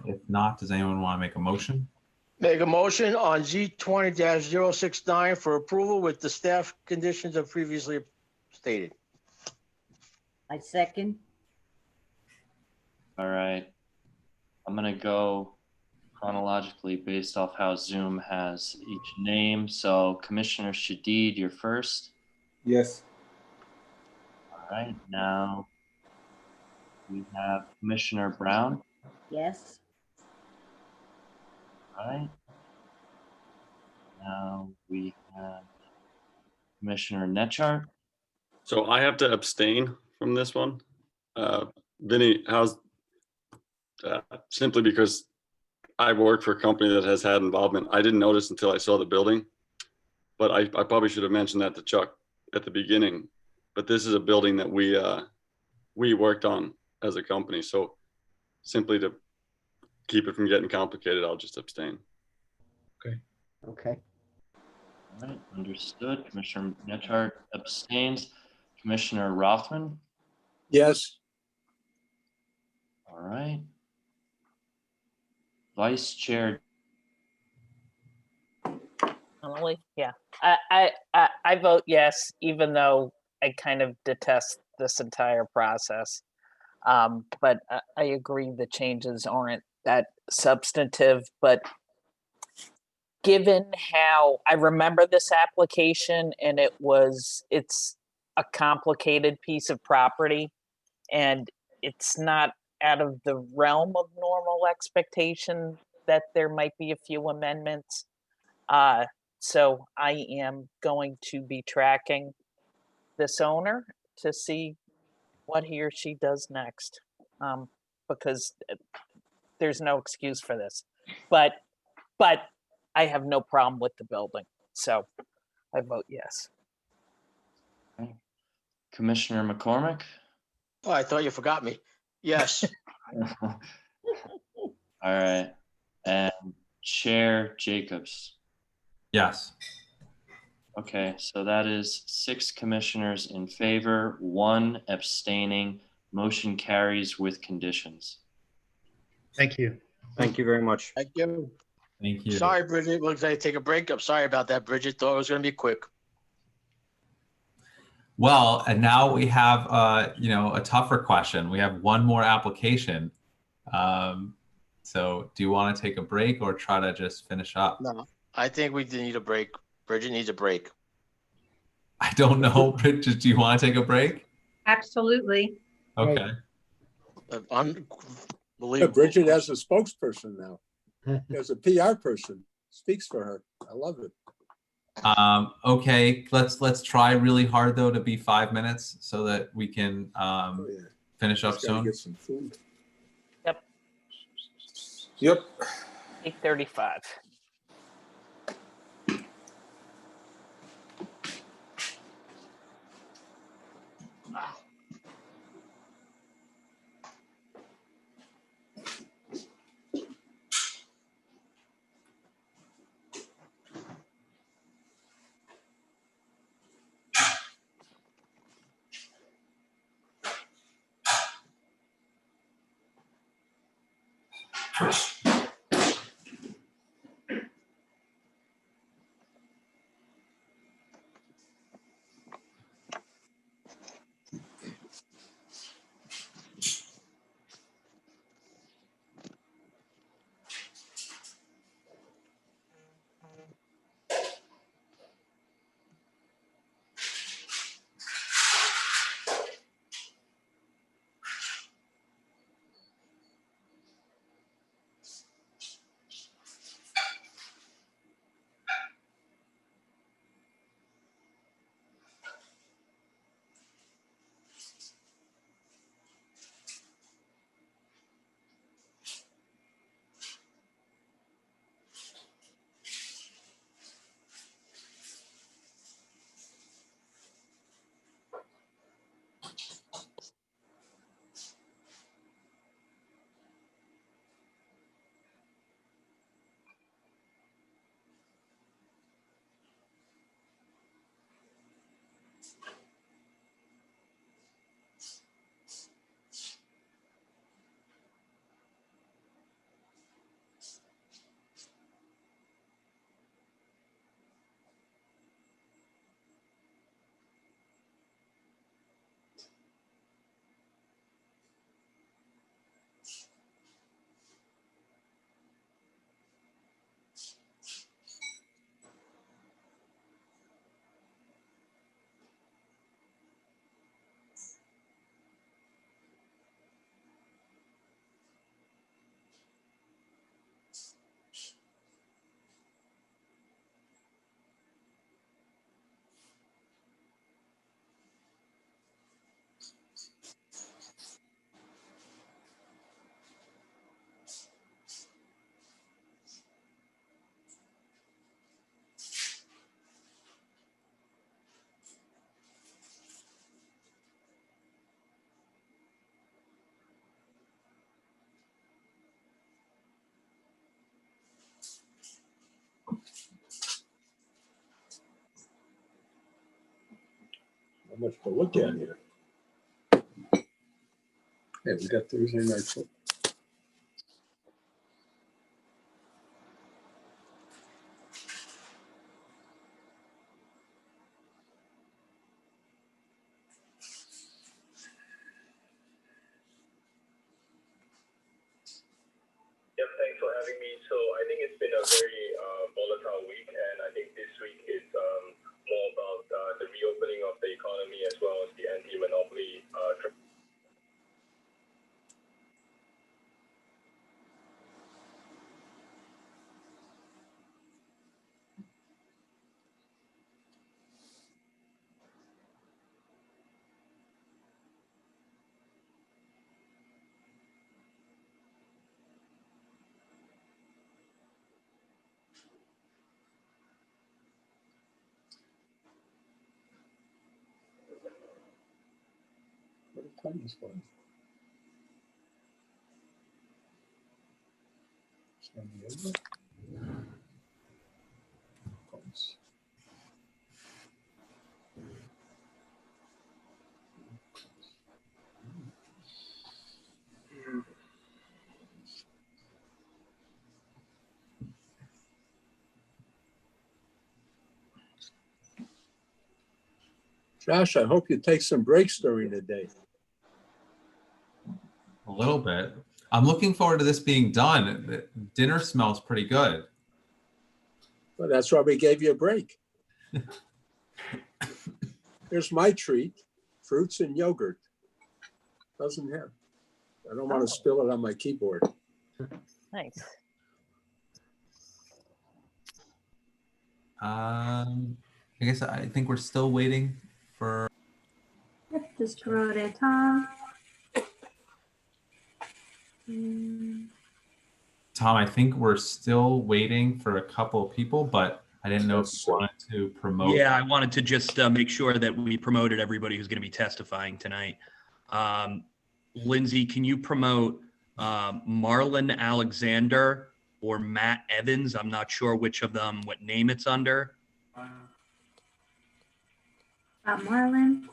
Speaker 2: If not, does anyone want to make a motion?
Speaker 13: Make a motion on Z20-069 for approval with the staff conditions of previously stated.
Speaker 14: I second.
Speaker 6: All right. I'm going to go chronologically based off how Zoom has each name. So Commissioner Shadid, you're first.
Speaker 22: Yes.
Speaker 6: All right. Now we have Commissioner Brown.
Speaker 14: Yes.
Speaker 6: All right. Now we have Commissioner Netchart.
Speaker 11: So I have to abstain from this one. Vinny, simply because I work for a company that has had involvement. I didn't notice until I saw the building, but I probably should have mentioned that to Chuck at the beginning. But this is a building that we worked on as a company. So simply to keep it from getting complicated, I'll just abstain.
Speaker 7: Okay.
Speaker 6: All right, understood. Commissioner Nethart abstains. Commissioner Rothman?
Speaker 5: Yes.
Speaker 6: All right. Vice Chair,
Speaker 3: Emily? Yeah, I vote yes, even though I kind of detest this entire process. But I agree the changes aren't that substantive, but given how I remember this application and it's a complicated piece of property and it's not out of the realm of normal expectation that there might be a few amendments. So I am going to be tracking this owner to see what he or she does next, because there's no excuse for this. But I have no problem with the building, so I vote yes.
Speaker 6: Commissioner McCormick?
Speaker 13: Oh, I thought you forgot me. Yes.
Speaker 6: All right. And Chair Jacobs?
Speaker 2: Yes.
Speaker 6: Okay, so that is 6 commissioners in favor, 1 abstaining. Motion carries with conditions.
Speaker 16: Thank you.
Speaker 12: Thank you very much.
Speaker 13: Thank you.
Speaker 2: Thank you.
Speaker 13: Sorry, Bridget. Looks like I take a break. I'm sorry about that, Bridget. Thought it was going to be quick.
Speaker 2: Well, and now we have, a tougher question. We have one more application. So do you want to take a break or try to just finish up?
Speaker 13: No, I think we need a break. Bridget needs a break.
Speaker 2: I don't know, Bridget, do you want to take a break?
Speaker 4: Absolutely.
Speaker 2: Okay.
Speaker 13: Unbelievable.
Speaker 5: Bridget has a spokesperson now. There's a PR person, speaks for her. I love it.
Speaker 2: Okay, let's try really hard though to be 5 minutes so that we can finish up
Speaker 5: Just gotta
Speaker 2: soon.
Speaker 5: get some food.
Speaker 3: Yep.
Speaker 5: Yep.
Speaker 3: 8:35.
Speaker 5: Not much to look at here. Hey, we got Thursday night football.
Speaker 9: Yep, thanks for having me. So I think it's been a very volatile week, and I think this week is more about the reopening of the economy as well as the anti-monopoly.
Speaker 5: What time is it? San Diego? Josh, I hope you take some breaks during the day.
Speaker 2: A little bit. I'm looking forward to this being done. The dinner smells pretty good.
Speaker 5: Well, that's why we gave you a break. Here's my treat, fruits and yogurt. Doesn't have. I don't want to spill it on my keyboard.
Speaker 3: Nice.
Speaker 2: I guess I think we're still waiting for.
Speaker 1: Yep, just wrote it, Tom.
Speaker 2: Tom, I think we're still waiting for a couple of people, but I didn't know if you wanted to promote.
Speaker 22: Yeah, I wanted to just make sure that we promoted everybody who's going to be testifying tonight. Lindsay, can you promote Marlon Alexander or Matt Evans? I'm not sure which of them, what name it's under.
Speaker 1: Marlon.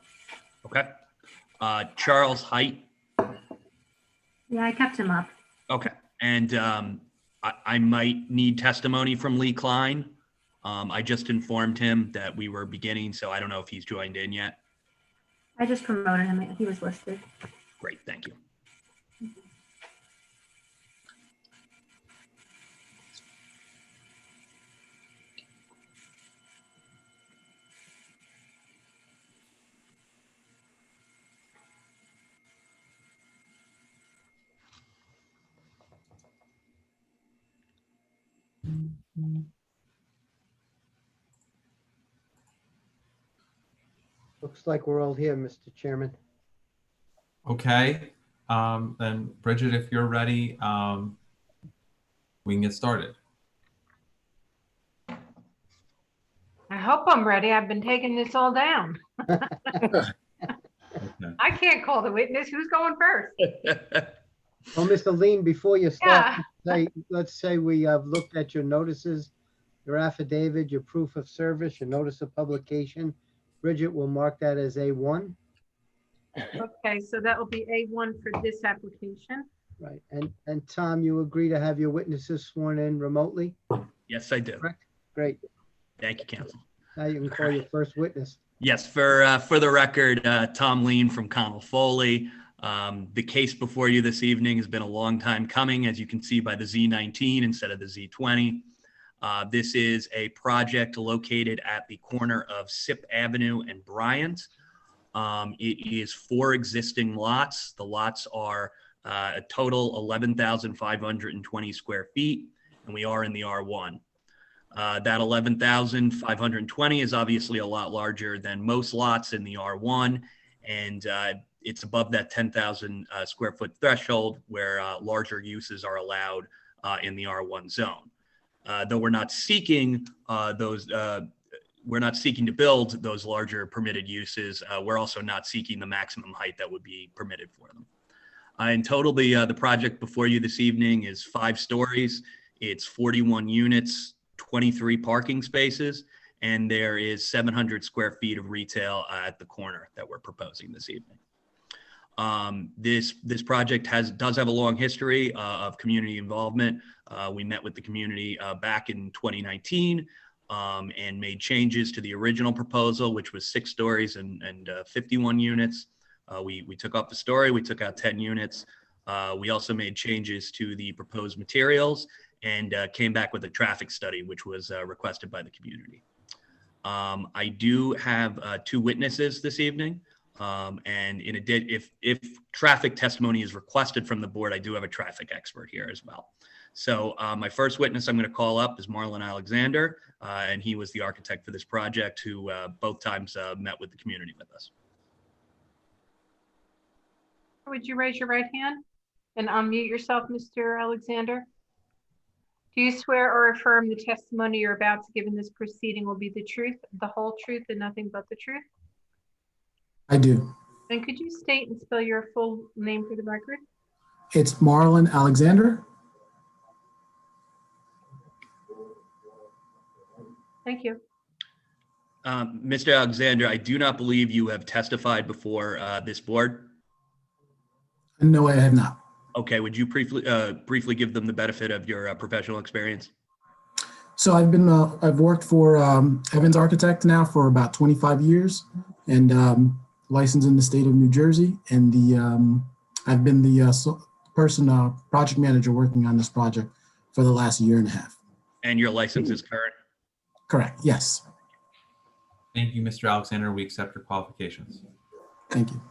Speaker 22: Okay. Charles Height.
Speaker 1: Yeah, I kept him up.
Speaker 22: Okay. And I might need testimony from Lee Klein. I just informed him that we were beginning, so I don't know if he's joined in yet.
Speaker 1: I just promoted him. He was listed.
Speaker 22: Great, thank you.
Speaker 7: Looks like we're all here, Mr. Chairman.
Speaker 2: Okay. Then Bridget, if you're ready, we can get started.
Speaker 4: I hope I'm ready. I've been taking this all down.
Speaker 2: Okay.
Speaker 4: I can't call the witness. Who's going first?
Speaker 7: Well, Mr. Lean, before you start, let's say we have looked at your notices, your affidavit, your proof of service, your notice of publication. Bridget will mark that as A1.
Speaker 4: Okay, so that will be A1 for this application.
Speaker 7: Right. And Tom, you agree to have your witnesses sworn in remotely?
Speaker 22: Yes, I do.
Speaker 7: Correct? Great.
Speaker 22: Thank you, counsel.
Speaker 7: Now you can call your first witness.
Speaker 22: Yes, for the record, Tom Lean from Connell Foley. The case before you this evening has been a long time coming, as you can see by the Z19 instead of the Z20. This is a project located at the corner of Sip Avenue and Bryant. It is 4 existing lots. The lots are a total 11,520 square feet, and we are in the R1. That 11,520 is obviously a lot larger than most lots in the R1, and it's above that 10,000 square foot threshold where larger uses are allowed in the R1 zone. Though we're not seeking we're not seeking to build those larger permitted uses. We're also not seeking the maximum height that would be permitted for them. In total, the project before you this evening is 5 stories. It's 41 units, 23 parking spaces, and there is 700 square feet of retail at the corner that we're proposing this evening. This project does have a long history of community involvement. We met with the community back in 2019 and made changes to the original proposal, which was 6 stories and 51 units. We took off the story, we took out 10 units. We also made changes to the proposed materials and came back with a traffic study, which was requested by the community. I do have 2 witnesses this evening. And in addition, if traffic testimony is requested from the board, I do have a traffic expert here as well. So my first witness I'm going to call up is Marlon Alexander, and he was the architect for this project who both times met with the community with us.
Speaker 4: Would you raise your right hand and unmute yourself, Mr. Alexander? Do you swear or affirm the testimony you're about to give in this proceeding will be the truth, the whole truth, and nothing but the truth?
Speaker 10: I do.
Speaker 4: And could you state and spell your full name for the record?
Speaker 10: It's Marlon Alexander.
Speaker 4: Thank you.
Speaker 22: Mr. Alexander, I do not believe you have testified before this board.
Speaker 10: No, I have not.
Speaker 22: Okay, would you briefly give them the benefit of your professional experience?
Speaker 10: So I've worked for Evans Architect now for about 25 years, and licensed in the state of New Jersey. And I've been the project manager working on this project for the last 1.5 years.
Speaker 22: And your license is current?
Speaker 10: Correct, yes.
Speaker 2: Thank you, Mr. Alexander. We accept your qualifications.
Speaker 10: Thank you.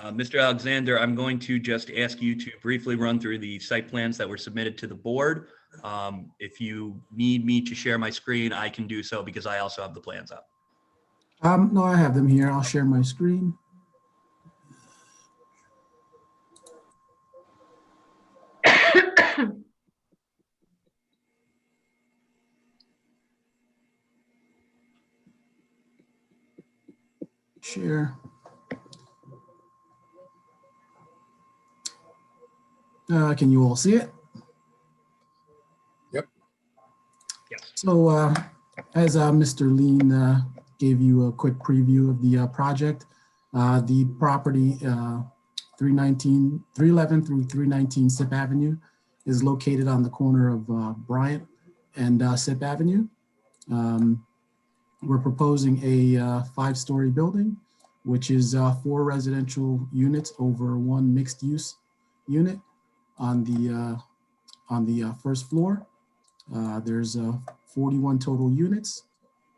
Speaker 22: Mr. Alexander, I'm going to just ask you to briefly run through the site plans that were submitted to the board. If you need me to share my screen, I can do so because I also have the plans up.
Speaker 10: No, I have them here. I'll share my screen. Share. Can you all see it?
Speaker 5: Yep.
Speaker 22: Yes.
Speaker 10: So as Mr. Lean gave you a quick preview of the project, the property 311 through 319 Sip Avenue is located on the corner of Bryant and Sip Avenue. We're proposing a 5-story building, which is 4 residential units over 1 mixed-use unit on the first floor. There's 41 total units.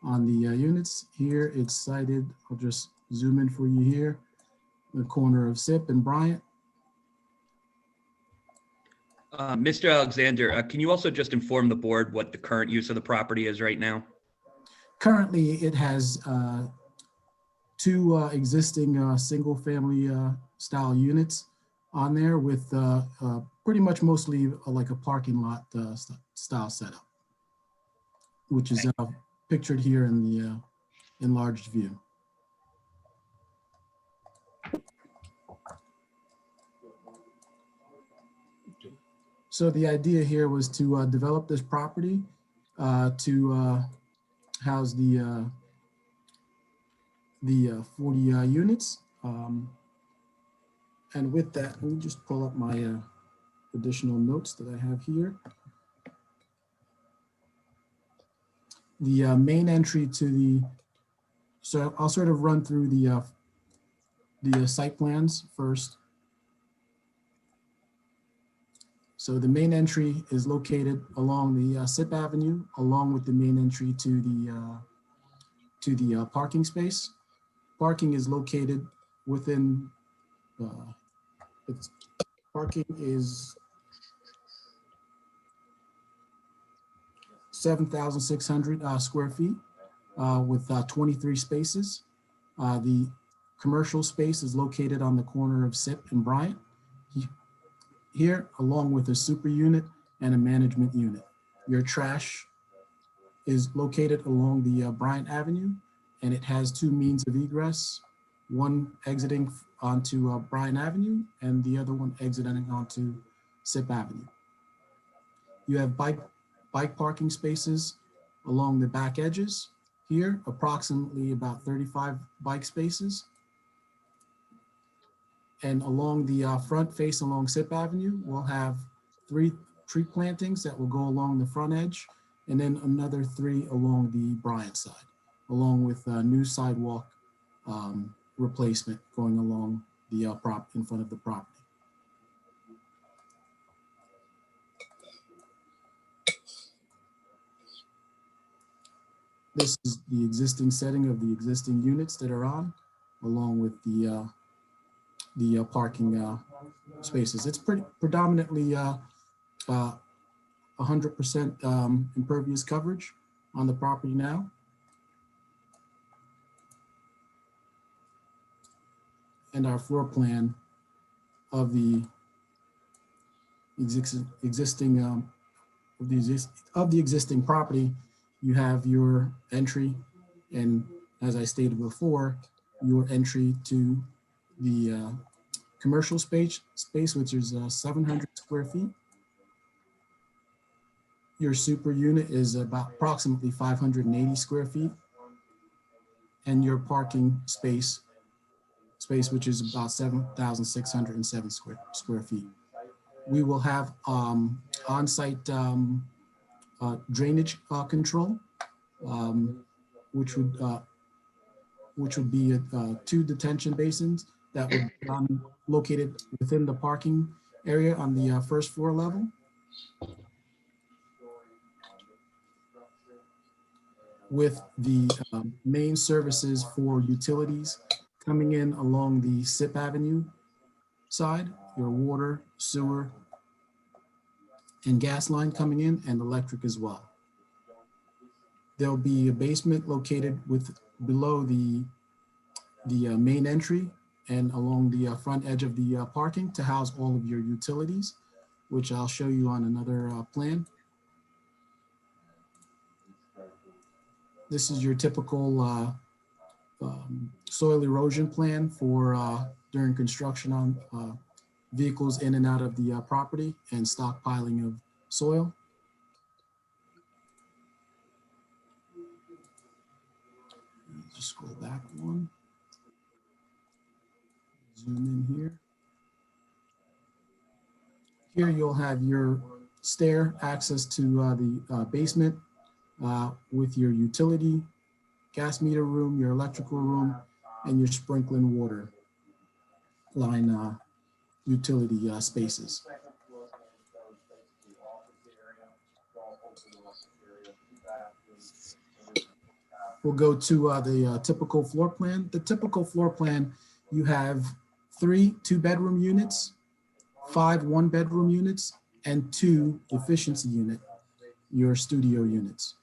Speaker 10: On the units here, it's cited. I'll just zoom in for you here. The corner of Sip and Bryant.
Speaker 22: Mr. Alexander, can you also just inform the board what the current use of the property is right now?
Speaker 10: Currently, it has 2 existing single-family style units on there with pretty much mostly like a parking lot style setup, which is pictured here in the enlarged view. So the idea here was to develop this property to house the 40 units. And with that, let me just pull up my additional notes that I have here. The main entry to the, so I'll sort of run through the site plans first. So the main entry is located along the Sip Avenue, along with the main entry to the parking space. Parking is located within, parking is 7,600 square feet with 23 spaces. The commercial space is located on the corner of Sip and Bryant here, along with a super unit and a management unit. Your trash is located along the Bryant Avenue, and it has 2 means of egress, one exiting onto Bryant Avenue and the other one exiting onto Sip Avenue. You have bike parking spaces along the back edges. Here, approximately about 35 bike spaces. And along the front face along Sip Avenue, we'll have 3 tree plantings that will go along the front edge, and then another 3 along the Bryant side, along with a new sidewalk replacement going along the in front of the property. This is the existing setting of the existing units that are on, along with the parking spaces. It's pretty predominantly 100% impervious coverage on the property now. And our floor plan of the existing property, you have your entry, and as I stated before, your entry to the commercial space, which is 700 square feet. Your super unit is about approximately 580 square feet, and your parking space, which is about 7,607 square feet. We will have on-site drainage control, which would be 2 detention basins that would be located within the parking area on the first floor level. With the main services for utilities coming in along the Sip Avenue side, your water, sewer, and gas line coming in, and electric as well. There'll be a basement located below the main entry and along the front edge of the parking to house all of your utilities, which I'll show you on another plan. This is your typical soil erosion plan for during construction on vehicles in and out of the property and stockpiling of soil. Just scroll back one. Zoom in here. Here you'll have your stair access to the basement with your utility, gas meter room, your electrical room, and your sprinkling water line utility spaces. We'll go to the typical floor plan. The typical floor plan, you have 3 2-bedroom units, 5 1-bedroom units, and 2 efficiency unit, your studio units.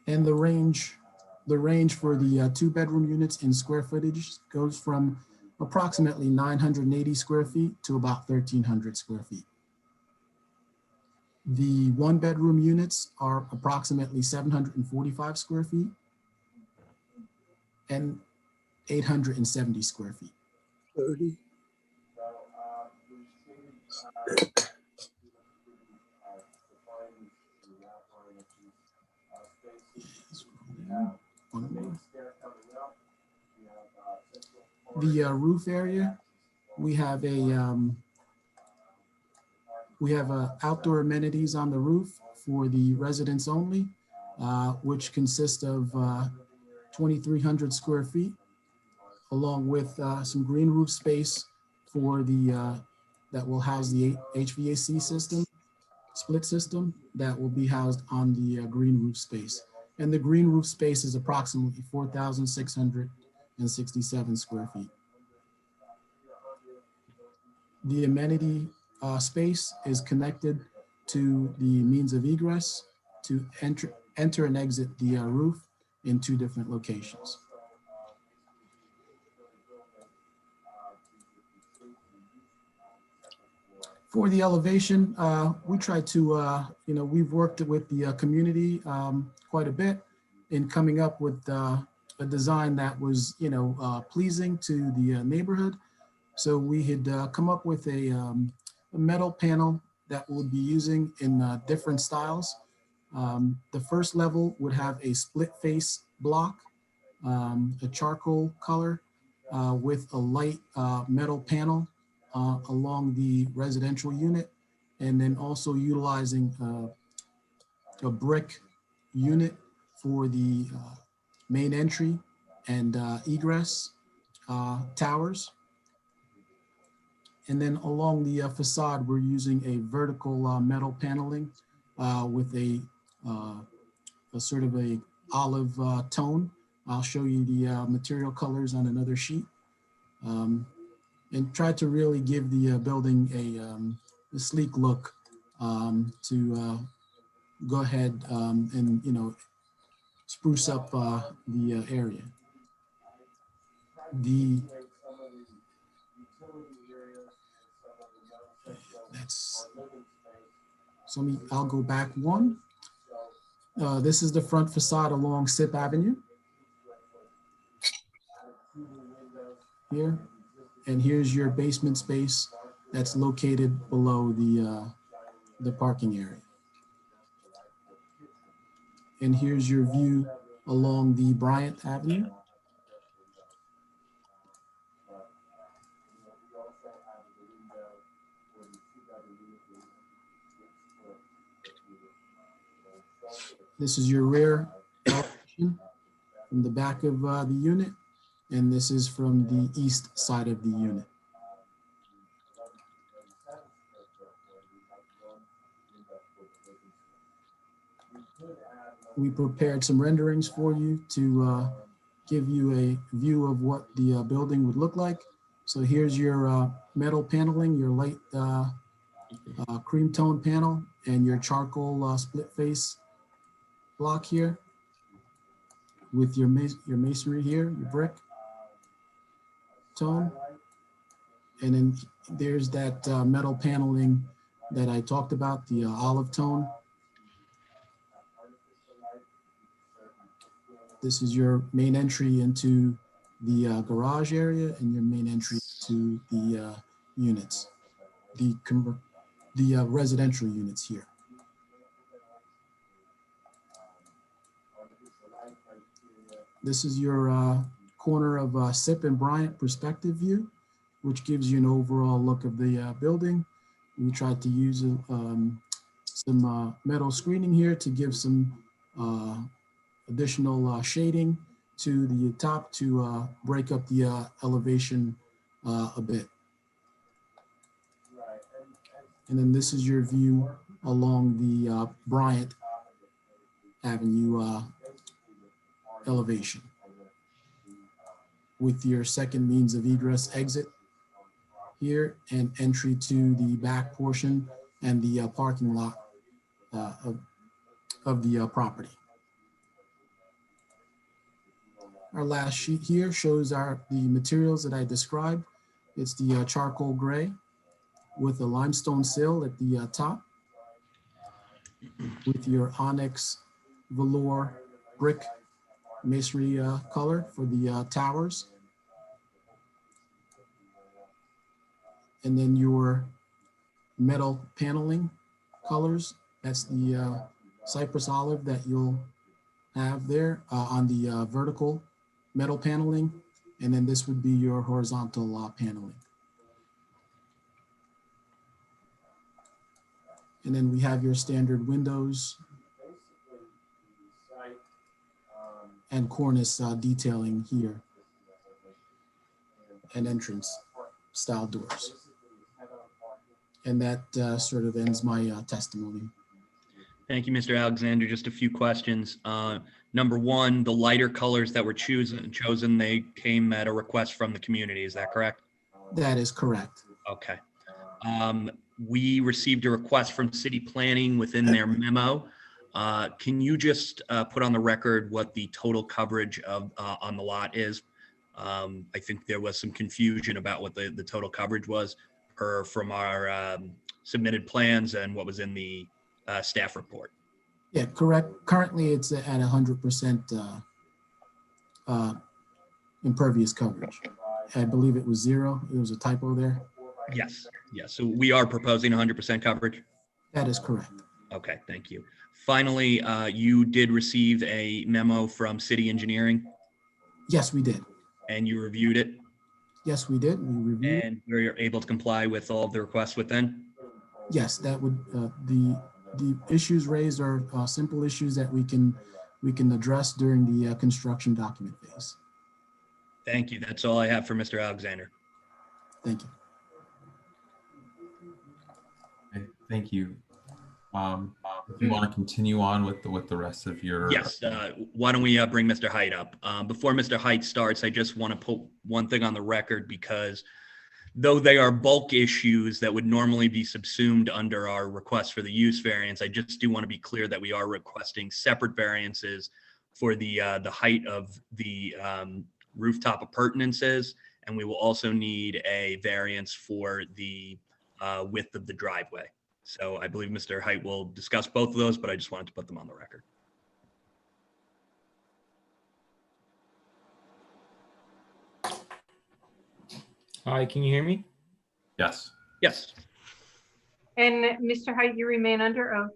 Speaker 10: And the range for the 2-bedroom units in square footage goes from approximately 980 square feet to about 1,300 square feet. The 1-bedroom units are approximately 745 square feet and 870 square feet.
Speaker 5: 30.
Speaker 10: The roof area, we have outdoor amenities on the roof for the residents only, which consist of 2,300 square feet, along with some green roof space for the that will house the HVAC system, split system that will be housed on the green roof space. And the green roof space is approximately 4,667 square feet. The amenity space is connected to the means of egress to enter and exit the roof in 2 different locations. For the elevation, we try to, we've worked with the community quite a bit in coming up with a design that was, pleasing to the neighborhood. So we had come up with a metal panel that we'll be using in different styles. The first level would have a split face block, a charcoal color with a light metal panel along the residential unit, and then also utilizing a brick unit for the main entry and egress towers. And then along the facade, we're using a vertical metal paneling with a sort of a olive tone. I'll show you the material colors on another sheet. And try to really give the building a sleek look to go ahead and, you know, spruce up the area. I'll go back one. This is the front facade along Sip Avenue. Here, and here's your basement space that's located below the parking area. And here's your view along the Bryant Avenue. This is your rear elevation from the back of the unit, and this is from the east side of the unit. We prepared some renderings for you to give you a view of what the building would look like. So here's your metal paneling, your light cream tone panel, and your charcoal split face block here with your masonry here, your brick tone. And then there's that metal paneling that I talked about, the olive tone. This is your main entry into the garage area and your main entry to the units, the residential units here. This is your corner of Sip and Bryant perspective view, which gives you an overall look of the building. We tried to use some metal screening here to give some additional shading to the top to break up the elevation a bit. And then this is your view along the Bryant Avenue elevation with your second means of egress exit here and entry to the back portion and the parking lot of the property. Our last sheet here shows the materials that I described. It's the charcoal gray with a limestone sill at the top with your onyx velour brick masonry color for the towers. And then your metal paneling colors. That's the cypress olive that you'll have there on the vertical metal paneling. And then this would be your horizontal paneling. And then we have your standard windows and cornice detailing here and entrance style doors. And that sort of ends my testimony.
Speaker 22: Thank you, Mr. Alexander. Just a few questions. Number one, the lighter colors that were chosen, they came at a request from the community. Is that correct?
Speaker 10: That is correct.
Speaker 22: Okay. We received a request from city planning within their memo. Can you just put on the record what the total coverage of on the lot is? I think there was some confusion about what the total coverage was from our submitted plans and what was in the staff report.
Speaker 10: Yeah, correct. Currently, it's at 100% impervious coverage. I believe it was 0. It was a typo there.
Speaker 22: Yes. Yes. So we are proposing 100% coverage.
Speaker 10: That is correct.
Speaker 22: Okay, thank you. Finally, you did receive a memo from City Engineering
Speaker 10: Yes, we did.
Speaker 22: and you reviewed it
Speaker 10: Yes, we did. We reviewed it.
Speaker 22: and were able to comply with all of the requests within?
Speaker 10: Yes, that would, the issues raised are simple issues that we can address during the construction document phase.
Speaker 22: Thank you. That's all I have for Mr. Alexander.
Speaker 10: Thank you.
Speaker 2: Okay, thank you. If you want to continue on with the rest of your.
Speaker 22: Yes, why don't we bring Mr. Height up? Before Mr. Height starts, I just want to put one thing on the record because though they are bulk issues that would normally be subsumed under our request for the use variance, I just do want to be clear that we are requesting separate variances for the height of the rooftop appurtenances, and we will also need a variance for the width of the driveway. So I believe Mr. Height will discuss both of those, but I just wanted to put them on the record.
Speaker 8: Hi, can you hear me?
Speaker 2: Yes.
Speaker 22: Yes.
Speaker 4: And Mr. Height, you remain under oath.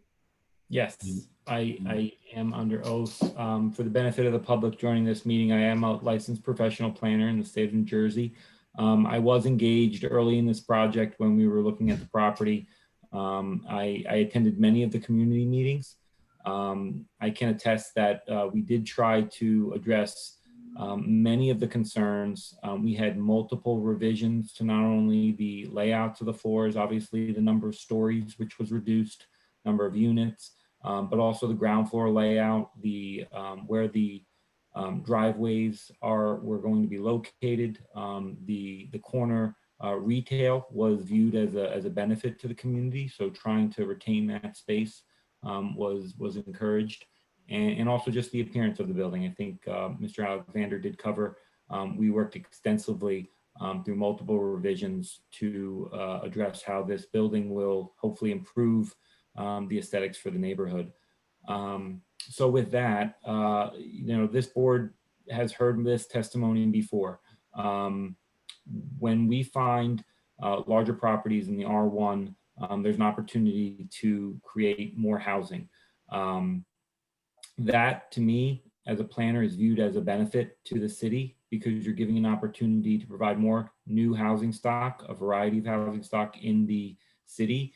Speaker 8: Yes, I am under oath. For the benefit of the public joining this meeting, I am a licensed professional planner in the state of New Jersey. I was engaged early in this project when we were looking at the property. I attended many of the community meetings. I can attest that we did try to address many of the concerns. We had multiple revisions to not only the layouts of the floors, obviously the number of stories, which was reduced, number of units, but also the ground floor layout, the where the driveways were going to be located. The corner retail was viewed as a benefit to the community, so trying to retain that space was encouraged. And also just the appearance of the building. I think Mr. Alexander did cover. We worked extensively through multiple revisions to address how this building will hopefully improve the aesthetics for the neighborhood. So with that, this board has heard this testimony before. When we find larger properties in the R1, there's an opportunity to create more housing. That to me as a planner is viewed as a benefit to the city because you're giving an opportunity to provide more new housing stock, a variety of housing stock in the city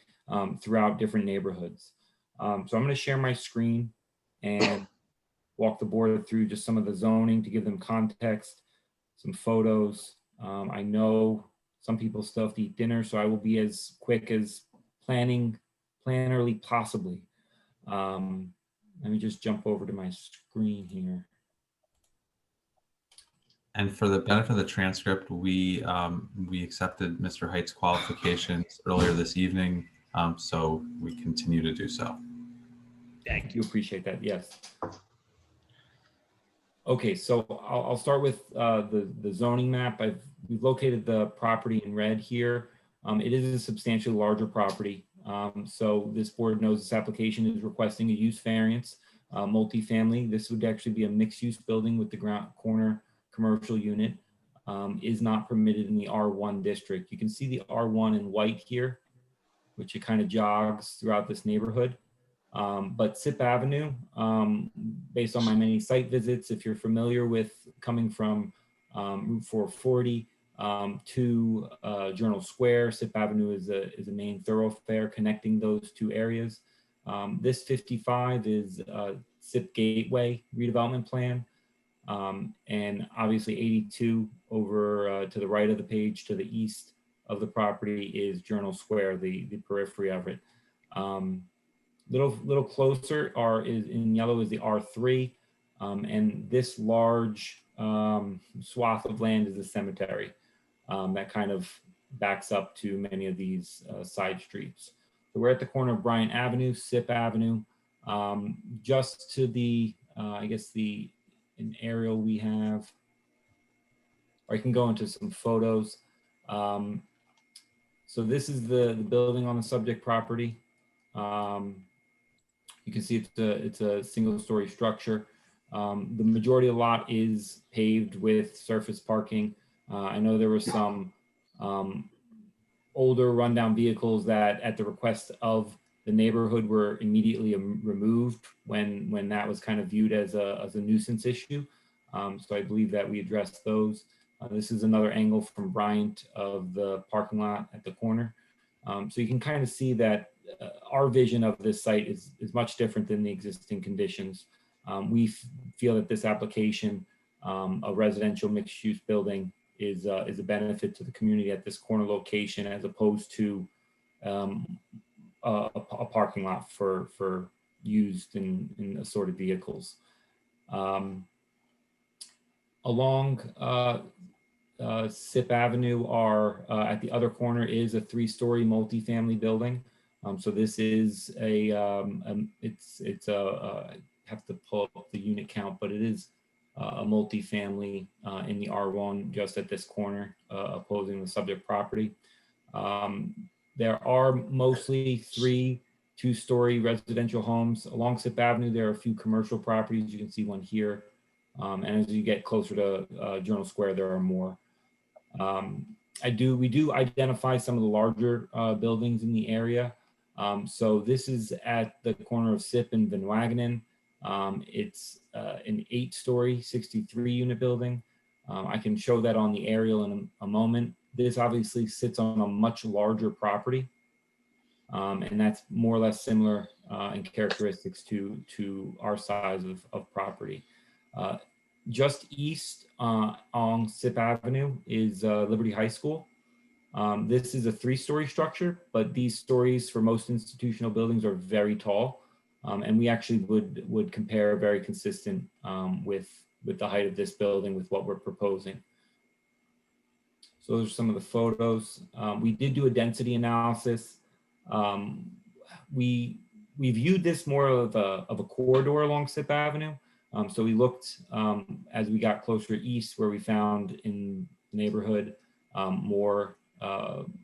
Speaker 8: throughout different neighborhoods. So I'm going to share my screen and walk the board through just some of the zoning to give them context, some photos. I know some people still have to eat dinner, so I will be as quick as plannerly possibly. Let me just jump over to my screen here.
Speaker 2: And for the benefit of the transcript, we accepted Mr. Height's qualifications earlier this evening, so we continue to do so.
Speaker 8: Thank you, appreciate that, yes. Okay, so I'll start with the zoning map. We've located the property in red here. It is a substantially larger property. So this board knows this application is requesting a use variance, multifamily. This would actually be a mixed-use building with the ground corner commercial unit. Is not permitted in the R1 district. You can see the R1 in white here, which it kind of jogs throughout this neighborhood. But Sip Avenue, based on my many site visits, if you're familiar with coming from Route 440 to Journal Square, Sip Avenue is a main thoroughfare connecting those two areas. This 55 is Sip Gateway redevelopment plan. And obviously 82 over to the right of the page to the east of the property is Journal Square, the periphery of it. Little closer is in yellow is the R3, and this large swath of land is a cemetery that kind of backs up to many of these side streets. So we're at the corner of Bryant Avenue, Sip Avenue, just to the I guess an aerial we have, or I can go into some photos. So this is the building on the subject property. You can see it's a single story structure. The majority of the lot is paved with surface parking. I know there were some older rundown vehicles that at the request of the neighborhood were immediately removed when that was kind of viewed as a nuisance issue. So I believe that we addressed those. This is another angle from Bryant of the parking lot at the corner. So you can kind of see that our vision of this site is much different than the existing conditions. We feel that this application, a residential mixed-use building, is a benefit to the community at this corner location, as opposed to a parking lot for used in assorted vehicles. Along Sip Avenue at the other corner is a 3-story multifamily building. So this is I have to pull up the unit count, but it is a multifamily in the R1 just at this corner, opposing the subject property. There are mostly 3 2-story residential homes. Along Sip Avenue, there are a few commercial properties. You can see one here. And as you get closer to Journal Square, there are more. We do identify some of the larger buildings in the area. So this is at the corner of Sip and Van Wagenen. It's an 8-story, 63-unit building. I can show that on the aerial in a moment. This obviously sits on a much larger property, and that's more or less similar in characteristics to our size of property. Just east on Sip Avenue is Liberty High School. This is a 3-story structure, but these stories for most institutional buildings are very tall. And we actually would compare very consistent with the height of this building with what we're proposing. So those are some of the photos. We did do a density analysis. We viewed this more of a corridor along Sip Avenue. So we looked as we got closer east, where we found in the neighborhood more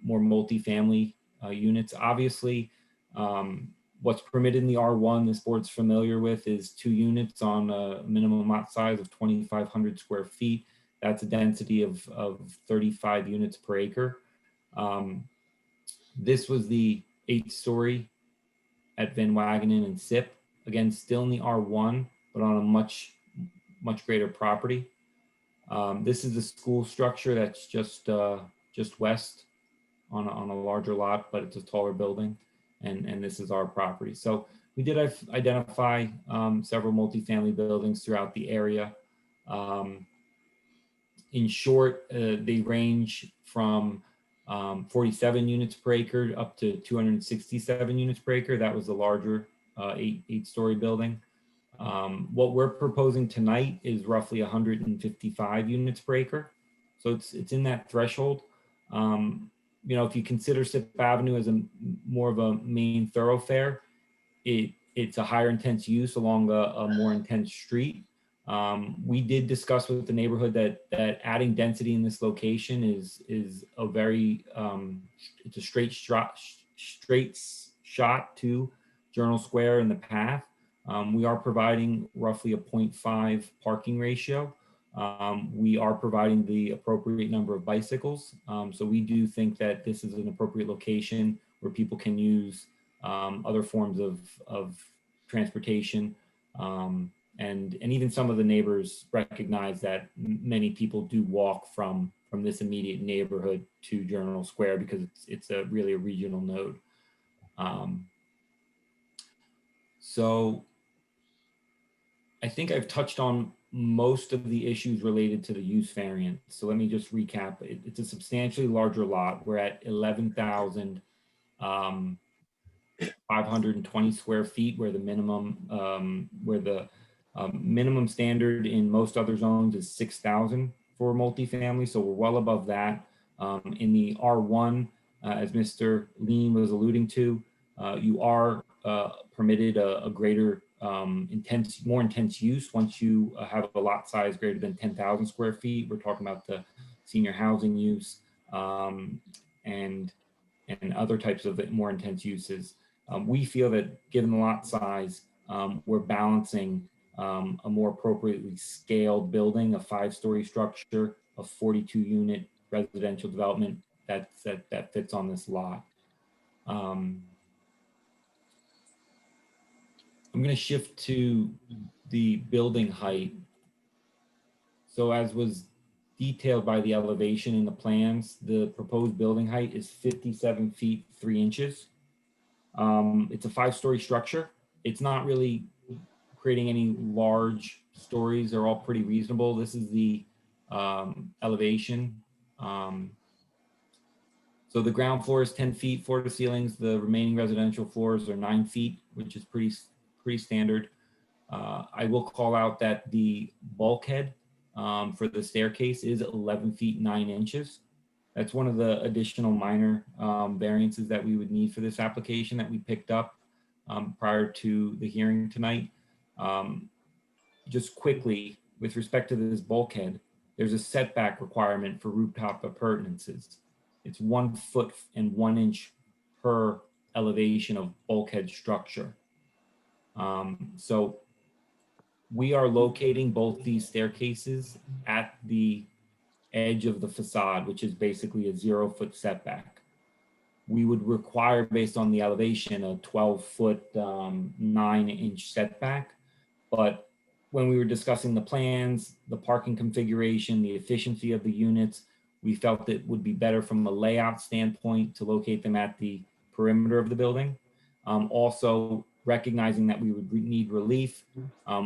Speaker 8: multifamily units. Obviously, what's permitted in the R1, this board's familiar with, is 2 units on a minimum lot size of 2,500 square feet. That's a density of 35 units per acre. This was the 8-story at Van Wagenen and Sip. Again, still in the R1, but on a much greater property. This is a school structure that's just west on a larger lot, but it's a taller building, and this is our property. So we did identify several multifamily buildings throughout the area. In short, they range from 47 units per acre up to 267 units per acre. That was the larger 8-story building. What we're proposing tonight is roughly 155 units per acre. So it's in that threshold. If you consider Sip Avenue as more of a main thoroughfare, it's a higher intense use along a more intense street. We did discuss with the neighborhood that adding density in this location is a very it's a straight shot to Journal Square and the path. We are providing roughly a 0.5 parking ratio. We are providing the appropriate number of bicycles. So we do think that this is an appropriate location where people can use other forms of transportation. And even some of the neighbors recognize that many people do walk from this immediate neighborhood to Journal Square because it's really a regional node. So I think I've touched on most of the issues related to the use variance. So let me just recap. It's a substantially larger lot. We're at 11,520 square feet, where the minimum minimum standard in most other zones is 6,000 for multifamily. So we're well above that. In the R1, as Mr. Lean was alluding to, you are permitted a greater more intense use once you have a lot size greater than 10,000 square feet. We're talking about the senior housing use and other types of more intense uses. We feel that given the lot size, we're balancing a more appropriately scaled building, a 5-story structure, a 42-unit residential development that fits on this lot. I'm going to shift to the building height. So as was detailed by the elevation in the plans, the proposed building height is 57 feet 3 inches. It's a 5-story structure. It's not really creating any large stories. They're all pretty reasonable. This is the elevation. So the ground floor is 10 feet floor to ceilings. The remaining residential floors are 9 feet, which is pretty standard. I will call out that the bulkhead for the staircase is 11 feet 9 inches. That's one of the additional minor variances that we would need for this application that we picked up prior to the hearing tonight. Just quickly, with respect to this bulkhead, there's a setback requirement for rooftop appurtenances. It's 1 foot and 1 inch per elevation of bulkhead structure. So we are locating both these staircases at the edge of the facade, which is basically a 0 foot setback. We would require, based on the elevation, a 12 foot 9 inch setback. But when we were discussing the plans, the parking configuration, the efficiency of the units, we felt it would be better from a layout standpoint to locate them at the perimeter of the building. Also, recognizing that we would need relief,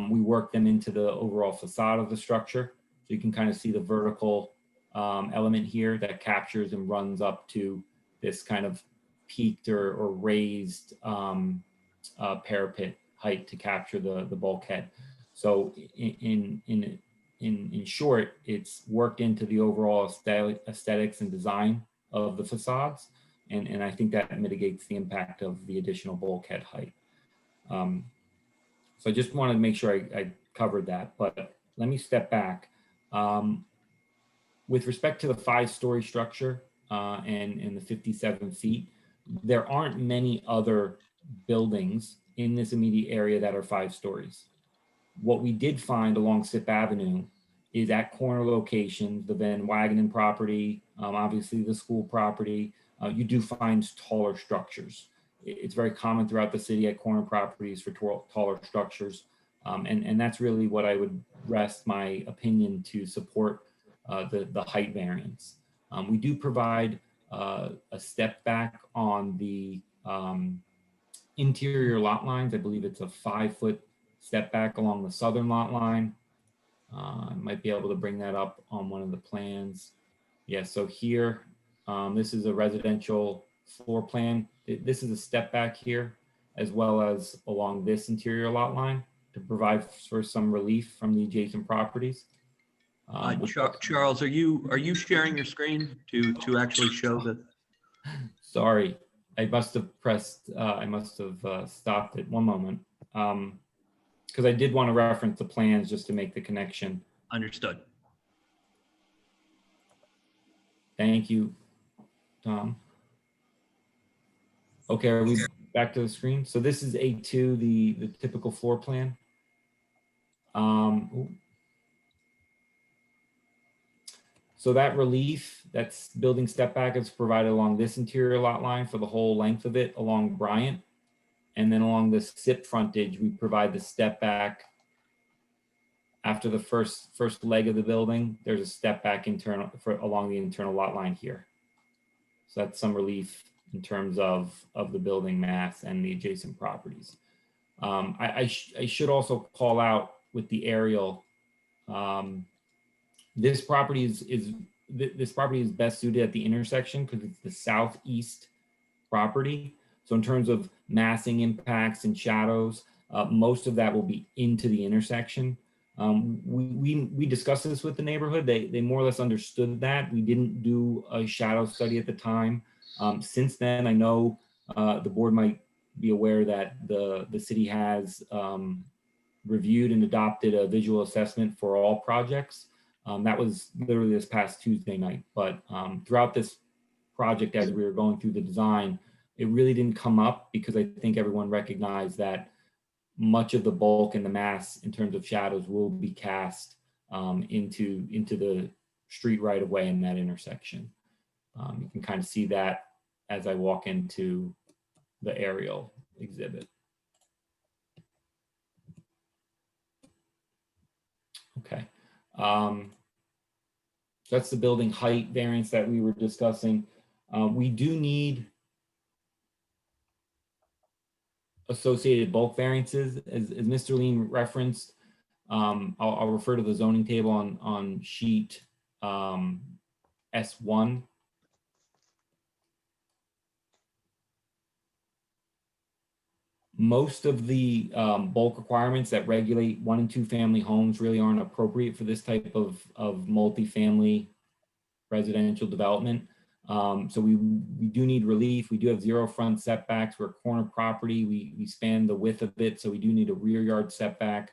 Speaker 8: we worked them into the overall facade of the structure. So you can kind of see the vertical element here that captures and runs up to this kind of peaked or raised parapet height to capture the bulkhead. So in short, it's worked into the overall aesthetics and design of the facades. And I think that mitigates the impact of the additional bulkhead height. So I just wanted to make sure I covered that, but let me step back. With respect to the 5-story structure and the 57 feet, there aren't many other buildings in this immediate area that are 5 stories. What we did find along Sip Avenue is at corner locations, the Van Wagenen property, obviously the school property, you do find taller structures. It's very common throughout the city at corner properties for taller structures. And that's really what I would rest my opinion to support the height variance. We do provide a step back on the interior lot lines. I believe it's a 5 foot step back along the southern lot line. I might be able to bring that up on one of the plans. Yeah, so here, this is a residential floor plan. This is a step back here, as well as along this interior lot line to provide for some relief from the adjacent properties.
Speaker 22: Charles, are you sharing your screen to actually show the?
Speaker 8: Sorry, I must have pressed. I must have stopped it. One moment, because I did want to reference the plans just to make the connection.
Speaker 22: Understood.
Speaker 8: Thank you, Tom. Okay, are we back to the screen? So this is A2, the typical floor plan. So that relief, that's building step back, is provided along this interior lot line for the whole length of it along Bryant. And then along the SIP frontage, we provide the step back. After the first leg of the building, there's a step back along the internal lot line here. So that's some relief in terms of the building mass and the adjacent properties. I should also call out with the aerial, this property is best suited at the intersection because it's the southeast property. So in terms of massing impacts and shadows, most of that will be into the intersection. We discussed this with the neighborhood. They more or less understood that. We didn't do a shadow study at the time. Since then, I know the board might be aware that the city has reviewed and adopted a visual assessment for all projects. That was literally this past Tuesday night. But throughout this project, as we were going through the design, it really didn't come up because I think everyone recognized that much of the bulk and the mass in terms of shadows will be cast into the street right away in that intersection. You can kind of see that as I walk into the aerial exhibit. Okay. So that's the building height variance that we were discussing. We do need associated bulk variances, as Mr. Lean referenced. I'll refer to the zoning table on sheet S1. Most of the bulk requirements that regulate 1 and 2 family homes really aren't appropriate for this type of multifamily residential development. So we do need relief. We do have 0 front setbacks. We're a corner property. We span the width of it, so we do need a rear yard setback.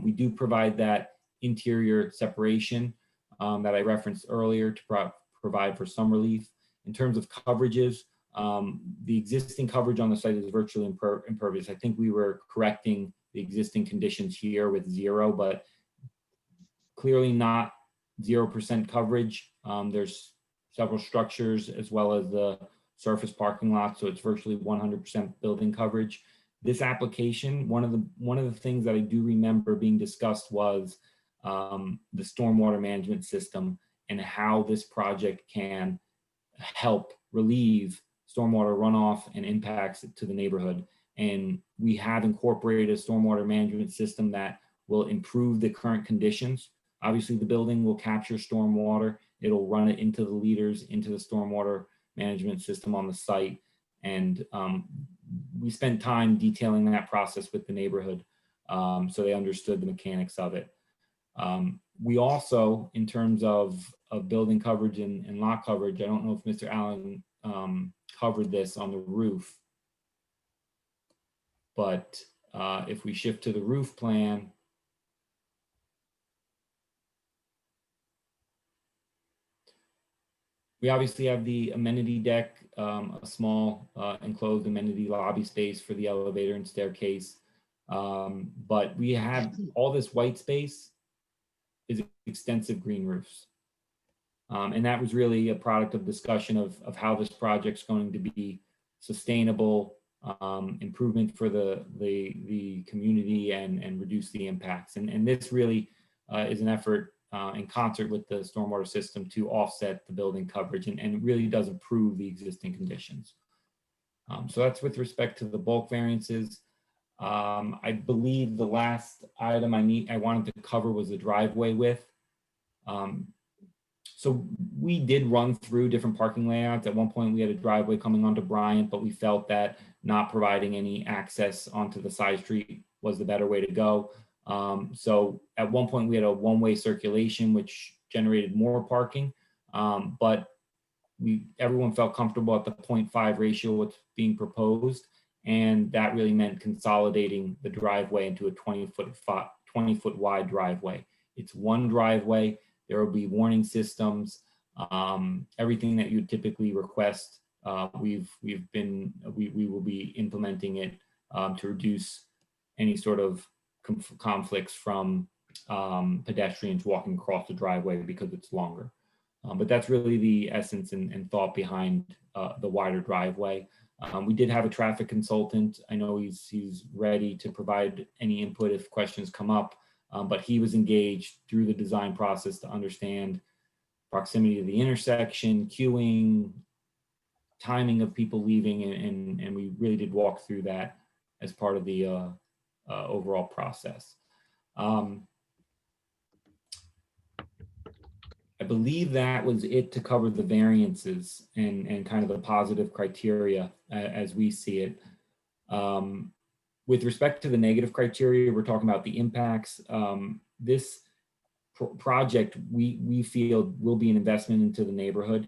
Speaker 8: We do provide that interior separation that I referenced earlier to provide for some relief. In terms of coverages, the existing coverage on the site is virtually impervious. I think we were correcting the existing conditions here with 0, but clearly not 0% coverage. There's several structures as well as the surface parking lot, so it's virtually 100% building coverage. This application, one of the things that I do remember being discussed was the stormwater management system and how this project can help relieve stormwater runoff and impacts to the neighborhood. And we have incorporated a stormwater management system that will improve the current conditions. Obviously, the building will capture stormwater. It'll run it into the leaders, into the stormwater management system on the site. And we spent time detailing that process with the neighborhood so they understood the mechanics of it. We also, in terms of building coverage and lot coverage, I don't know if Mr. Allen covered this on the roof, but if we shift to the roof plan, we obviously have the amenity deck, a small enclosed amenity lobby space for the elevator and staircase. But we have all this white space is extensive green roofs. And that was really a product of discussion of how this project's going to be sustainable, improvement for the community and reduce the impacts. And this really is an effort in concert with the stormwater system to offset the building coverage and it really does improve the existing conditions. So that's with respect to the bulk variances. I believe the last item I wanted to cover was the driveway width. So we did run through different parking layouts. At one point we had a driveway coming onto Bryant, but we felt that not providing any access onto the side street was the better way to go. So at one point we had a one-way circulation, which generated more parking, but everyone felt comfortable at the 0.5 ratio what's being proposed. And that really meant consolidating the driveway into a 20-foot wide driveway. It's one driveway. There will be warning systems, everything that you would typically request. We will be implementing it to reduce any sort of conflicts from pedestrians walking across the driveway because it's longer. But that's really the essence and thought behind the wider driveway. We did have a traffic consultant. I know he's ready to provide any input if questions come up, but he was engaged through the design process to understand proximity to the intersection, queuing, timing of people leaving, and we really did walk through that as part of the overall process. I believe that was it to cover the variances and kind of the positive criteria as we see it. With respect to the negative criteria, we're talking about the impacts. This project, we feel will be an investment into the neighborhood.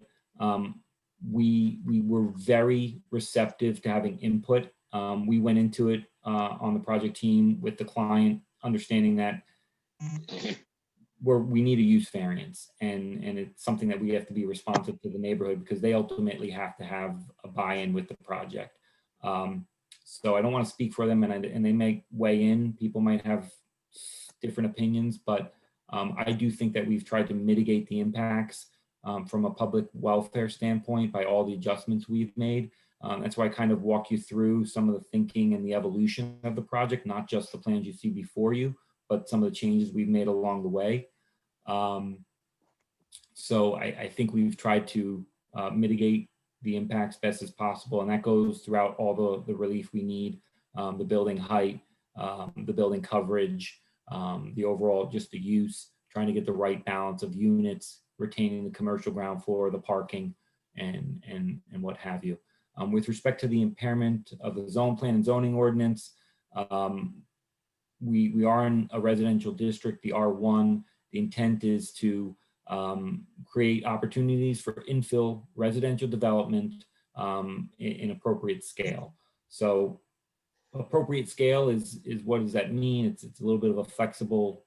Speaker 8: We were very receptive to having input. We went into it on the project team with the client, understanding that we need a use variance and it's something that we have to be responsive to the neighborhood because they ultimately have to have a buy-in with the project. So I don't want to speak for them and they may weigh in. People might have different opinions, but I do think that we've tried to mitigate the impacts from a public welfare standpoint by all the adjustments we've made. That's why I kind of walk you through some of the thinking and the evolution of the project, not just the plans you see before you, but some of the changes we've made along the way. So I think we've tried to mitigate the impacts best as possible, and that goes throughout all the relief we need, the building height, the building coverage, the overall, just the use, trying to get the right balance of units, retaining the commercial ground floor, the parking, and what have you. With respect to the impairment of the zone plan and zoning ordinance, we are in a residential district, the R1. The intent is to create opportunities for infill residential development in appropriate scale. So appropriate scale is what does that mean? It's a little bit of a flexible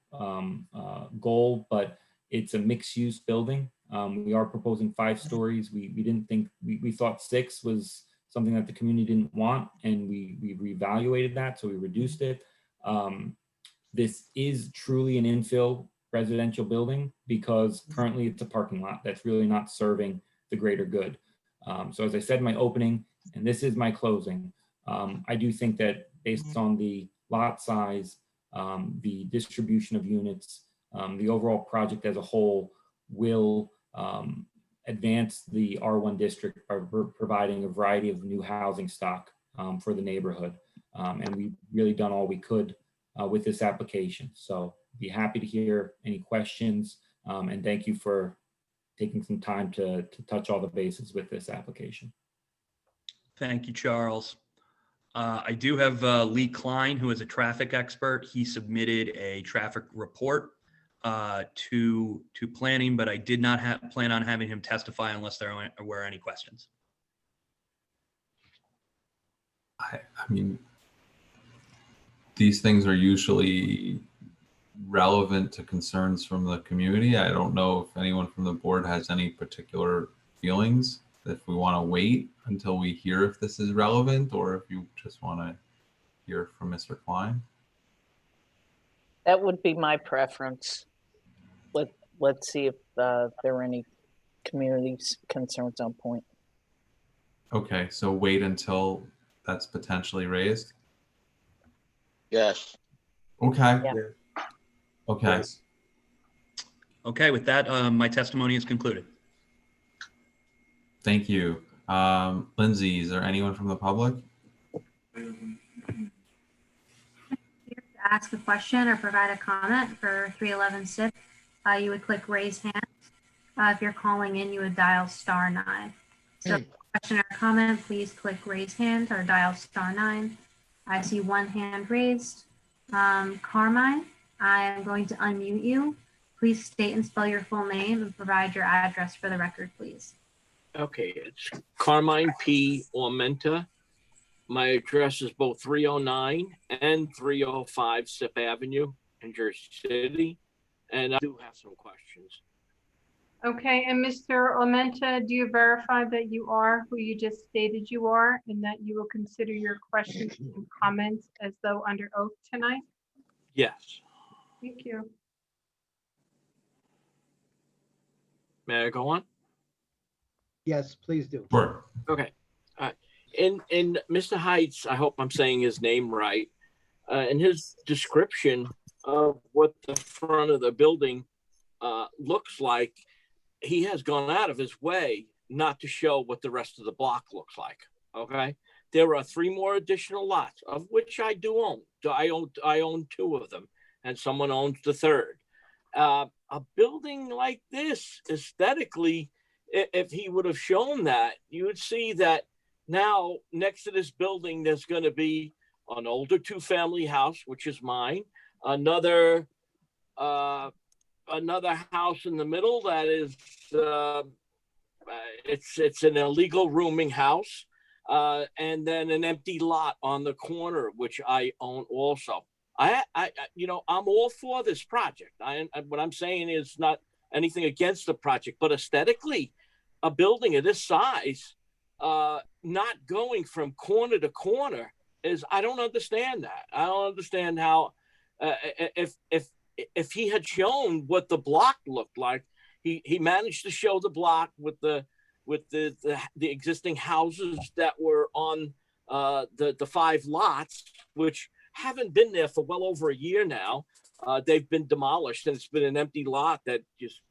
Speaker 8: goal, but it's a mixed use building. We are proposing 5 stories. We didn't think, we thought 6 was something that the community didn't want, and we reevaluated that, so we reduced it. This is truly an infill residential building because currently it's a parking lot that's really not serving the greater good. So as I said in my opening, and this is my closing, I do think that based on the lot size, the distribution of units, the overall project as a whole will advance the R1 district by providing a variety of new housing stock for the neighborhood. And we've really done all we could with this application. So be happy to hear any questions, and thank you for taking some time to touch all the bases with this application.
Speaker 22: Thank you, Charles. I do have Lee Klein, who is a traffic expert. He submitted a traffic report to planning, but I did not plan on having him testify unless there were any questions.
Speaker 2: I mean, these things are usually relevant to concerns from the community. I don't know if anyone from the board has any particular feelings, if we want to wait until we hear if this is relevant, or if you just want to hear from Mr. Klein.
Speaker 3: That would be my preference. Let's see if there are any community concerns on point.
Speaker 2: Okay, so wait until that's potentially raised.
Speaker 13: Yes.
Speaker 2: Okay.
Speaker 3: Yeah.
Speaker 2: Okay.
Speaker 22: Okay, with that, my testimony is concluded.
Speaker 2: Thank you. Lindsay, is there anyone from the public?
Speaker 1: To ask a question or provide a comment for 311 SIP, you would click raise hand. If you're calling in, you would dial *9. So question or comment, please click raise hand or dial *9. I see one hand raised. Carmine, I am going to unmute you. Please state and spell your full name and provide your address for the record, please.
Speaker 17: Okay, it's Carmine P. Ormenta. My address is both 309 and 305 Sip Avenue in Jersey City. And I do have some questions.
Speaker 4: Okay, and Mr. Ormenta, do you verify that you are who you just stated you are, and that you will consider your questions and comments as though under oath tonight?
Speaker 17: Yes.
Speaker 4: Thank you.
Speaker 17: May I go on?
Speaker 7: Yes, please do.
Speaker 2: Sure.
Speaker 17: Okay. In Mr. Heights, I hope I'm saying his name right, in his description of what the front of the building looks like, he has gone out of his way not to show what the rest of the block looks like. Okay. There are 3 more additional lots, of which I do own. I own 2 of them, and someone owns the 3rd. A building like this, aesthetically, if he would have shown that, you would see that now next to this building, there's going to be an older 2-family house, which is mine, another house in the middle that is it's an illegal rooming house, and then an empty lot on the corner, which I own also. I'm all for this project. What I'm saying is not anything against the project, but aesthetically, a building of this size, not going from corner to corner is, I don't understand that. I don't understand how, if he had shown what the block looked like, he managed to show the block with the existing houses that were on the 5 lots, which haven't been there for well over a year now. They've been demolished, and it's been an empty lot that just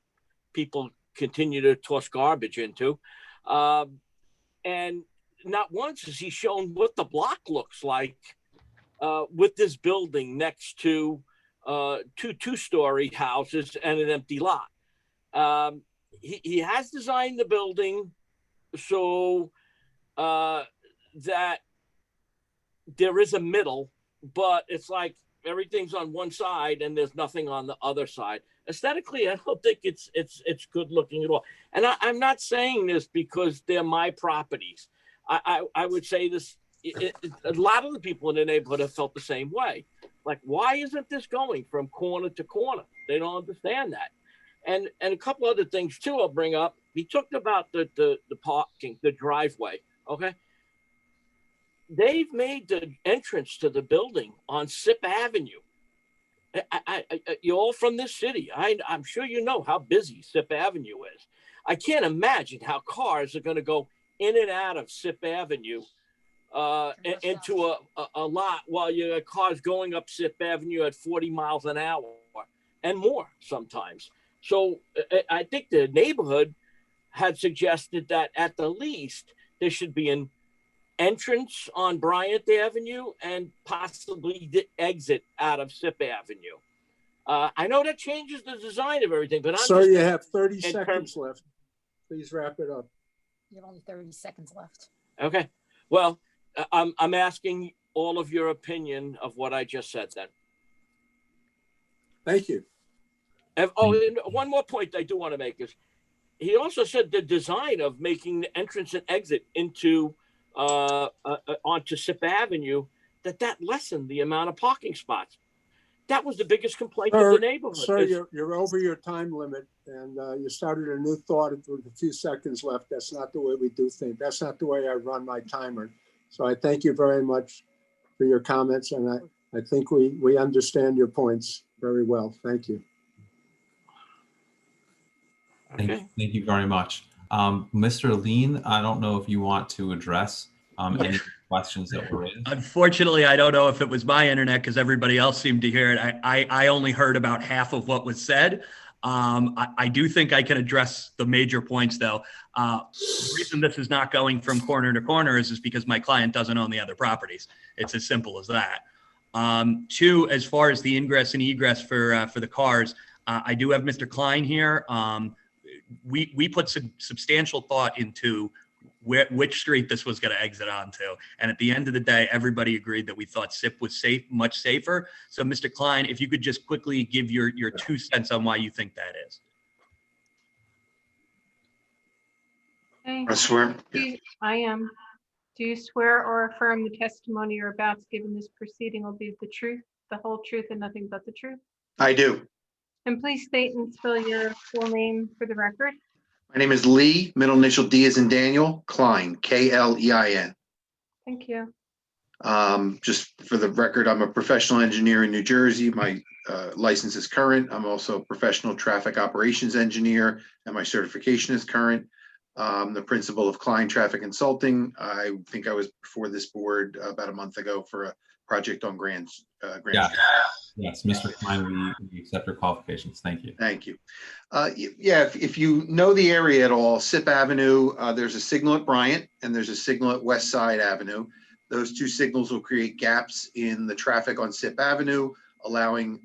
Speaker 17: people continue to toss garbage into. And not once has he shown what the block looks like with this building next to two-story houses and an empty lot. He has designed the building so that there is a middle, but it's like everything's on one side and there's nothing on the other side. Aesthetically, I don't think it's good looking at all. And I'm not saying this because they're my properties. I would say this, a lot of the people in the neighborhood have felt the same way. Like, why isn't this going from corner to corner? They don't understand that. And a couple other things too I'll bring up. He talked about the parking, the driveway, okay? They've made the entrance to the building on Sip Avenue. You're all from this city. I'm sure you know how busy Sip Avenue is. I can't imagine how cars are going to go in and out of Sip Avenue into a lot while you have cars going up Sip Avenue at 40 miles an hour and more sometimes. So I think the neighborhood had suggested that at the least there should be an entrance on Bryant Avenue and possibly the exit out of Sip Avenue. I know that changes the design of everything, but
Speaker 5: Sir, you have 30 seconds left. Please wrap it up.
Speaker 15: You have only 30 seconds left.
Speaker 17: Okay. Well, I'm asking all of your opinion of what I just said then.
Speaker 5: Thank you.
Speaker 17: And one more point I do want to make is he also said the design of making the entrance and exit into onto Sip Avenue, that lessened the amount of parking spots. That was the biggest complaint of the neighborhood.
Speaker 5: Sir, you're over your time limit, and you started a new thought with a few seconds left. That's not the way we do things. That's not the way I run my timer. So I thank you very much for your comments, and I think we understand your points very well. Thank you.
Speaker 2: Thank you very much. Mr. Lean, I don't know if you want to address any questions that were raised.
Speaker 22: Unfortunately, I don't know if it was my internet because everybody else seemed to hear it. I only heard about half of what was said. I do think I can address the major points, though. The reason this is not going from corner to corner is because my client doesn't own the other properties. It's as simple as that. Two, as far as the ingress and egress for the cars, I do have Mr. Klein here. We put some substantial thought into which street this was going to exit onto. And at the end of the day, everybody agreed that we thought SIP was safe, much safer. So Mr. Klein, if you could just quickly give your 2 cents on why you think that is.
Speaker 4: Okay.
Speaker 11: I swear.
Speaker 4: I am. Do you swear or affirm the testimony you're about to give in this proceeding will be the truth, the whole truth, and nothing but the truth?
Speaker 20: I do.
Speaker 4: And please state and spell your full name for the record.
Speaker 20: My name is Lee, middle initial D as in Daniel, Klein, K-L-E-I-N.
Speaker 4: Thank you.
Speaker 20: Just for the record, I'm a professional engineer in New Jersey. My license is current. I'm also a professional traffic operations engineer, and my certification is current. The principal of Klein Traffic Consulting. I think I was before this board about a month ago for a project on Grand
Speaker 2: Yeah.
Speaker 20: Street.
Speaker 2: Yes, Mr. Klein, we accept your qualifications. Thank you.
Speaker 20: Thank you. Yeah, if you know the area at all, Sip Avenue, there's a signal at Bryant and there's a signal at West Side Avenue. Those two signals will create gaps in the traffic on Sip Avenue, allowing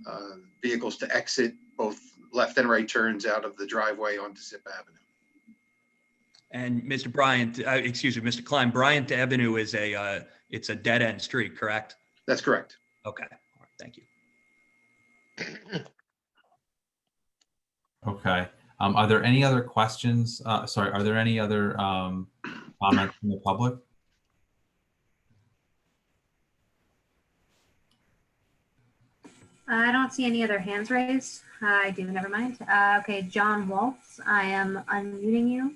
Speaker 20: vehicles to exit both left and right turns out of the driveway onto Sip Avenue.
Speaker 22: And Mr. Bryant, Mr. Klein, Bryant Avenue is it's a dead end street, correct?
Speaker 20: That's correct.
Speaker 22: Okay, all right, thank you.
Speaker 2: Okay. Are there any other questions? Sorry, are there any other comments from the public?
Speaker 1: I don't see any other hands raised. I do, never mind. Okay, John Waltz, I am unmuting you.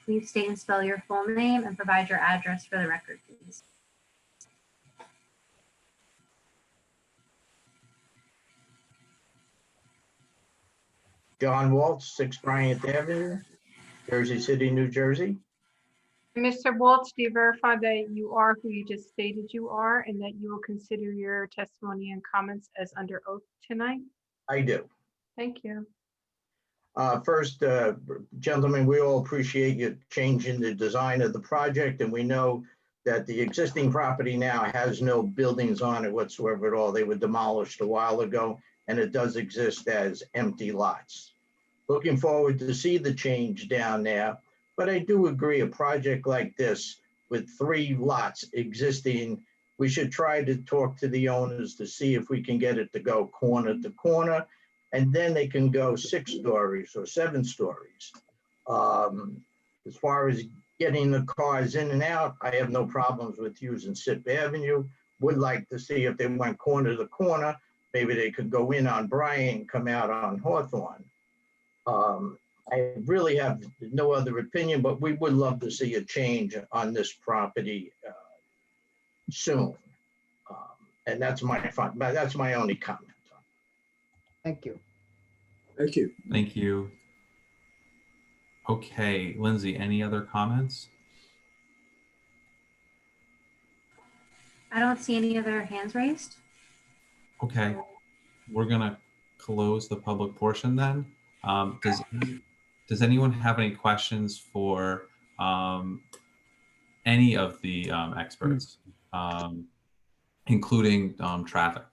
Speaker 1: Please state and spell your full name and provide your address for the record, please.
Speaker 23: John Waltz, 6 Bryant Avenue, Jersey City, New Jersey.
Speaker 4: Mr. Waltz, do you verify that you are who you just stated you are and that you will consider your testimony and comments as under oath tonight?
Speaker 19: I do.
Speaker 4: Thank you.
Speaker 19: First, gentlemen, we all appreciate you changing the design of the project, and we know that the existing property now has no buildings on it whatsoever at all. They were demolished a while ago, and it does exist as empty lots. Looking forward to see the change down there, but I do agree a project like this with 3 lots existing, we should try to talk to the owners to see if we can get it to go corner to corner, and then they can go 6 stories or 7 stories. As far as getting the cars in and out, I have no problems with using SIP Avenue. Would like to see if they went corner to corner, maybe they could go in on Bryant and come out on Hawthorne. I really have no other opinion, but we would love to see a change on this property soon. And that's my only comment.
Speaker 7: Thank you.
Speaker 5: Thank you.
Speaker 2: Thank you. Okay, Lindsay, any other comments?
Speaker 1: I don't see any other hands raised.
Speaker 2: Okay, we're gonna close the public portion then. Does anyone have any questions for any of the experts, including traffic?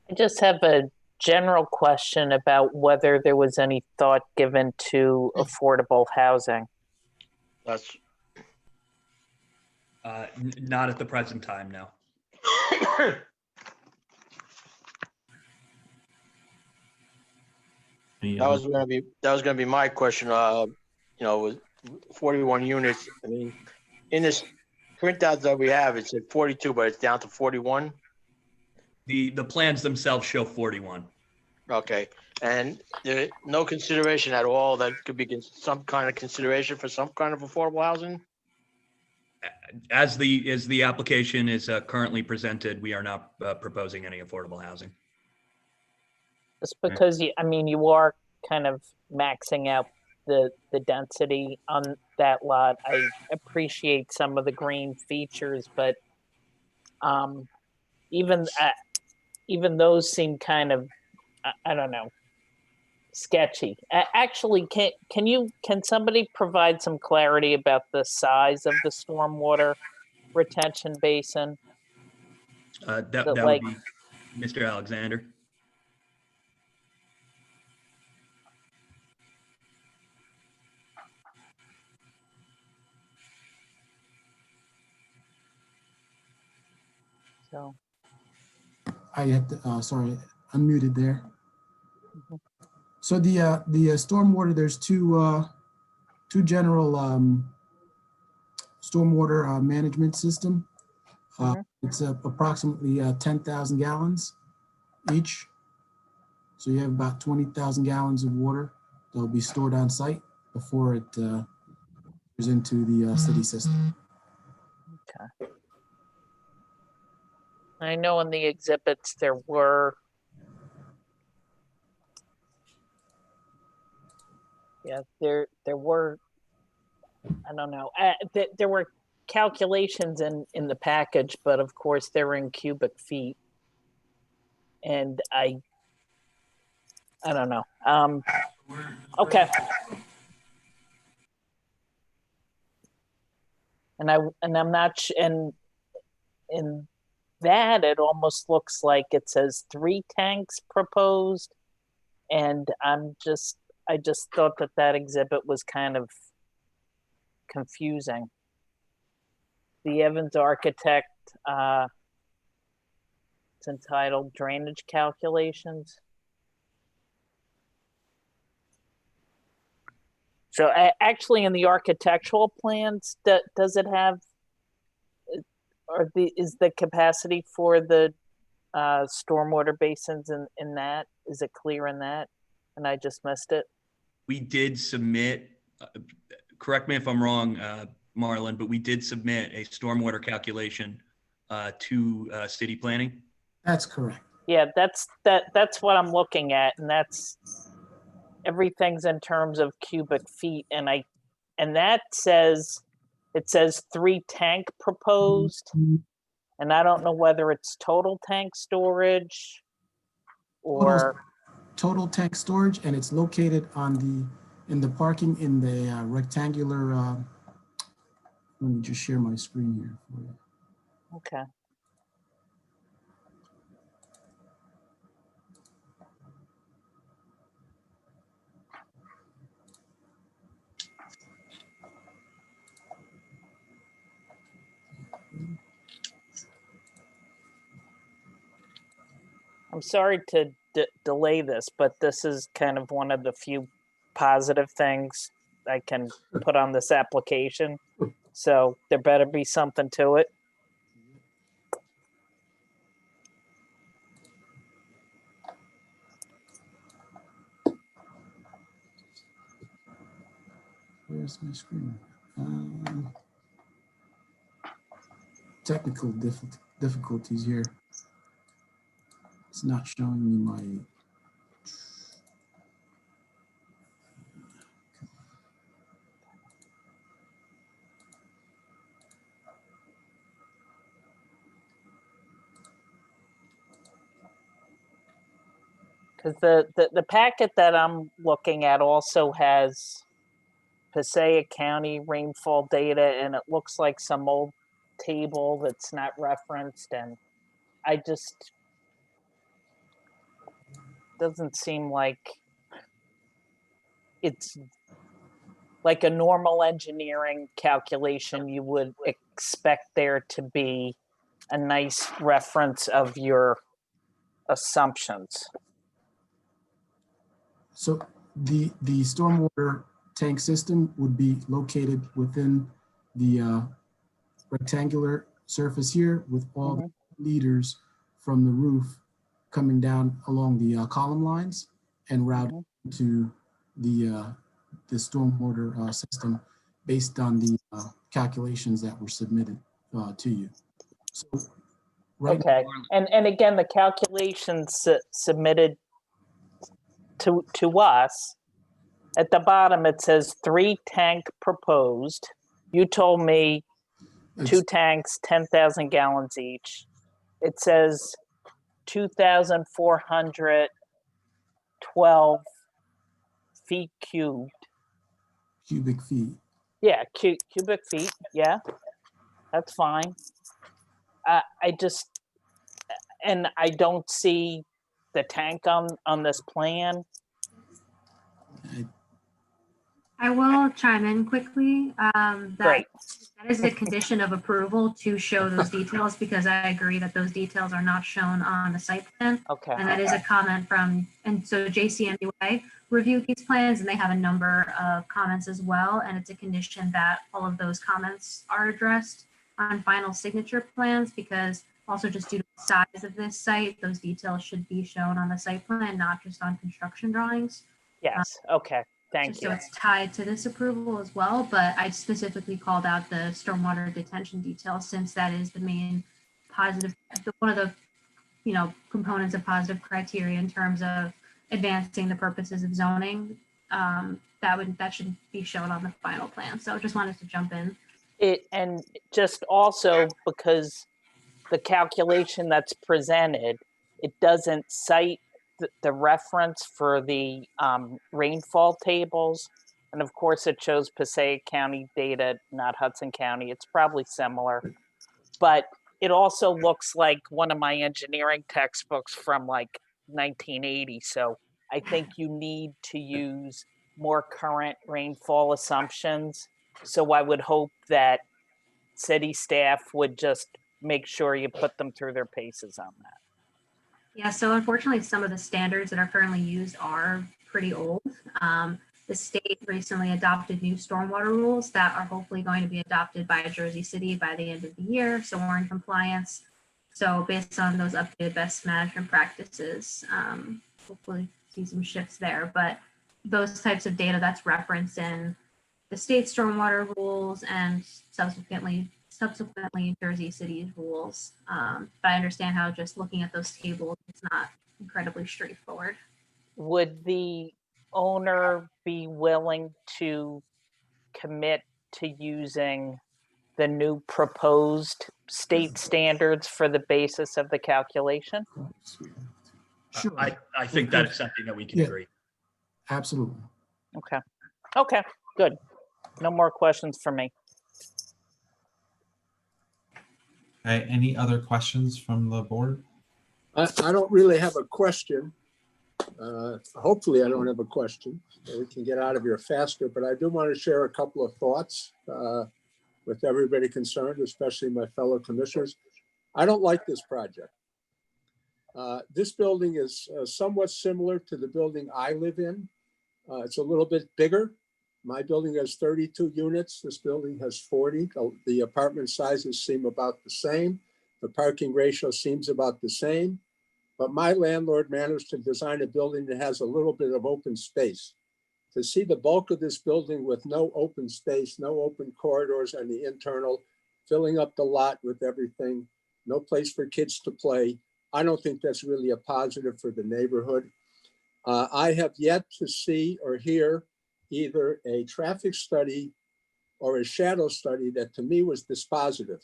Speaker 3: I just have a general question about whether there was any thought given to affordable housing.
Speaker 13: That's
Speaker 22: Not at the present time, no.
Speaker 13: That was gonna be my question. You know, with 41 units. I mean, in this printout that we have, it said 42, but it's down to 41.
Speaker 22: The plans themselves show 41.
Speaker 13: Okay, and there no consideration at all that could be some kind of consideration for some kind of affordable housing.
Speaker 22: As the application is currently presented, we are not proposing any affordable housing.
Speaker 3: Just because you are kind of maxing out the density on that lot. I appreciate some of the green features, but even those seem kind of, I don't know, sketchy. Actually, can somebody provide some clarity about the size of the stormwater retention basin?
Speaker 22: That would be Mr. Alexander.
Speaker 3: So
Speaker 10: I had to, sorry, unmuted there. So the stormwater, there's two general stormwater management system. It's approximately 10,000 gallons each. So you have about 20,000 gallons of water that will be stored on site before it goes into the city system.
Speaker 3: Okay. I know in the exhibits there were, there were, I don't know, there were calculations in the package, but of course they're in cubic feet, and I don't know. Okay. And I'm not, and in that it almost looks like it says 3 tanks proposed, and I just thought that exhibit was kind of confusing. The Evans architect, it's entitled Drainage Calculations. So actually in the architectural plans, does it have, is the capacity for the stormwater basins in that? Is it clear in that? And I just missed it.
Speaker 22: We did submit, correct me if I'm wrong, Marlon, but we did submit a stormwater calculation to city planning.
Speaker 10: That's correct.
Speaker 3: Yeah, that's what I'm looking at, and that's everything's in terms of cubic feet, and that says, it says 3 tank proposed, and I don't know whether it's total tank storage or,
Speaker 10: Total tank storage, and it's located in the parking in the rectangular, let me just share my screen here for you.
Speaker 3: okay. I'm sorry to delay this, but this is kind of one of the few positive things I can put on this application. So there better be something to it.
Speaker 10: Where's my screen? Technical difficulties here. It's not showing me my.
Speaker 3: Because the packet that I'm looking at also has Passaic County rainfall data, and it looks like some old table that's not referenced, and I just doesn't seem like it's like a normal engineering calculation. You would expect there to be a nice reference of your assumptions.
Speaker 10: So the stormwater tank system would be located within the rectangular surface here with all the leaders from the roof coming down along the column lines and routed to the stormwater system based on the calculations that were submitted to you. So,
Speaker 3: okay, and again, the calculations submitted to us, at the bottom it says 3 tank proposed. You told me 2 tanks, 10,000 gallons each. It says 2,412 feet cubed.
Speaker 10: Cubic feet.
Speaker 3: Yeah, cubic feet. Yeah, that's fine. I just, and I don't see the tank on this plan.
Speaker 1: I will chime in quickly.
Speaker 3: Great.
Speaker 1: That is a condition of approval to show those details, because I agree that those details are not shown on the site plan.
Speaker 3: Okay.
Speaker 1: And that is a comment from, and so JCMUA reviewed these plans and they have a number of comments as well. And it's a condition that all of those comments are addressed on final signature plans, because also just due to the size of this site, those details should be shown on the site plan, not just on construction drawings.
Speaker 3: Yes, okay, thank
Speaker 1: So
Speaker 3: you.
Speaker 1: it's tied to this approval as well, but I specifically called out the stormwater detention details, since that is the main positive, one of the, components of positive criteria in terms of advancing the purposes of zoning. That should be shown on the final plan. So just wanted to jump in.
Speaker 3: And just also because the calculation that's presented, it doesn't cite the reference for the rainfall tables. And of course it shows Passaic County data, not Hudson County. It's probably similar, but it also looks like one of my engineering textbooks from like 1980. So I think you need to use more current rainfall assumptions. So I would hope that city staff would just make sure you put them through their paces on that.
Speaker 1: Yeah, so unfortunately, some of the standards that are currently used are pretty old. The state recently adopted new stormwater rules that are hopefully going to be adopted by Jersey City by the end of the year. So we're in compliance. So based on those updated best management practices, hopefully see some shifts there. But those types of data that's referenced in the state stormwater rules and subsequently Jersey City's rules. But I understand how just looking at those tables, it's not incredibly straightforward.
Speaker 3: Would the owner be willing to commit to using the new proposed state standards for the basis of the calculation?
Speaker 10: Sure.
Speaker 22: I think that is something that we can
Speaker 10: Yeah.
Speaker 22: agree.
Speaker 10: Absolutely.
Speaker 3: Okay. Okay, good. No more questions for me.
Speaker 2: Okay, any other questions from the board?
Speaker 5: I don't really have a question. Hopefully I don't have a question, so we can get out of here faster, but I do want to share a couple of thoughts with everybody concerned, especially my fellow commissioners. I don't like this project. This building is somewhat similar to the building I live in. It's a little bit bigger. My building has 32 units. This building has 40. The apartment sizes seem about the same. The parking ratio seems about the same. But my landlord managed to design a building that has a little bit of open space. To see the bulk of this building with no open space, no open corridors on the internal, filling up the lot with everything, no place for kids to play, I don't think that's really a positive for the neighborhood. I have yet to see or hear either a traffic study or a shadow study that to me was dispositive.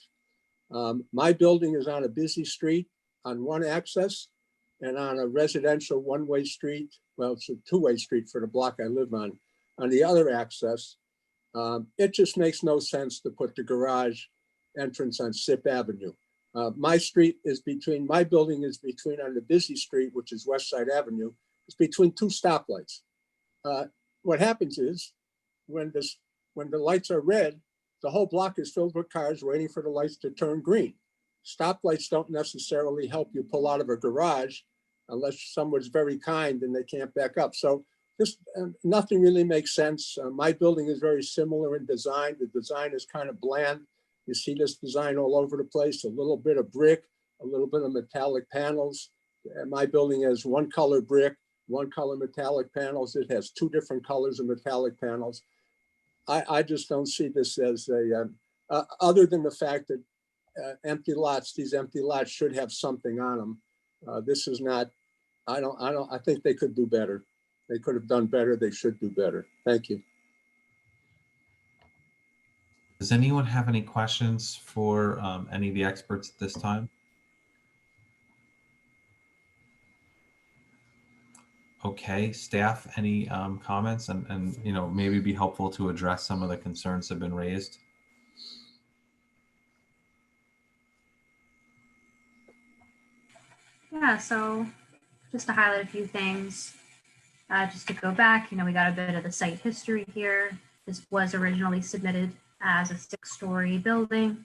Speaker 5: My building is on a busy street on one access and on a residential one-way street. Well, it's a two-way street for the block I live on the other access. It just makes no sense to put the garage entrance on Sip Avenue. My building is between on the busy street, which is West Side Avenue. It's between two stoplights. What happens is when the lights are red, the whole block is filled with cars waiting for the lights to turn green. Stoplights don't necessarily help you pull out of a garage unless someone's very kind and they can't back up. So nothing really makes sense. My building is very similar in design. The design is kind of bland. You see this design all over the place, a little bit of brick, a little bit of metallic panels. And my building has one color brick, one color metallic panels. It has two different colors of metallic panels. I just don't see this as other than the fact that these empty lots should have something on them. This is not, I think they could do better. They could have done better. They should do better. Thank you.
Speaker 2: Does anyone have any questions for any of the experts at this time? Okay, staff, any comments and maybe be helpful to address some of the concerns that have been raised?
Speaker 1: Yeah, so just to highlight a few things, just to go back, we got a bit of the site history here. This was originally submitted as a 6-story building.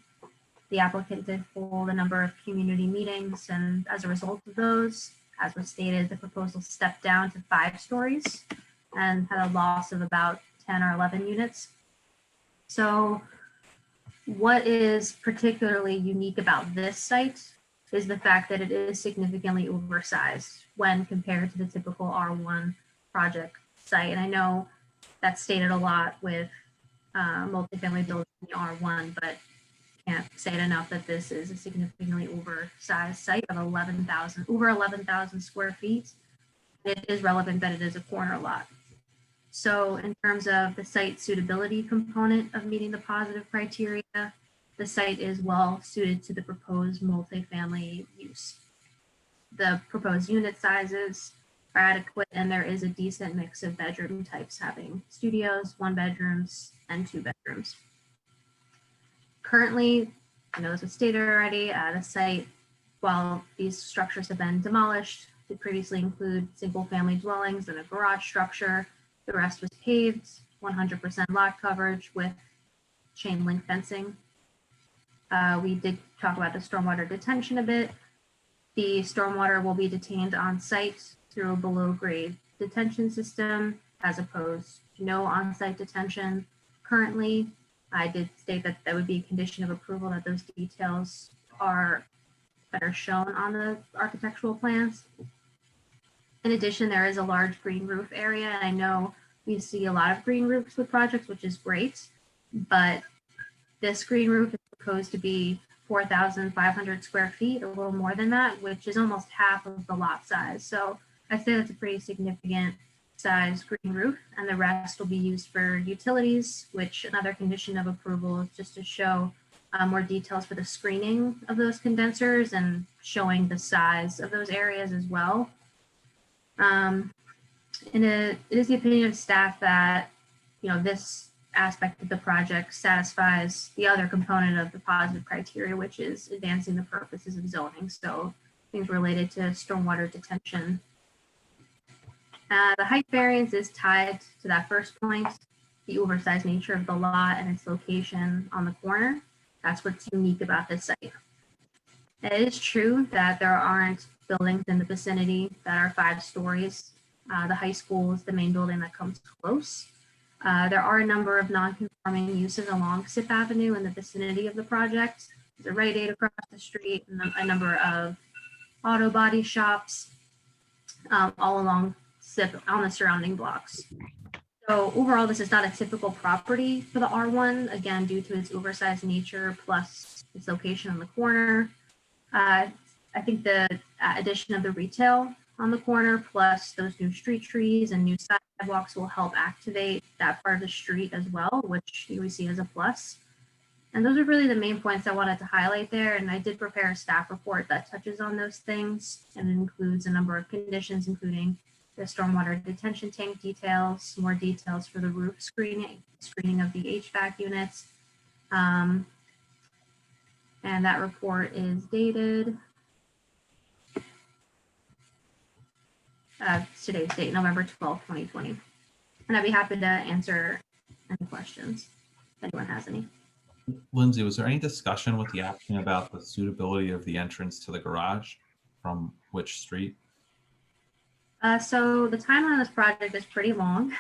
Speaker 1: The applicant did hold a number of community meetings, and as a result of those, as was stated, the proposal stepped down to 5 stories and had a loss of about 10 or 11 units. So what is particularly unique about this site is the fact that it is significantly oversized when compared to the typical R1 project site. And I know that's stated a lot with multifamily buildings in the R1, but can't say it enough that this is a significantly oversized site of over 11,000 square feet. It is relevant that it is a corner lot. So in terms of the site suitability component of meeting the positive criteria, the site is well suited to the proposed multifamily use. The proposed unit sizes are adequate, and there is a decent mix of bedroom types, having studios, 1 bedrooms, and 2 bedrooms. Currently, as was stated already, the site, while these structures have been demolished, did previously include single-family dwellings and a garage structure. The rest was paved, 100% lot coverage with chain link fencing. We did talk about the stormwater detention a bit. The stormwater will be detained on site through a below-grade detention system, as opposed to no on-site detention currently. I did state that that would be a condition of approval, that those details are better shown on the architectural plans. In addition, there is a large green roof area. And I know we see a lot of green roofs with projects, which is great, but this green roof is proposed to be 4,500 square feet, a little more than that, which is almost half of the lot size. So I'd say that's a pretty significant size green roof, and the rest will be used for utilities, which another condition of approval is just to show more details for the screening of those condensers and showing the size of those areas as well. It is the opinion of staff that, this aspect of the project satisfies the other component of the positive criteria, which is advancing the purposes of zoning. So things related to stormwater detention. The height variance is tied to that first point, the oversized nature of the lot and its location on the corner. That's what's unique about this site. It is true that there aren't buildings in the vicinity that are 5 stories. The high school is the main building that comes close. There are a number of non-conforming uses along SIP Avenue in the vicinity of the project. There's a Rite Aid across the street and a number of auto body shops all along SIP on the surrounding blocks. So overall, this is not a typical property for the R1, again, due to its oversized nature plus its location on the corner. I think the addition of the retail on the corner plus those new street trees and new sidewalks will help activate that part of the street as well, which we see as a plus. And those are really the main points I wanted to highlight there. And I did prepare a staff report that touches on those things, and it includes a number of conditions, including the stormwater detention tank details, more details for the roof screening of the HVAC units. And that report is dated today's date, November 12th, 2020. And I'd be happy to answer any questions if anyone has any.
Speaker 2: Lindsay, was there any discussion with the applicant about the suitability of the entrance to the garage from which street?
Speaker 1: So the timeline on this project is pretty long.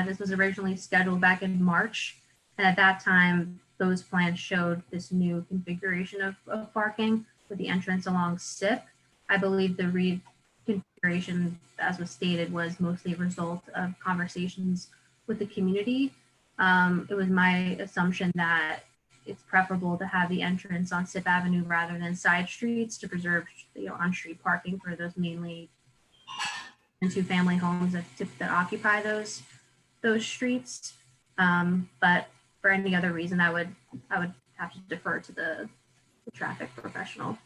Speaker 1: This was originally scheduled back in March. And at that time, those plans showed this new configuration of parking with the entrance along SIP. I believe the reconfiguration, as was stated, was mostly a result of conversations with the community. It was my assumption that it's preferable to have the entrance on SIP Avenue rather than side streets to preserve, on-street parking for those mainly and 2-family homes that occupy those streets. But for any other reason, I would have to defer to the traffic professional.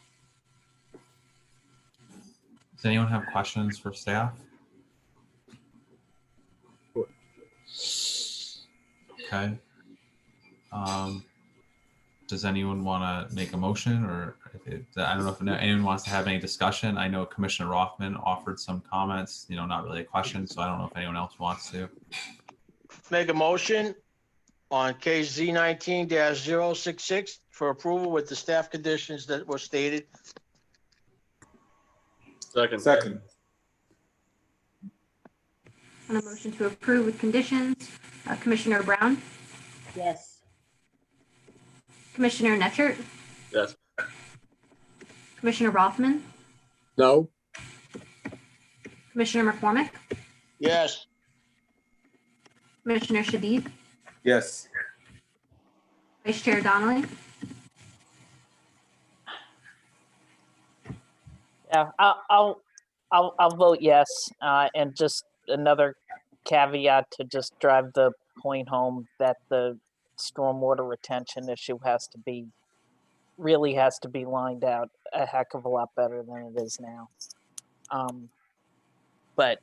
Speaker 2: Does anyone have questions for staff? Okay. Does anyone want to make a motion, or I don't know if anyone wants to have any discussion? I know Commissioner Rothman offered some comments, not really a question, so I don't know if anyone else wants to.
Speaker 13: Make a motion on case Z19-066 for approval with the staff conditions that were stated.
Speaker 11: Second.
Speaker 1: On a motion to approve with conditions, Commissioner Brown,
Speaker 14: Yes.
Speaker 1: Commissioner Netchert,
Speaker 11: Yes.
Speaker 1: Commissioner Rothman,
Speaker 5: No.
Speaker 1: Commissioner McCormick,
Speaker 13: Yes.
Speaker 1: Commissioner Shadid,
Speaker 11: Yes.
Speaker 1: Vice Chair Donnelly.
Speaker 3: Yeah, I'll vote yes. And just another caveat to just drive the point home that the stormwater retention issue really has to be lined out a heck of a lot better than it is now. But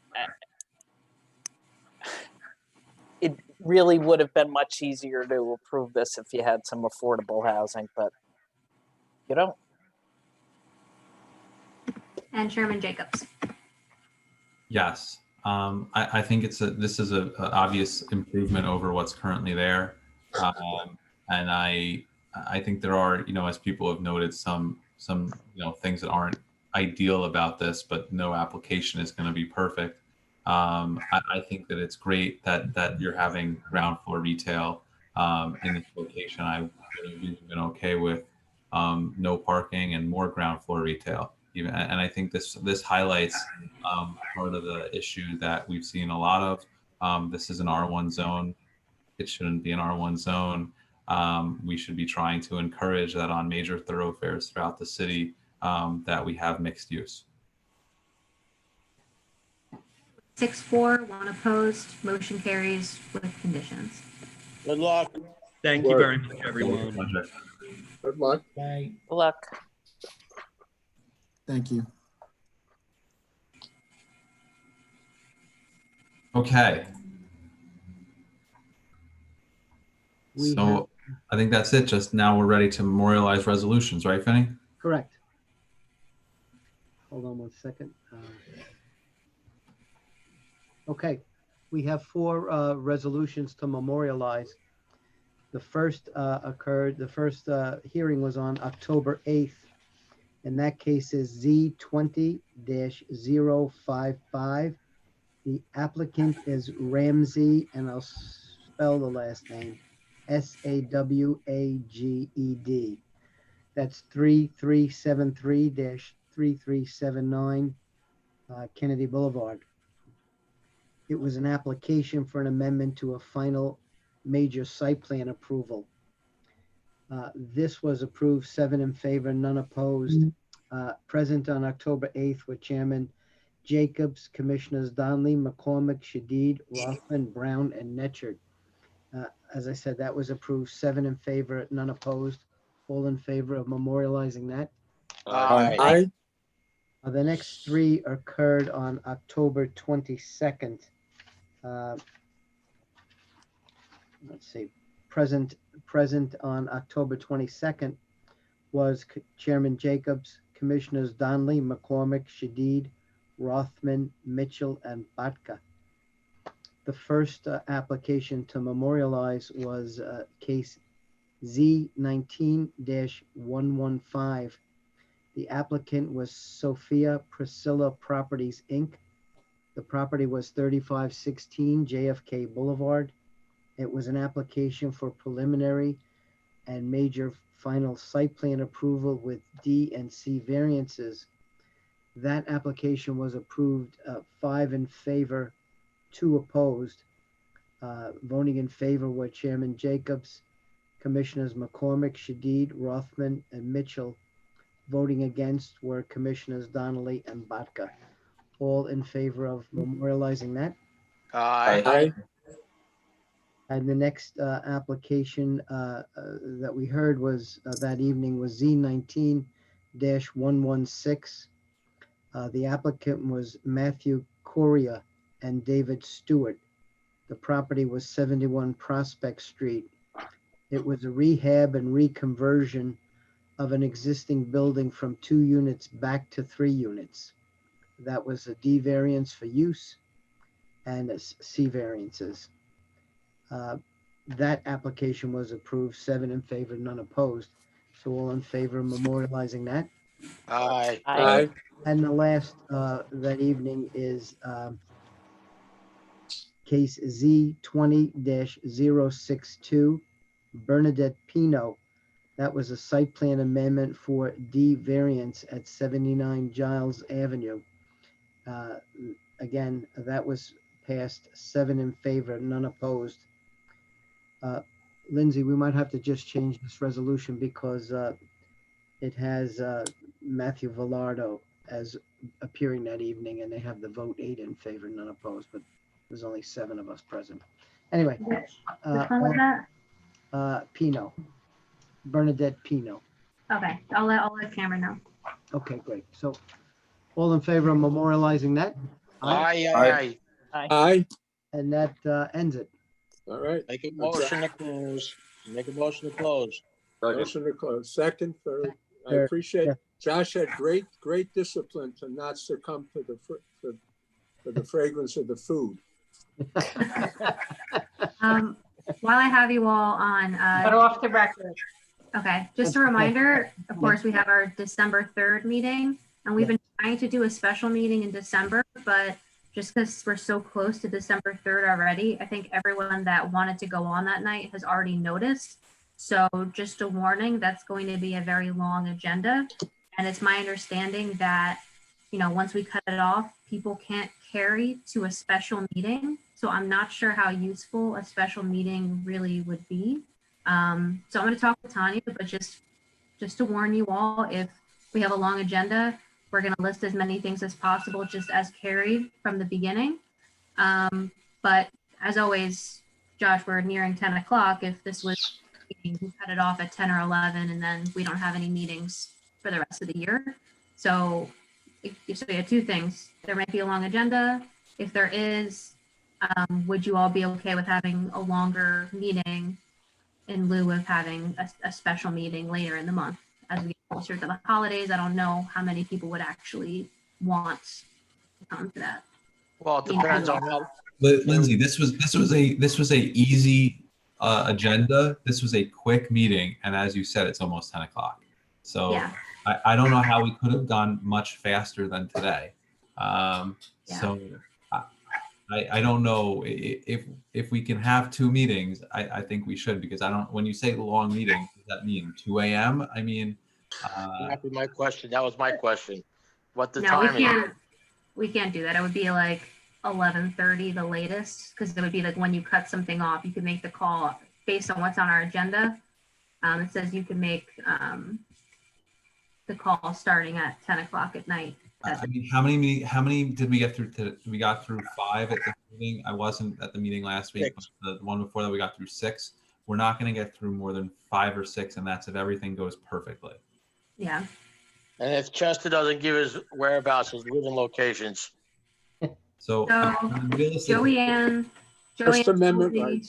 Speaker 3: it really would have been much easier to approve this if you had some affordable housing, but you don't.
Speaker 1: And Chairman Jacobs.
Speaker 2: Yes. I think this is a obvious improvement over what's currently there. And I think there are, as people have noted, some things that aren't ideal about this, but no application is going to be perfect. I think that it's great that you're having ground floor retail in this location. I've been okay with no parking and more ground floor retail. And I think this highlights part of the issue that we've seen a lot of. This is an R1 zone. It shouldn't be an R1 zone. We should be trying to encourage that on major thoroughfares throughout the city that we have mixed use.
Speaker 1: 6-4, one opposed, motion carries with conditions.
Speaker 17: Good luck.
Speaker 22: Thank you very much, everyone.
Speaker 5: Good luck.
Speaker 8: Bye.
Speaker 3: Good luck.
Speaker 10: Thank you.
Speaker 2: Okay.
Speaker 7: We have,
Speaker 2: So I think that's it. Just now we're ready to memorialize resolutions, right, Finney?
Speaker 7: correct. Hold on one second. Okay, we have 4 resolutions to memorialize. The first hearing was on October 8th. In that case is Z20-055. The applicant is Ramsey, and I'll spell the last name, Sawaged. That's 3373-3379 Kennedy Boulevard. It was an application for an amendment to a final major site plan approval. This was approved, 7 in favor, none opposed. Present on October 8th were Chairman Jacobs, Commissioners Donnelly, McCormick, Shadid, Rothman, Brown, and Netchard. As I said, that was approved, 7 in favor, none opposed. All in favor of memorializing that.
Speaker 19: Aye.
Speaker 7: The next 3 occurred on October 22nd. Let's see, present on October 22nd was Chairman Jacobs, Commissioners Donnelly, McCormick, Shadid, Rothman, Mitchell, and Batka. The first application to memorialize was case Z19-115. The applicant was Sophia Priscilla Properties, Inc. The property was 3516 JFK Boulevard. It was an application for preliminary and major final site plan approval with D and C variances. That application was approved, 5 in favor, 2 opposed. Voting in favor were Chairman Jacobs, Commissioners McCormick, Shadid, Rothman, and Mitchell. Voting against were Commissioners Donnelly and Batka. All in favor of memorializing that.
Speaker 19: Aye.
Speaker 7: And the next application that we heard was that evening was Z19-116. The applicant was Matthew Correa and David Stewart. The property was 71 Prospect Street. It was a rehab and reconversion of an existing building from 2 units back to 3 units. That was a D variance for use and C variances. That application was approved, 7 in favor, none opposed. So all in favor of memorializing that.
Speaker 19: Aye.
Speaker 7: And the last that evening is case Z20-062, Bernadette Pino. That was a site plan amendment for D variance at 79 Giles Avenue. Again, that was passed, 7 in favor, none opposed. Lindsay, we might have to just change this resolution because it has Matthew Velardo as appearing that evening, and they have the vote 8 in favor, none opposed, but there's only 7 of us present. Anyway,
Speaker 1: Which one was that?
Speaker 7: Pino, Bernadette Pino.
Speaker 1: Okay, I'll let Cameron know.
Speaker 7: Okay, great. So all in favor of memorializing that?
Speaker 19: Aye.
Speaker 5: Aye.
Speaker 7: And that ends it.
Speaker 5: All right.
Speaker 17: Make a motion to close. Make a motion to close.
Speaker 5: Motion to close. Second, third. I
Speaker 7: Third,
Speaker 5: appreciate,
Speaker 7: yeah.
Speaker 5: Josh had great discipline to not succumb to the fragrance of the food.
Speaker 1: While I have you all on,
Speaker 4: But off the record.
Speaker 1: okay, just a reminder, of course, we have our December 3rd meeting, and we've been trying to do a special meeting in December, but just because we're so close to December 3rd already, I think everyone that wanted to go on that night has already noticed. So just a warning, that's going to be a very long agenda. And it's my understanding that, once we cut it off, people can't carry to a special meeting. So I'm not sure how useful a special meeting really would be. So I'm going to talk with Tanya, but just to warn you all, if we have a long agenda, we're going to list as many things as possible just as carried from the beginning. But as always, Josh, we're nearing 10 o'clock. If this was, you can cut it off at 10 or 11, and then we don't have any meetings for the rest of the year. So, so you have two things. There might be a long agenda. If there is, would you all be okay with having a longer meeting in lieu of having a special meeting later in the month as we get closer to the holidays? I don't know how many people would actually want to come to that.
Speaker 13: Well, it depends on how.
Speaker 2: Lindsay, this was a easy agenda. This was a quick meeting, and as you said, it's almost 10 o'clock. So
Speaker 1: Yeah.
Speaker 2: I don't know how we could have gone much faster than today. So I don't know if we can have two meetings. I think we should, because I don't. When you say long meeting, does that mean 2 a.m.? I mean,
Speaker 13: That'd be my question. That was my question. What the
Speaker 1: No,
Speaker 13: timing?
Speaker 1: we can't do that. It would be like 11:30 the latest, because it would be like when you cut something off, you could make the call based on what's on our agenda. It says you can make the call starting at 10 o'clock at night.
Speaker 2: I mean, how many did we get through? We got through 5 at the meeting. I wasn't at the meeting last week. But the one before that, we got through 6. We're not going to get through more than 5 or 6, and that's if everything goes perfectly.
Speaker 1: Yeah.
Speaker 13: And if Chester doesn't give his whereabouts, his living locations.
Speaker 2: So,
Speaker 1: Joanne
Speaker 5: Amendment
Speaker 1: told me,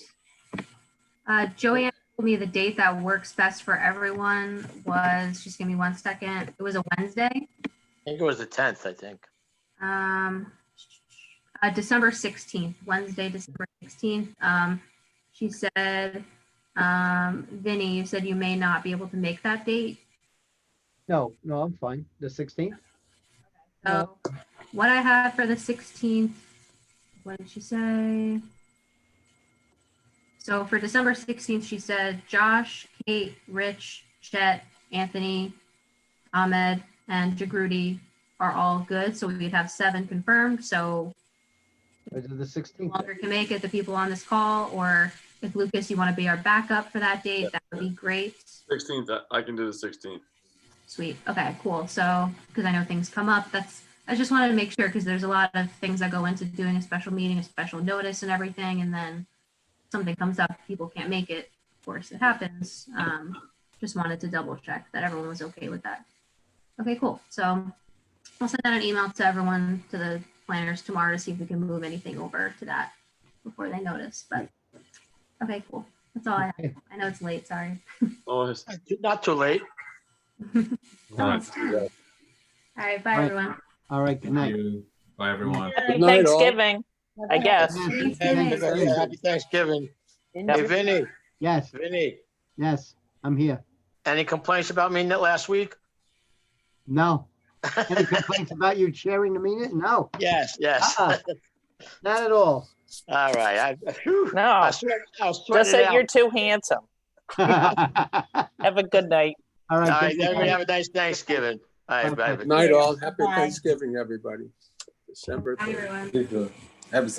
Speaker 1: Joanne told me the date that works best for everyone was, just give me 1 second. It was a Wednesday.
Speaker 13: I think it was the 10th, I think.
Speaker 1: December 16th, Wednesday, December 16th. She said, Vinny, you said you may not be able to make that date.
Speaker 7: No, I'm fine. The 16th?
Speaker 1: So what I have for the 16th, what did she say? So for December 16th, she said Josh, Kate, Rich, Chet, Anthony, Ahmed, and Jagruti are all good. So we'd have 7 confirmed. So
Speaker 7: Is it the 16th?
Speaker 1: longer can make it, the people on this call, or if Lucas, you want to be our backup for that date, that would be great.
Speaker 11: 16th, I can do the 16th.
Speaker 1: Sweet. Okay, cool. So, because I know things come up, I just wanted to make sure, because there's a lot of things that go into doing a special meeting, a special notice and everything, and then something comes up, people can't make it. Of course, it happens. Just wanted to double check that everyone was okay with that. Okay, cool. So I'll send out an email to everyone, to the planners tomorrow, to see if we can move anything over to that before they notice. But okay, cool. That's all I have. I know it's late, sorry.
Speaker 11: Oh, it's
Speaker 13: not too late.
Speaker 1: Almost 10. All right, bye everyone.
Speaker 7: All right, good night.
Speaker 2: Bye everyone.
Speaker 3: Happy Thanksgiving, I guess.
Speaker 13: Happy Thanksgiving. Hey, Vinny.
Speaker 7: Yes.
Speaker 13: Vinny.
Speaker 7: Yes, I'm here.
Speaker 13: Any complaints about me last week?
Speaker 7: No. Any complaints about you chairing the meeting? No.
Speaker 13: Yes.
Speaker 7: Not at all.
Speaker 13: All right.
Speaker 3: No.
Speaker 13: I was
Speaker 3: Just
Speaker 13: sweating
Speaker 3: that
Speaker 13: it
Speaker 3: you're
Speaker 13: out.
Speaker 3: too handsome. Have a good night.
Speaker 7: All right.
Speaker 13: All right,
Speaker 7: good
Speaker 13: everybody
Speaker 7: night.
Speaker 13: have a nice Thanksgiving. All right,
Speaker 7: Okay.
Speaker 13: bye.
Speaker 5: Night all. Happy
Speaker 1: Bye.
Speaker 5: Thanksgiving, everybody. December
Speaker 1: Bye
Speaker 5: 3rd.
Speaker 1: everyone.
Speaker 20: Have a